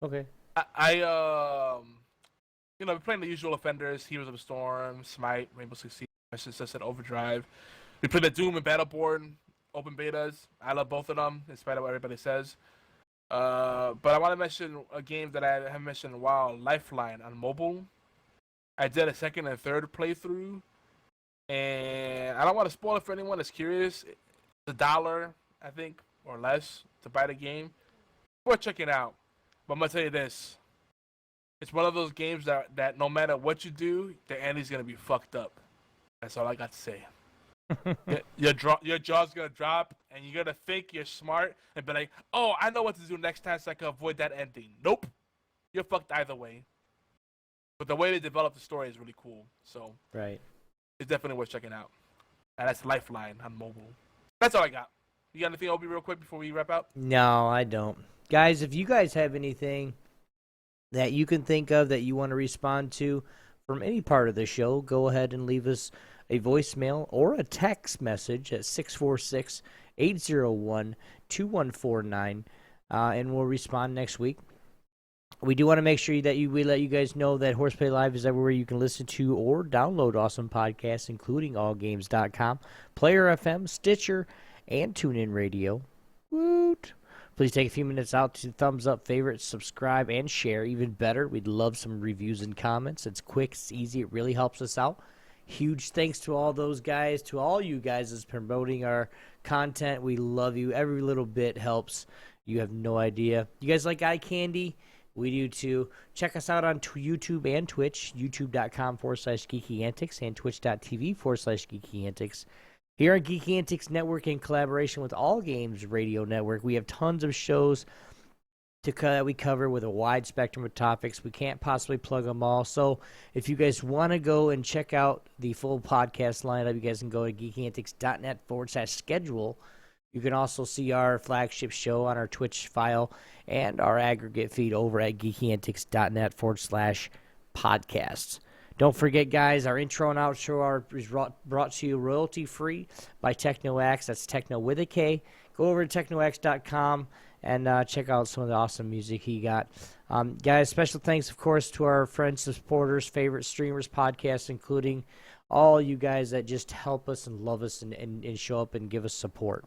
S3: Okay.
S4: I been playing the usual offenders: Heroes of the Storm, Smite, Rainbow Six Siege, Sunset Overdrive. We played the Doom and Battleborn open betas. I love both of them, in spite of what everybody says. But I want to mention a game that I haven't mentioned in a while: Lifeline on mobile. I did a second and third playthrough, and I don't want to spoil it for anyone that's curious. It's $1, I think, or less to buy the game. Worth checking out. But I'm gonna tell you this: it's one of those games that no matter what you do, the ending's gonna be fucked up. That's all I got to say. your jaw's gonna drop, and you're gonna think you're smart and be like, "Oh, I know what to do next time so I can avoid that ending." Nope, you're fucked either way. But the way they develop the story is really cool, so
S3: right,
S4: it's definitely worth checking out. And that's Lifeline on mobile. That's all I got. You got anything, Obi, real quick before we wrap out?
S3: No, I don't. Guys, if you guys have anything that you can think of that you want to respond to from any part of the show, go ahead and leave us a voicemail or a text message at 646-801-2149, and we'll respond next week. We do want to make sure that we let you guys know that HorsePLAY Live is everywhere you can listen to or download awesome podcasts, including allgames.com, Player FM, Stitcher, and TuneIn Radio. Woot! Please take a few minutes out to thumbs up, favorite, subscribe, and share. Even better, we'd love some reviews and comments. It's quick, it's easy, it really helps us out. Huge thanks to all those guys, to all you guys that's promoting our content. We love you. Every little bit helps. You have no idea. You guys like eye candy? We do too. Check us out on YouTube and Twitch, youtube.com/geekyantics and twitch.tv/geekyantics. Here on Geeky Antics Network, in collaboration with All Games Radio Network, we have tons of shows that we cover with a wide spectrum of topics. We can't possibly plug them all. So if you guys want to go and check out the full podcast lineup, you guys can go to geekyantics.net/schedule. You can also see our flagship show on our Twitch file and our aggregate feed over at geekyantics.net/podcasts. Don't forget, guys, our intro and outro is brought to you royalty-free by TechnoAxe. That's Techno with a K. Go over to technoaxe.com and check out some of the awesome music he got. Guys, special thanks, of course, to our friends, supporters, favorite streamers, podcasts, including all you guys that just help us and love us and show up and give us support.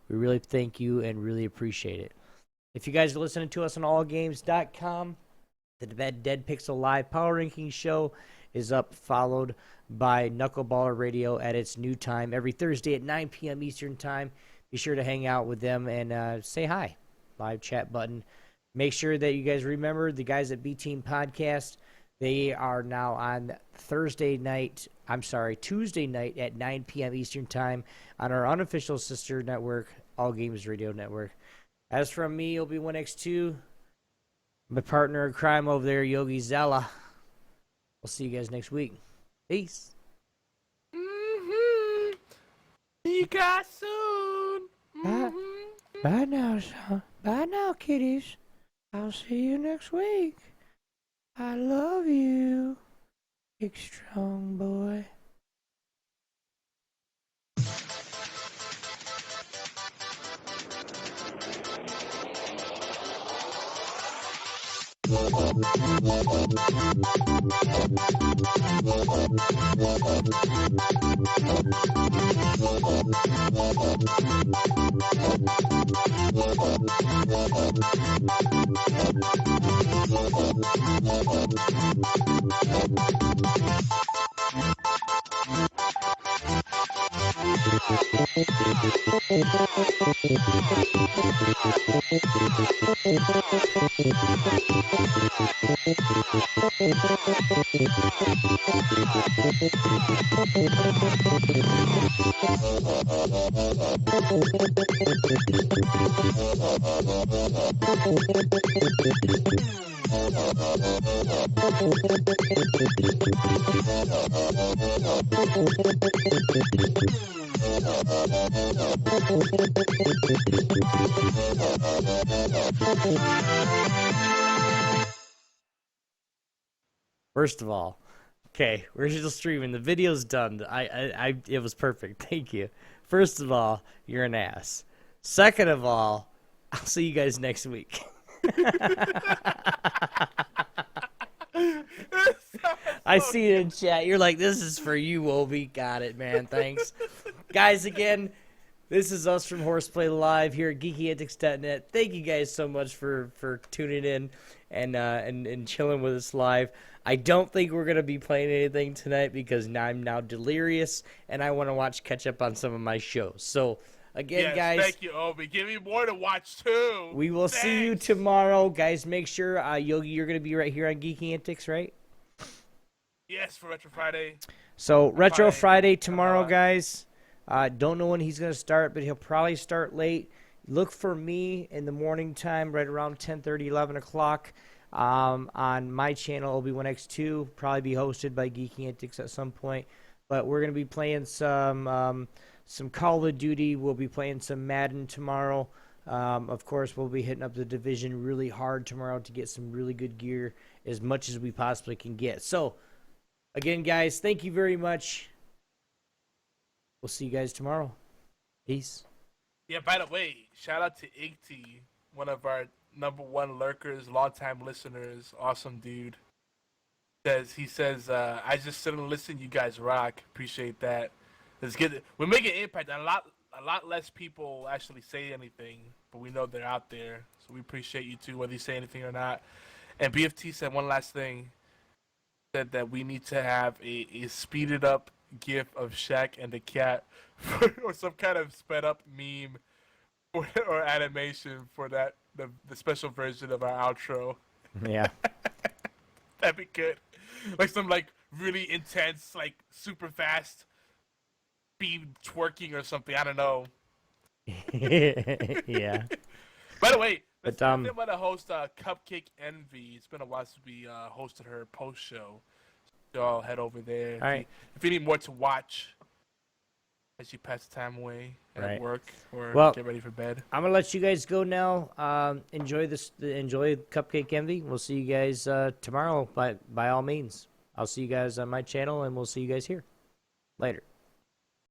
S3: We really thank you and really appreciate it. If you guys are listening to us on allgames.com, the Dead Pixel Live Power Ranking Show is up, followed by Knuckleballer Radio at its new time every Thursday at 9 p.m. Eastern Time. Be sure to hang out with them and say hi. Live chat button. Make sure that you guys remember the guys at B-Team Podcast. They are now on Tuesday night at 9 p.m. Eastern Time on our unofficial sister network, All Games Radio Network. As from me, Obi1X2, my partner in crime over there, Yogi Zella. We'll see you guys next week. Peace.
S4: See you guys soon.
S3: Bye now, son. Bye now, kiddies. I'll see you next week. I love you, big strong boy. First of all, okay, we're still streaming. The video's done. It was perfect. Thank you. First of all, you're an ass. Second of all, I'll see you guys next week. I see it in chat. You're like, this is for you, Obi. Got it, man. Thanks. Guys, again, this is us from HorsePLAY Live here at geekyantics.net. Thank you guys so much for tuning in and chilling with us live. I don't think we're going to be playing anything tonight because I'm now delirious and I want to catch up on some of my shows. So, again, guys.
S4: Thank you, Obi. Give me more to watch, too.
S3: We will see you tomorrow. Guys, make sure, Yogi, you're going to be right here on Geeky Antics, right?
S4: Yes, for Retro Friday.
S3: So, Retro Friday tomorrow, guys. Don't know when he's going to start, but he'll probably start late. Look for me in the morning time, right around 10:30, 11 o'clock. On my channel, Obi1X2, probably be hosted by Geeky Antics at some point. But we're going to be playing some Call of Duty. We'll be playing some Madden tomorrow. Of course, we'll be hitting up the division really hard tomorrow to get some really good gear, as much as we possibly can get. So, again, guys, thank you very much. We'll see you guys tomorrow. Peace.
S4: Yeah, by the way, shout out to Igty, one of our #1 lurkers, long-time listeners, awesome dude. He says, I just sit and listen, you guys rock. Appreciate that. Let's get it. We're making an impact. A a lot less people actually say anything, but we know they're out there, so we appreciate you too, whether you say anything or not. And BFT said one last thing, said that we need to have a speeded up GIF of Shaq and the cat, or some kind of sped up meme or animation for the special version of our outro.
S3: Yeah.
S4: That'd be good. Like some like really intense, like super fast speed twerking or something. I don't know.
S3: Yeah.
S4: By the way,
S3: But,
S4: I'm going to host Cupcake Envy. It's been a while since we hosted her post show. So I'll head over there.
S3: All right.
S4: If you need more to watch as you pass the time away at work or get ready for bed.
S3: I'm gonna let you guys go now. Enjoy Cupcake Envy. We'll see you guys tomorrow. By all means, I'll see you guys on my channel, and we'll see you guys here later.